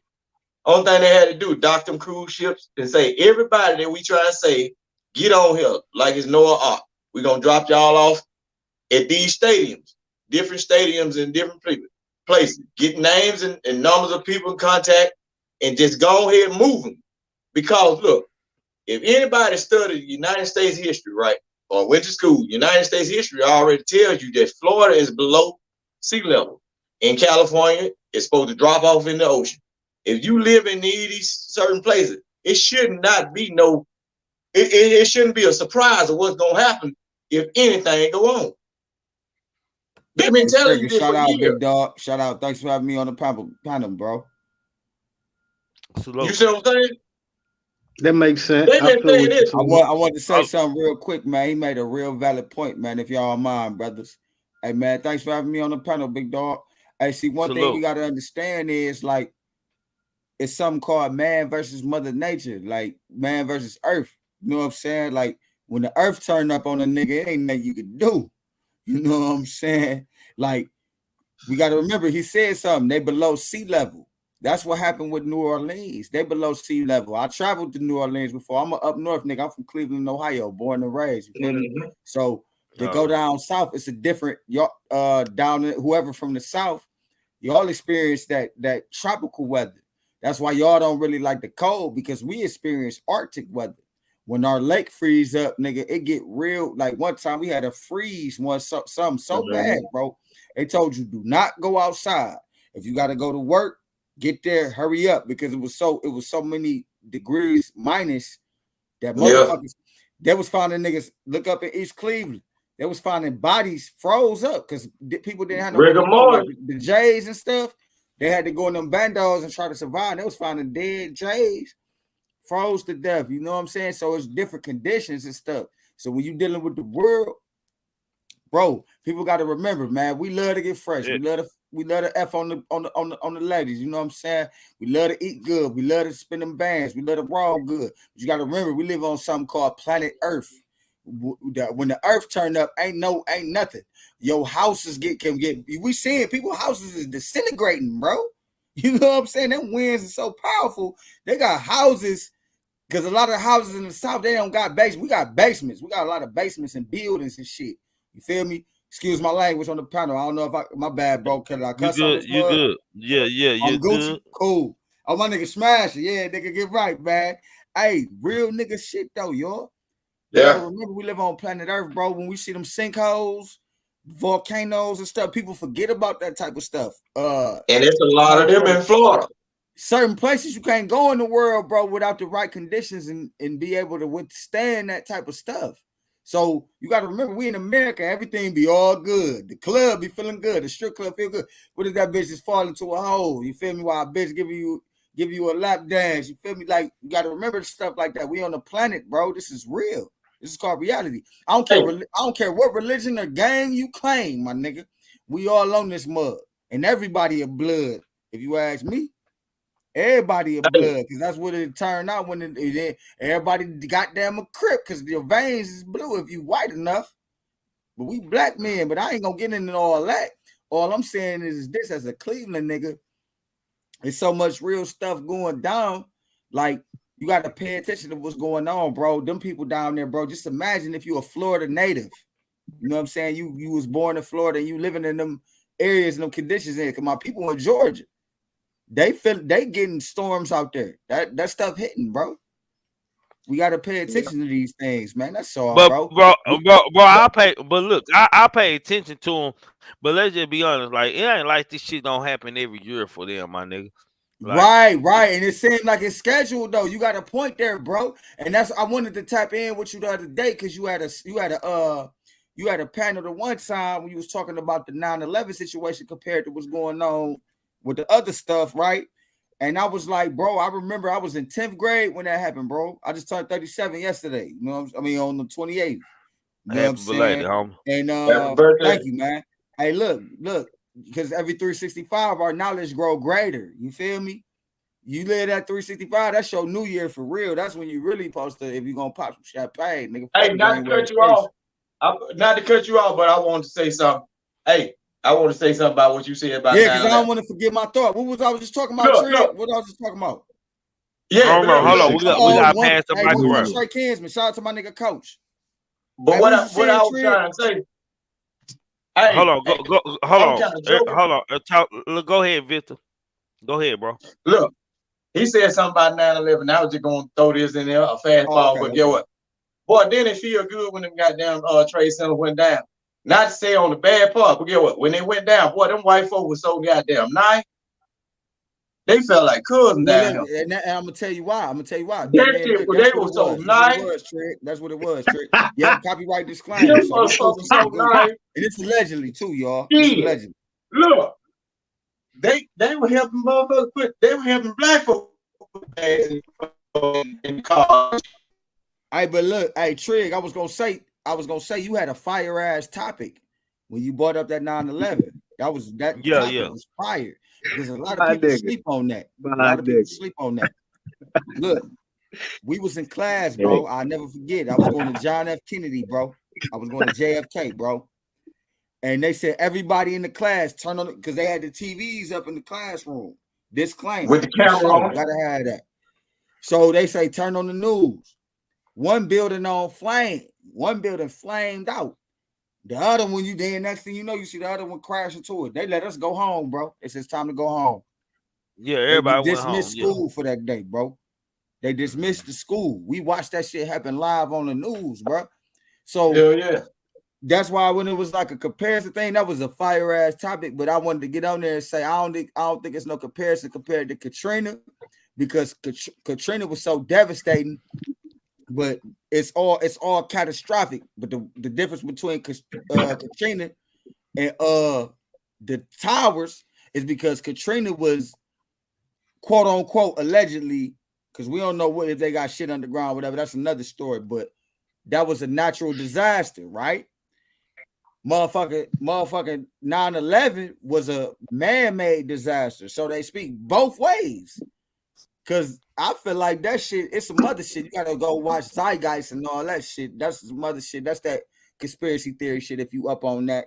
Only thing they had to do, dock them cruise ships and say, everybody that we try to save, get on here like it's Noah Ark. We're going to drop y'all off at these stadiums, different stadiums in different places. Get names and numbers of people in contact and just go ahead and move them. Because, look, if anybody studied United States history, right, or went to school, United States history already tells you that Florida is below sea level. In California, it's supposed to drop off in the ocean. If you live in these certain places, it should not be it shouldn't be a surprise of what's gonna happen if anything go on. They've been telling you this shout for out, years. big dog. Shout out. Thanks for having me on the panel, bro. You see what I'm saying? That makes sense. They've been saying this. I want to say something real quick, man. He made a real valid point, man. If y'all mind, brothers. Hey, man, thanks for having me on the panel, big dog. Hey, see, one thing we got to understand is, like, it's something called man versus Mother Nature, like man versus Earth. You know what I'm saying? Like, when the Earth turned up on a nigga, it ain't nothing you could do. You know what I'm saying? Like, we got to remember, he said something. They below sea level. That's what happened with New Orleans. They below sea level. I traveled to New Orleans before. I'm up north, nigga. I'm from Cleveland, Ohio, born and raised. You feel me? So to go down south, it's a different. Y'all down whoever from the south, y'all experience that tropical weather. That's why y'all don't really like the cold, because we experience Arctic weather. When our lake freeze up, nigga, it get real. Like one time we had a freeze, something so bad, bro. They told you do not go outside. If you got to go to work, get there, hurry up, because it was so many degrees minus that motherfuckers. They was finding niggas. Look up in East Cleveland. They was finding bodies froze up because people didn't have no the Jays and stuff. They had to go in them bandos and try to survive. They was finding dead Jays, froze to death. You know what I'm saying? So it's different conditions and stuff. So when you dealing with the world, bro, people got to remember, man. We love to get fresh. We love to F on the ladies. You know what I'm saying? We love to eat good. We love to spin them bands. We love to raw good. But you got to remember, we live on something called planet Earth. When the Earth turned up, ain't nothing. Your houses we seeing people's houses is disintegrating, bro. You know what I'm saying? Them winds are so powerful. They got houses, because a lot of houses in the South, they don't got basements. We got basements. We got a lot of basements and buildings and shit. You feel me? Excuse my language on the panel. I don't know if my bad, bro. Can I cuss on this? You good. Yeah, I'm Gucci. Good. Cool. Oh, my nigga smash it. Yeah, nigga, get right, man. Hey, real nigga shit though, y'all. Yeah. Remember, we live on planet Earth, bro. When we see them sinkholes, volcanoes and stuff, people forget about that type of stuff. And it's a lot of them in Florida. Certain places you can't go in the world, bro, without the right conditions and be able to withstand that type of stuff. So you got to remember, we in America, everything be all good. The club be feeling good. The strip club feel good. What if that bitch just fall into a hole? You feel me? While a bitch give you a lap dance. You feel me? Like, you got to remember stuff like that. We on the planet, bro. This is real. This is called reality. I don't care what religion or gang you claim, my nigga. We all on this mud, and everybody of blood. If you ask me, everybody of blood, because that's what it turned out when everybody goddamn a crip, because your veins is blue if you white enough. But we black men, but I ain't gonna get into all that. All I'm saying is this: as a Cleveland nigga, there's so much real stuff going down. Like, you got to pay attention to what's going on, bro. Them people down there, bro. Just imagine if you're a Florida native. You know what I'm saying? You was born in Florida and you living in them areas and them conditions there. Because my people in Georgia, they getting storms out there. That stuff hitting, bro. We got to pay attention to these things, man. That's all, But bro. I pay. But look, I pay attention to them. But let's just be honest. Like it ain't like this shit don't happen every year for them, my nigga. Like, right. And it seemed like it's scheduled though. You got a point there, bro. And that's I wanted to tap in with you the other day because you had a panel the one time when you was talking about the 9/11 situation compared to what's going on with the other stuff, right? And I was like, bro, I remember I was in 10th grade when that happened, bro. I just turned 37 yesterday. You know, I mean, on the 28th. You know what I'm saying? And thank you, man. Hey, look, because every 365, our knowledge grow greater. You feel me? You live at 365, that's your new year for real. That's when you really supposed to, if you're gonna pop some champagne, nigga. Hey, not to cut you off. Not to cut you off, but I want to say something. Hey, I want to say something about what you said about. Yeah, because I don't want to forget my thought. What was I was just talking about? Look. What I was just talking about? Yeah, hold on. We got past the microphone. Straight Kinsman. Shout out to my nigga Coach. But what I was trying to say. Hey, hold on. Go ahead, Victor. Go ahead, bro. Look, he said something about 9/11. I was just gonna throw this in there, a fastball. But get what? Boy, then it feel good when them goddamn Trade Center went down. Not to say on the bad part, but get what? When they went down, boy, them white folk was so goddamn nice. They felt like cousins down here. And I'm gonna tell you why. They were so nice. That's what it was, Trick. Yeah, copyright disclaimer. So nice. And it's allegedly too, y'all. Allegedly. Look, they were helping motherfuckers they were helping black folks in cars. Hey, but look, hey, Trig, I was gonna say you had a fire ass topic when you brought up that 9/11. That was fire. Because a lot of people sleep on that. Look, we was in class, bro. I'll never forget. I was going to John F. Kennedy, bro. I was going to JFK, bro. And they said everybody in the class turn on it because they had the TVs up in the classroom. Disclaimer. With the camera on. Gotta have that. So they say turn on the news. One building on flame. One building flamed out. The other one, next thing you know, you see the other one crash into it. They let us go home, bro. It says time to go home. Yeah, everybody went home. They dismissed school for that day, bro. They dismissed the school. We watched that shit happen live on the news, bro. So that's why when it was like a comparison thing, that was a fire ass topic. But I wanted to get on there and say I don't think it's no comparison compared to Katrina, because Katrina was so devastating. But it's all catastrophic. But the difference between Katrina and the towers is because Katrina was quote unquote allegedly, because we don't know what if they got shit underground, whatever. That's another story. But that was a natural disaster, right? Motherfucking 9/11 was a man-made disaster. So they speak both ways. Cause I feel like that shit, it's some other shit. You gotta go watch Zeitgeist and all that shit. That's some other shit. That's that conspiracy theory shit. If you up on that,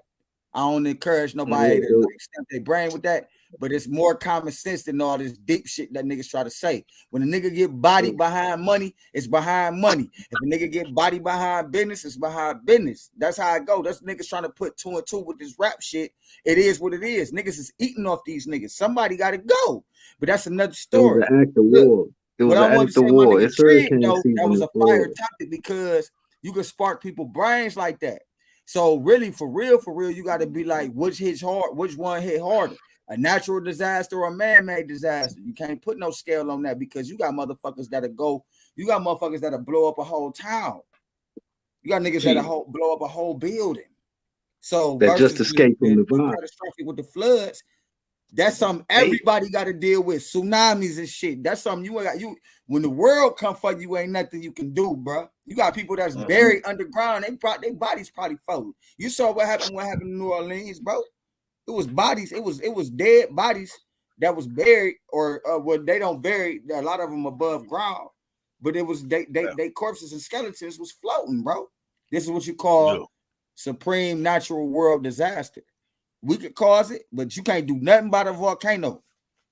I don't encourage nobody to stamp their brain with that. But it's more common sense than all this deep shit that niggas try to say. When a nigga get bodied behind money, it's behind money. If a nigga get bodied behind business, it's behind business. That's how I go. That's niggas trying to put 2 and 2 with this rap shit. It is what it is. Niggas is eating off these niggas. Somebody got to go. But that's another story. It was an act of war. It was an act of war. It's hurricane season. That was a fire topic because you can spark people's brains like that. So really, for real, you got to be like, which hits hard? Which one hit harder? A natural disaster or a man-made disaster? You can't put no scale on that because you got motherfuckers that'll go. You got motherfuckers that'll blow up a whole town. You got niggas that'll blow up a whole building. So that just escaped from the bomb. Catastrophic with the floods. That's something everybody got to deal with. Tsunamis and shit. That's something you got. When the world come for you, ain't nothing you can do, bro. You got people that's buried underground. Their bodies probably floating. You saw what happened in New Orleans, bro. It was bodies. It was dead bodies that was buried, or well, they don't bury a lot of them above ground, but it was they corpses and skeletons was floating, bro. This is what you call supreme natural world disaster. We could cause it, but you can't do nothing about a volcano.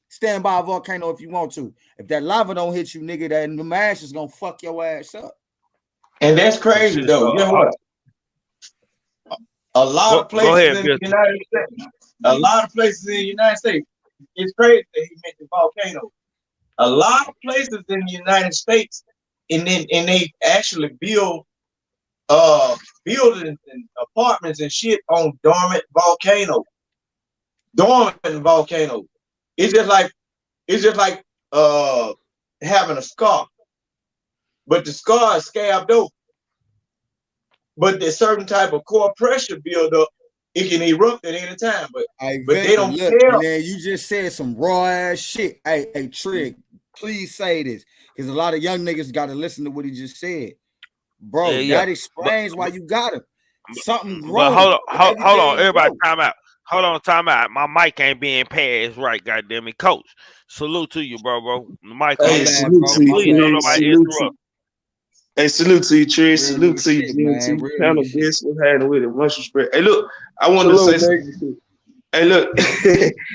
Stand by a volcano if you want to. If that lava don't hit you, nigga, that the mash is gonna fuck your ass up. And that's crazy though. You know what? A lot of places in the United States. A lot of places in the United States. It's crazy that he mentioned volcanoes. A lot of places in the United States and they actually build buildings and apartments and shit on dormant volcanoes. It's just like having a scar, but the scar is scabbed over. But there's certain type of core pressure buildup, it can erupt at any time. But they don't care. Man, you just said some raw ass shit. Hey, Trig, please say this, because a lot of young niggas got to listen to what he just said, bro. That explains why you got him. Something growing. But hold on, everybody, time out. Hold on, time out. My mic ain't being passed right, goddamn it, Coach. Salute to you, bro. The mic. Hey, salute to you. Please don't nobody interrupt. Hey, salute to you, Trey. Salute to you, GMT. Panel guest. We're having with it. Much respect. Hey, look, I want to say something. Hey, look,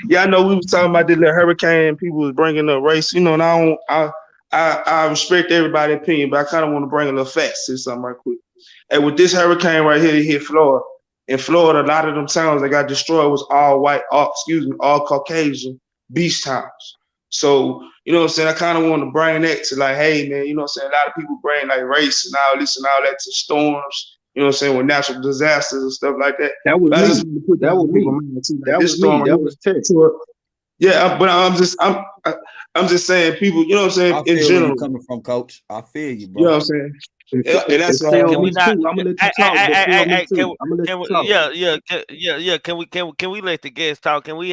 y'all know we was talking about this little hurricane. People was bringing up race, you know, and I respect everybody's opinion, but I kind of want to bring a little facts to something right quick. And with this hurricane right here, it hit Florida. In Florida, a lot of them towns that got destroyed was all white, all Caucasian beach towns. So, you know what I'm saying? I kind of want to bring that to like, hey, man, you know what I'm saying? A lot of people bring like race and all this and all that to storms, you know what I'm saying, with natural disasters and stuff like that. That was me. That was me. That was me. That was Ted. Yeah, but I'm just saying, people, you know what I'm saying, in general. Where you coming from, Coach? I feel you, bro. You know what I'm saying? And that's I'm gonna let you talk. Yeah. Can we let the guests talk? Can we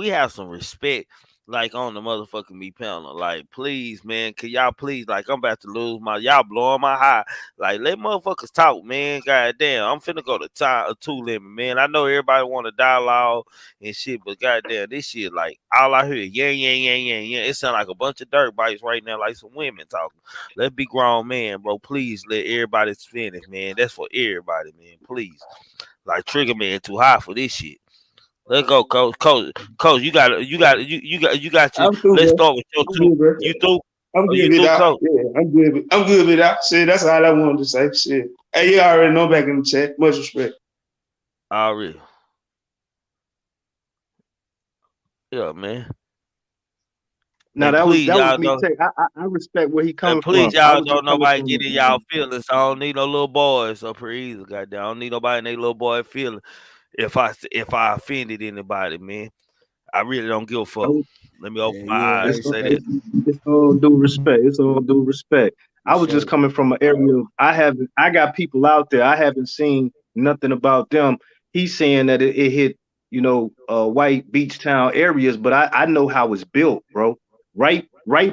have some respect, like on the motherfucking me panel? Like, please, man, can y'all please? Like, I'm about to lose y'all blowing my high. Like, let motherfuckers talk, man. Goddamn, I'm finna go to time 2 limit, man. I know everybody want to dialogue and shit, but goddamn, this shit, like, all I hear is yeah. It sound like a bunch of dirt bites right now, like some women talking. Let's be grown, man, bro. Please let everybody finish, man. That's for everybody, man. Please, like, Trigger man too high for this shit. Let's go, Coach. Coach, you got. Let's start with your two. You through? I'm good with that. Yeah, I'm good with that. Shit, that's all I wanted to say. Shit. Hey, you already know back in the chat. Much respect. Already. Yeah, man. Now that was me. I respect where he coming from. Please, y'all don't nobody get in y'all feelings. I don't need no little boys up here either. Goddamn, I don't need nobody in their little boy feeling. If I offended anybody, man, I really don't give a fuck. Let me open my eyes and say that. It's all due respect. It's all due respect. I was just coming from an area. I got people out there. I haven't seen nothing about them. He's saying that it hit, you know, white beach town areas, but I know how it's built, bro. Right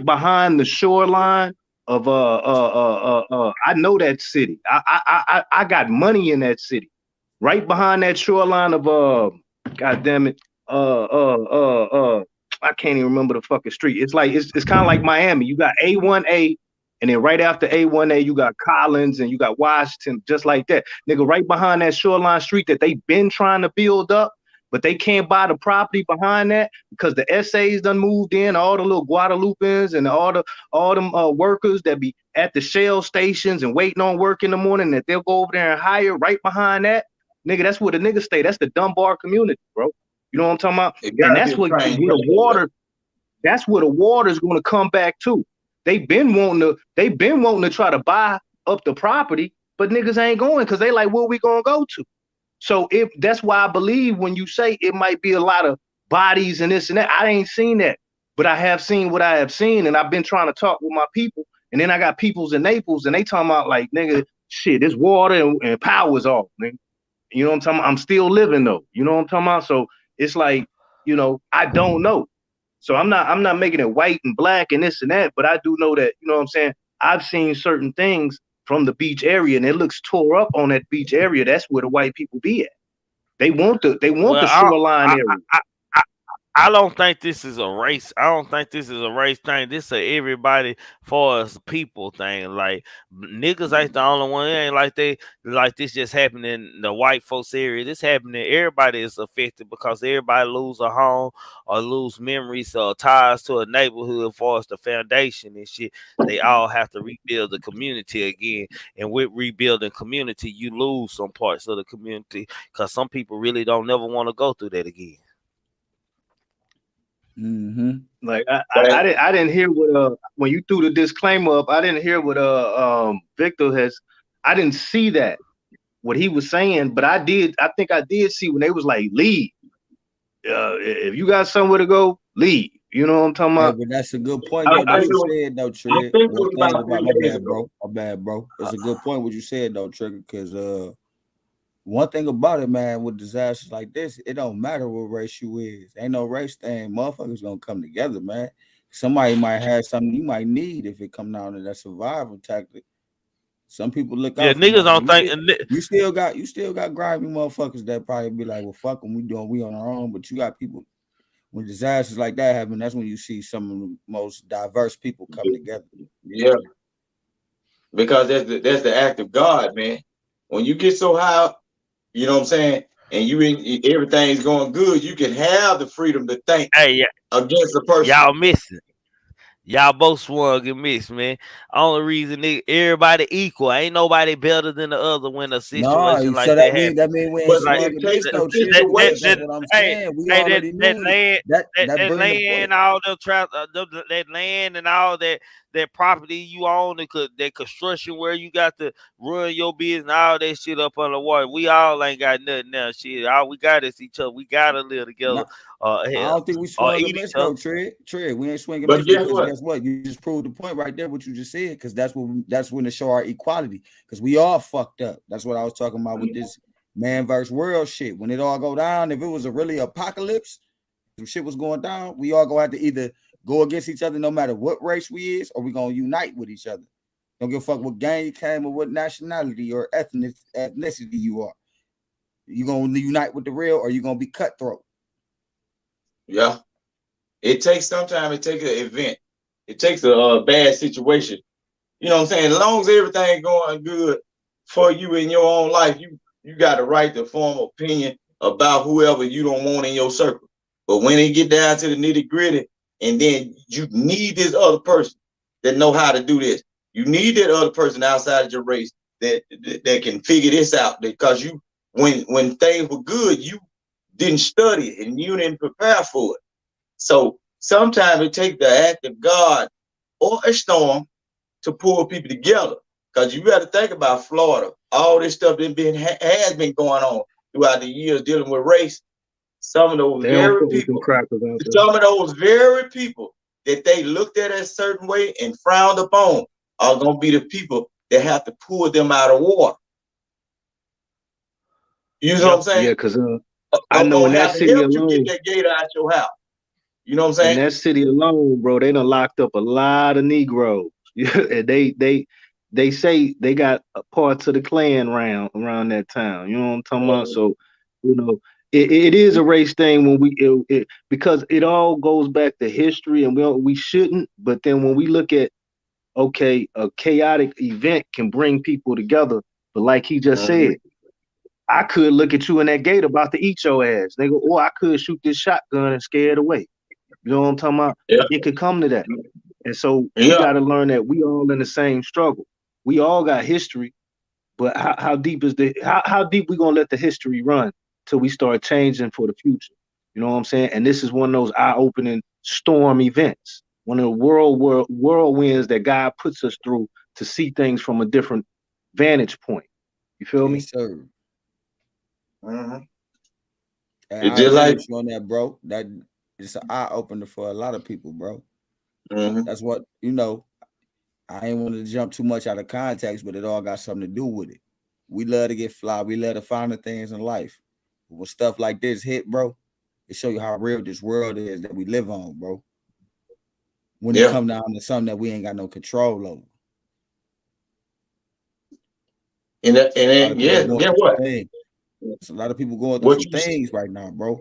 behind the shoreline of I know that city. I got money in that city. Right behind that shoreline of God damn it, I can't even remember the fucking street. It's like it's kind of like Miami. You got A1A, and then right after A1A, you got Collins and you got Washington, just like that. Nigga, right behind that shoreline street that they've been trying to build up, but they can't buy the property behind that because the SAs done moved in, all the little Guadalupans and all them workers that be at the Shell stations and waiting on work in the morning, that they'll go over there and hire right behind that. Nigga, that's where the niggas stay. That's the Dunbar community, bro. You know what I'm talking about? And that's where the water. That's where the water is going to come back to. They've been wanting to try to buy up the property, but niggas ain't going because they like, where we gonna go to? So if that's why I believe when you say it might be a lot of bodies and this and that, I ain't seen that, but I have seen what I have seen, and I've been trying to talk with my people, and then I got peoples in Naples, and they talking about like, nigga, shit, this water and power's off, nigga. You know what I'm talking about? I'm still living though. You know what I'm talking about? So it's like, you know, I don't know. So I'm not making it white and black and this and that, but I do know that, you know what I'm saying? I've seen certain things from the beach area, and it looks tore up on that beach area. That's where the white people be at. They want the shoreline area. I don't think this is a race. I don't think this is a race thing. This is a everybody for us people thing. Like, niggas ain't the only one. It ain't like this just happened in the white folks area. This happening. Everybody is affected because everybody lose a home or lose memories or ties to a neighborhood as far as the foundation and shit. They all have to rebuild the community again. And with rebuilding community, you lose some parts of the community because some people really don't never want to go through that again. Like I didn't hear what when you threw the disclaimer up, I didn't hear what Victor has. I didn't see that what he was saying, but I think I did see when they was like, leave. If you got somewhere to go, leave. You know what I'm talking about? But that's a good point though. That you said though, Trigger. One thing about my bad, bro. My bad, bro. It's a good point what you said though, Trigger, because one thing about it, man, with disasters like this, it don't matter what race you is. Ain't no race thing. Motherfuckers gonna come together, man. Somebody might have something you might need if it come down to that survival tactic. Some people look out. Niggas don't think you still got grimy motherfuckers that probably be like, well, fuck them, we on our own. But you got people when disasters like that happen, that's when you see some of the most diverse people come together. Yeah, because that's the act of God, man. When you get so high, you know what I'm saying, and everything's going good, you can have the freedom to think against a person. Y'all missing. Y'all both swung and missed, man. Only reason everybody equal. Ain't nobody better than the other when a situation like that happens. That mean we ain't swung and missed no shit. That's what I'm saying. We already knew that land, all that land and all that property you own, that construction where you got to run your business, all that shit up on the water. We all ain't got nothing now. Shit, all we got is each other. We gotta live together. I don't think we swung and missed though, Trey. We ain't swinging missed because guess what? You just proved the point right there. What you just said, because that's when to show our equality. Because we all fucked up. That's what I was talking about with this man versus world shit. When it all go down, if it was a really apocalypse, if shit was going down, we all gonna have to either go against each other no matter what race we is, or we gonna unite with each other. Don't give a fuck what gang you came or what nationality or ethnicity you are. You gonna unite with the real, or you gonna be cutthroat. Yeah, it takes an event. It takes a bad situation. You know what I'm saying? As long as everything going good for you in your own life, you got the right to form opinion about whoever you don't want in your circle. But when it get down to the nitty gritty, and then you need this other person that know how to do this. You need that other person outside of your race that can figure this out. Because when things were good, you didn't study it and you didn't prepare for it. So sometimes it takes the act of God or a storm to pull people together. Because you got to think about Florida. All this stuff that has been going on throughout the years dealing with race. Some of those very people that they looked at a certain way and frowned upon are going to be the people that have to pull them out of war. You know what I'm saying? Yeah, because I know in that city alone, you get that gate out your house. You know what I'm saying? In that city alone, bro, they done locked up a lot of Negroes. They say they got parts of the Klan around that town. You know what I'm talking about? So, you know, it is a race thing when because it all goes back to history, and we shouldn't. But then when we look at, okay, a chaotic event can bring people together. But like he just said, I could look at you in that gate about to eat your ass, nigga, or I could shoot this shotgun and scare it away. You know what I'm talking about? Yeah. It could come to that. And so we got to learn that we all in the same struggle. We all got history, but how deep is how deep we gonna let the history run till we start changing for the future? You know what I'm saying? And this is one of those eye-opening storm events, one of the whirlwinds that God puts us through to see things from a different vantage point. You feel me? Sir. It's just like on that, bro. That it's an eye opener for a lot of people, bro. That's what, you know. I ain't want to jump too much out of context, but it all got something to do with it. We love to get fly. We love to find the things in life. But when stuff like this hit, bro, it show you how real this world is that we live on, bro. When it come down to something that we ain't got no control over. What? There's a lot of people going through some things right now, bro.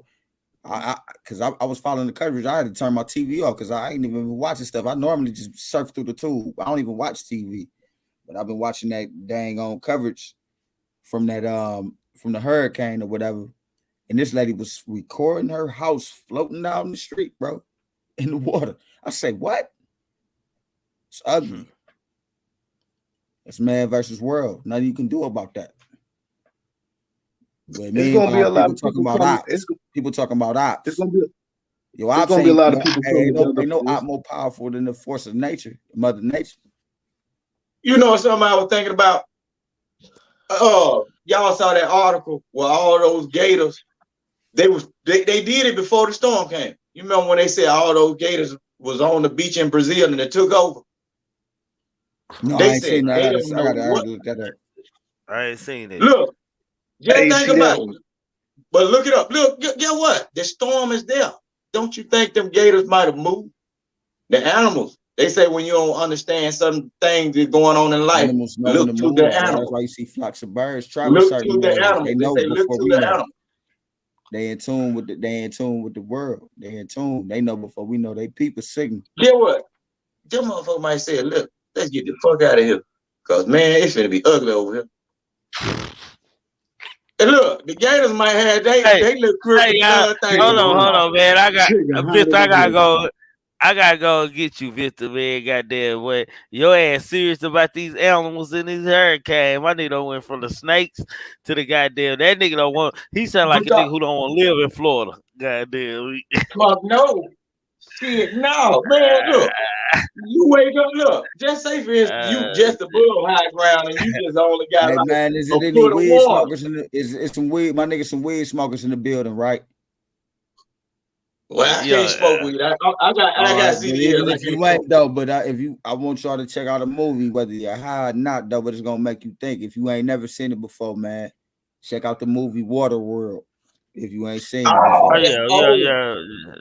Because I was following the coverage. I had to turn my TV off because I ain't even been watching stuff. I normally just surf through the tube. I don't even watch TV, but I've been watching that dang on coverage from that from the hurricane or whatever. And this lady was recording her house floating down the street, bro, in the water. I say, what? It's ugly. It's man versus world. Nothing you can do about that. But it's gonna be a lot of people talking about ops. People talking about ops. Yo, I've gonna be a seen lot of people coming together. Ain't no op more powerful than the force of nature, Mother Nature. You know something I was thinking about? Y'all saw that article where all those gators, they did it before the storm came. You remember when they said all those gators was on the beach in Brazil and it took over? No, they I ain't said seen that. they I don't know gotta what. look that up. I ain't seen it. Look, just think about it. One. But look it up. Look, get what? The storm is there. Don't you think them gators might have moved? The animals. They say when you don't understand certain things that's going on in life, Animals know look when to to move, the bro. That's animals. why you see flocks of birds travel Look certain to the ways. animals. They They know say look before to we the know. animals. They in tune with the world. They in tune. They know before we know. They people signal. Get what? Them motherfuckers might say, look, let's get the fuck out of here. Cause man, it's gonna be ugly over here. And look, the gators might have they look crooked. Hold on, man. I gotta go and get you, Victor, man. Goddamn, boy. Your ass serious about these animals in this hurricane. My nigga done went from the snakes to the goddamn. That nigga don't want. He sound like a nigga who don't want to live in Florida. Goddamn. No. Shit, no, man. Look, you wake up. Look, just say for instance, you just above high ground and you just only got Hey like man, is a it any foot of weed water. smokers in the? Is some weed? My nigga, some weed smokers in the building, right? Well, I can't smoke weed. I got CDL. Even if you ain't though, but I want y'all to check out a movie, whether you're high or not, though. But it's gonna make you think. If you ain't never seen it before, man, check out the movie Waterworld. If you ain't seen it before. Yeah.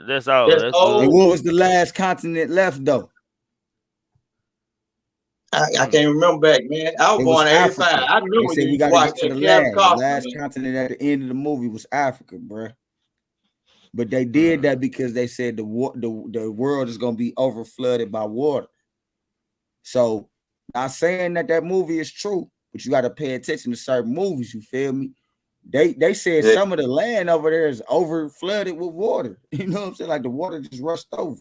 That's all. That's old. And what was the last continent left though? I can't remember back, man. I was born in '85. I remember they said we gotta get to the land. The last continent at the end of the movie was Africa, bro. But they did that because they said the world is gonna be over flooded by water. So, not saying that movie is true, but you got to pay attention to certain movies. You feel me? They said some of the land over there is over flooded with water. You know what I'm saying? Like the water just rushed over.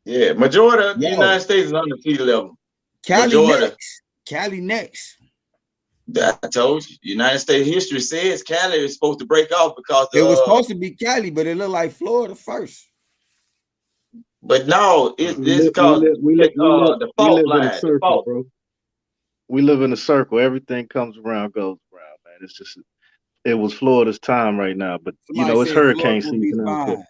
Yeah, majority of the United States is under sea level. Cali next. I told you, United States history says Cali is supposed to break off because it was supposed to be Cali, but it looked like Florida first. But no, it's called the fault line. In a circle, bro. We live in a circle. Everything comes around, goes around, man. It's just it was Florida's time right now, but Somebody it's hurricane season out there.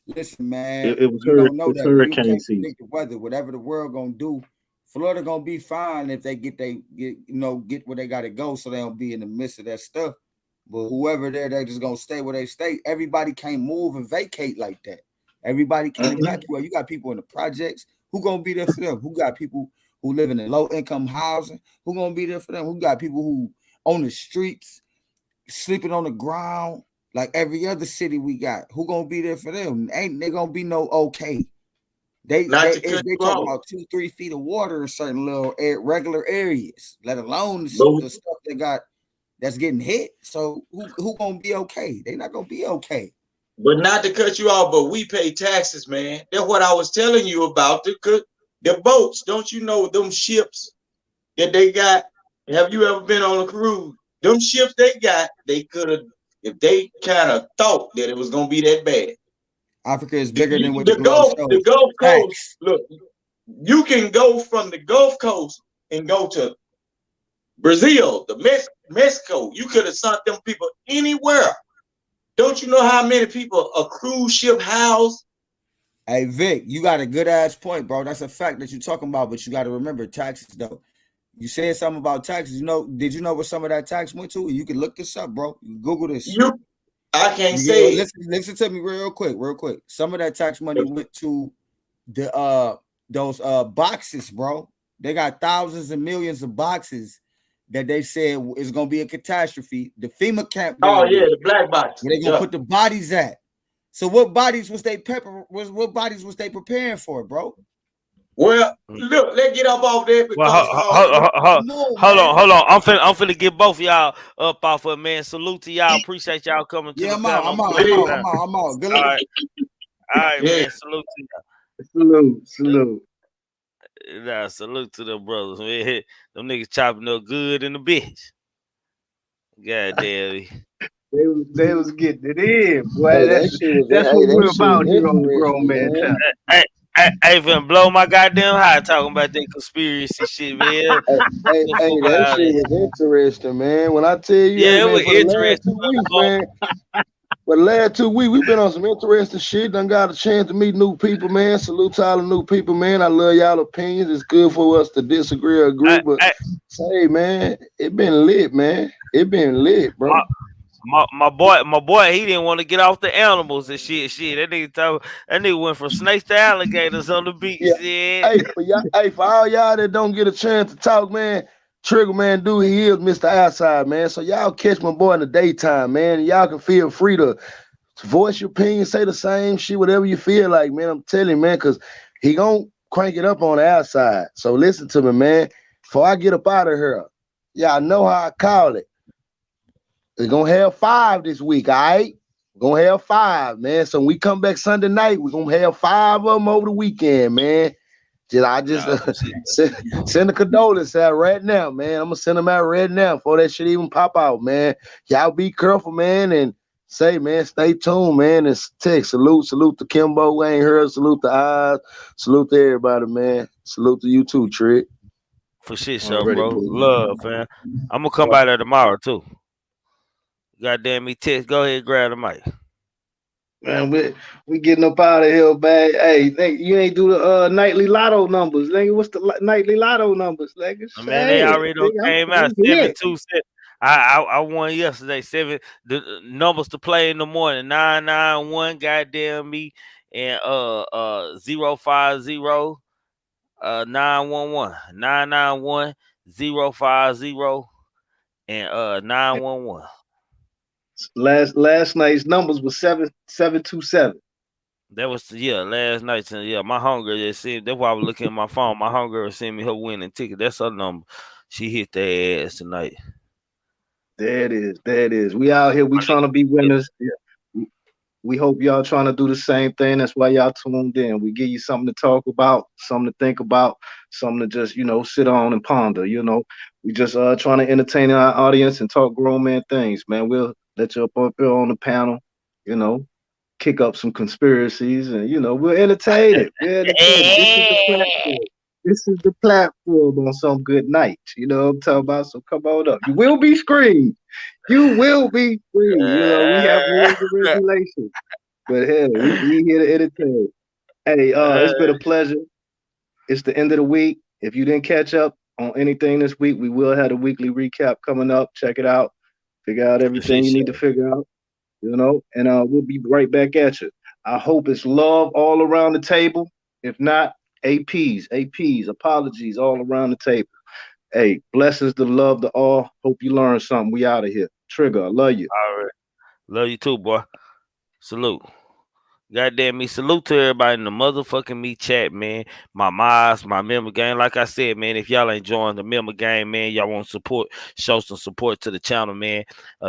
Listen, man, it was hurricane season. Predict the weather, whatever the world gonna do. Florida gonna be fine if they get where they gotta go, so they don't be in the midst of that stuff. But whoever there, they just gonna stay where they stay. Everybody can't move and vacate like that. Everybody can't evacuate. You got people in the projects. Who gonna be there for them? Who got people who live in the low income housing? Who gonna be there for them? Who got people who on the streets, sleeping on the ground like every other city we got? Who gonna be there for them? Ain't they gonna be no okay? They talk about 2-3 feet of water in certain little regular areas, let alone the stuff they got that's getting hit. So who gonna be okay? They not gonna be okay. But not to cut you off, but we pay taxes, man. That's what I was telling you about. The boats, don't you know them ships that they got? Have you ever been on a cruise? Them ships they got, they could have, if they kind of thought that it was gonna be that bad. Africa is bigger than what the Gulf Coast. Look, you can go from the Gulf Coast and go to Brazil, Mexico. You could have sent them people anywhere. Don't you know how many people a cruise ship house? Hey Vic, you got a good ass point, bro. That's a fact that you're talking about, but you got to remember taxes though. You said something about taxes. Did you know what some of that tax went to? You can look this up, bro. You Google this. I can't say it. Listen to me real quick. Some of that tax money went to the those boxes, bro. They got thousands and millions of boxes that they said is gonna be a catastrophe. The FEMA camp. The black box. Where they gonna put the bodies at? So what bodies was they preparing for, bro? Well, look, let's get up off there. Hold on. I'm finna get both of y'all up off of it, man. Salute to y'all. Appreciate y'all coming to the panel. I'm out. Good luck. All right, man. Salute to y'all. Salute. Nah, salute to them brothers, man. Them niggas chopping up good in the bitch. God damn. They was getting it in, boy. Hey, that shit was That's hey, what that we're shit about was here on the Grown interesting, Man man. Channel. I even blow my goddamn high talking about that conspiracy shit, man. Hey, The fuck that out of shit here. was interesting, man. When I tell you, hey Yeah, it man, was for the last interesting. 2 weeks, man. For the last 2 weeks, we've been on some interesting shit. Done got a chance to meet new people, man. Salute to all the new people, man. I love y'all opinions. It's good for us to disagree or agree, but say, man, it been lit, man. It been lit, bro. My boy, he didn't want to get off the animals and shit. That nigga went from snakes to alligators on the beach. Yeah. Yeah. For all y'all that don't get a chance to talk, man, Trigger Man do he is Mr. Outside, man. So y'all catch my boy in the daytime, man. Y'all can feel free to voice your opinion, say the same shit, whatever you feel like, man. I'm telling you, man, because he gonna crank it up on the outside. So listen to me, man. Before I get up out of here, y'all know how I call it. We're gonna have 5 this week, all right? We're gonna have 5, man. So when we come back Sunday night, we're gonna have 5 of them over the weekend, man. Send a condolence out right now, man. I'm gonna send them out right now before that shit even pop out, man. Y'all be careful, man, and say, man, stay tuned, man. And text. Salute to Kimbo, who ain't heard. Salute to Oz. Salute to everybody, man. Salute to you too, Trick. For shit, show, bro. Love, man. I'm gonna come by there tomorrow too. Goddamn me, text. Go ahead, and grab the mic. Man, we getting up out of here, man. Hey, you ain't do the nightly lotto numbers, nigga. What's the nightly lotto numbers, nigga? Man, they already came out. 7-2-7. I won yesterday. 7 the numbers to play in the morning. 991. Goddamn me, and 050 911 991 050 and 911. Last night's numbers was 727. That was last night. My hunger just sent. That's why I was looking at my phone. My hunger sent me her winning ticket. That's her number. She hit their ass tonight. There it is. We out here. We trying to be winners. Yeah. We hope y'all trying to do the same thing. That's why y'all tuned in. We give you something to talk about, something to think about, something to just sit on and ponder. We just trying to entertain our audience and talk grown man things, man. We'll let you up here on the panel. Kick up some conspiracies, and we'll entertain it. This is the platform on some good night. You know what I'm talking about? So come on up. You will be screened. You will be free. We have rules and regulations. But hell, we here to entertain. Hey, it's been a pleasure. It's the end of the week. If you didn't catch up on anything this week, we will have a weekly recap coming up. Check it out. Figure out everything you need to figure out. And we'll be right back at you. I hope it's love all around the table. If not, APs, apologies all around the table. Hey, blessings to love to all. Hope you learned something. We out of here. Trigger, I love you. All right. Love you too, boy. Salute. Goddamn me, salute to everybody in the motherfucking me chat, man. My mods, my member game. Like I said, man, if y'all ain't joined the member game, man, y'all want support, show some support to the channel, man.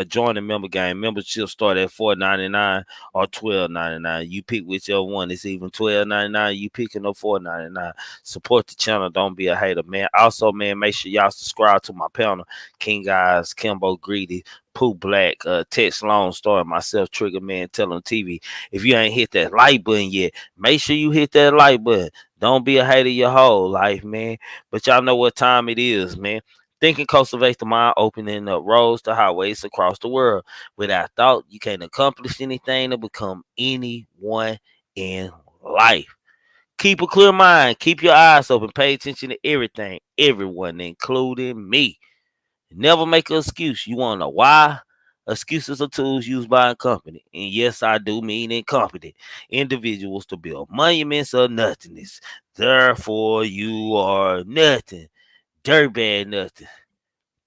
Join the member game. Membership start at $4.99 or $12.99. You pick whichever one. It's even $12.99. You picking up $4.99. Support the channel. Don't be a hater, man. Also, man, make sure y'all subscribe to my panel. King Guys, Kimbo Greedy, Pooh Black, Tex Long Star, myself, Triggamantellemtv. If you ain't hit that like button yet, make sure you hit that like button. Don't be a hater your whole life, man. But y'all know what time it is, man. Thinking cultivates the mind, opening up roads to highways across the world. Without thought, you can't accomplish anything to become anyone in life. Keep a clear mind. Keep your eyes open. Pay attention to everything, everyone, including me. Never make an excuse. You want to know why? Excuses are tools used by a company. And yes, I do mean incompetent individuals to build monuments of nothingness. Therefore, you are nothing. Dirtbag nothing.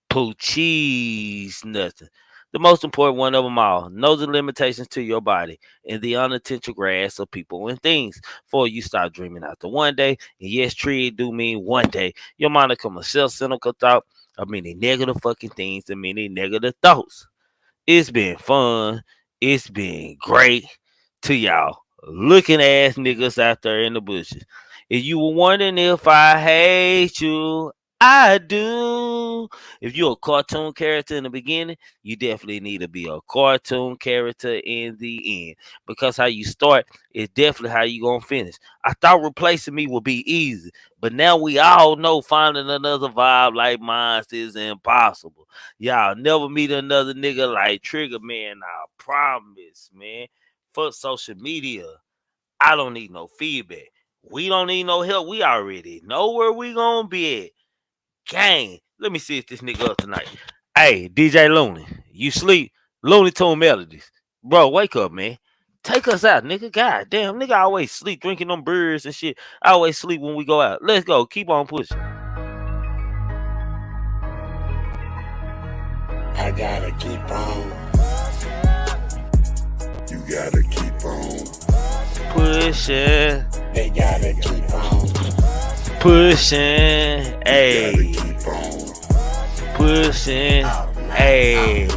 Poochies nothing. The most important one of them all, know the limitations to your body and the unintentional grasp of people and things. Before you start dreaming after one day, and yes, tree do mean one day, your mind will come a self-cynical thought of many negative fucking things and many negative thoughts. It's been fun. It's been great to y'all looking ass niggas out there in the bushes. If you were wondering if I hate you, I do. If you're a cartoon character in the beginning, you definitely need to be a cartoon character in the end. Because how you start is definitely how you gonna finish. I thought replacing me would be easy, but now we all know finding another vibe like mine is impossible. Y'all never meet another nigga like Trigger, man. I promise, man. Fuck social media. I don't need no feedback. We don't need no help. We already know where we gonna be at. Gang, let me see if this nigga up tonight. Hey, DJ Looney, you sleep? Looney Tune Melodies. Bro, wake up, man. Take us out, nigga. God damn, nigga always sleep drinking them beers and shit. I always sleep when we go out. Let's go. Keep on pushing. I gotta keep on. You gotta keep on pushing. They gotta keep on pushing. Hey, pushing. Hey.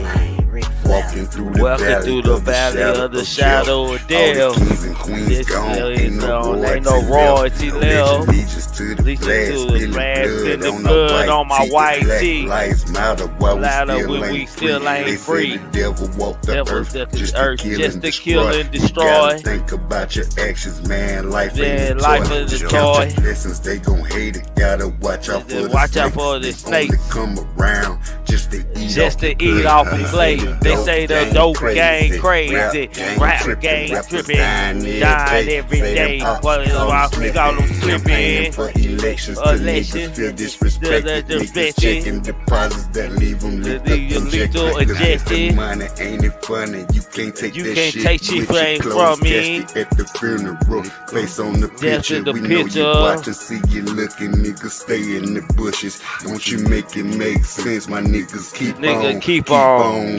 Walking through the valley of the shadow of death. Kings and queens gone, ain't no royalty left. Allegiance to the flag, spilling blood on my white tee. Lives matter while we still ain't free. The devil walked the earth just to kill and destroy. You gotta think about your actions, man. Life ain't a toy. Lessons they gon' hate it. Gotta watch out for the snakes. They come around just to eat off the plate. They say the dope gang crazy, rap gang tripping, dying every day. What is wrong? We got them slipping. For elections, feel disrespected. Checking deposits that leave them lethal ejected. Money ain't it funny? You can't take that shit from me. At the funeral, face on the picture. We know you watching, see you looking, niggas stay in the bushes. Don't you make it make sense, my niggas? Keep on.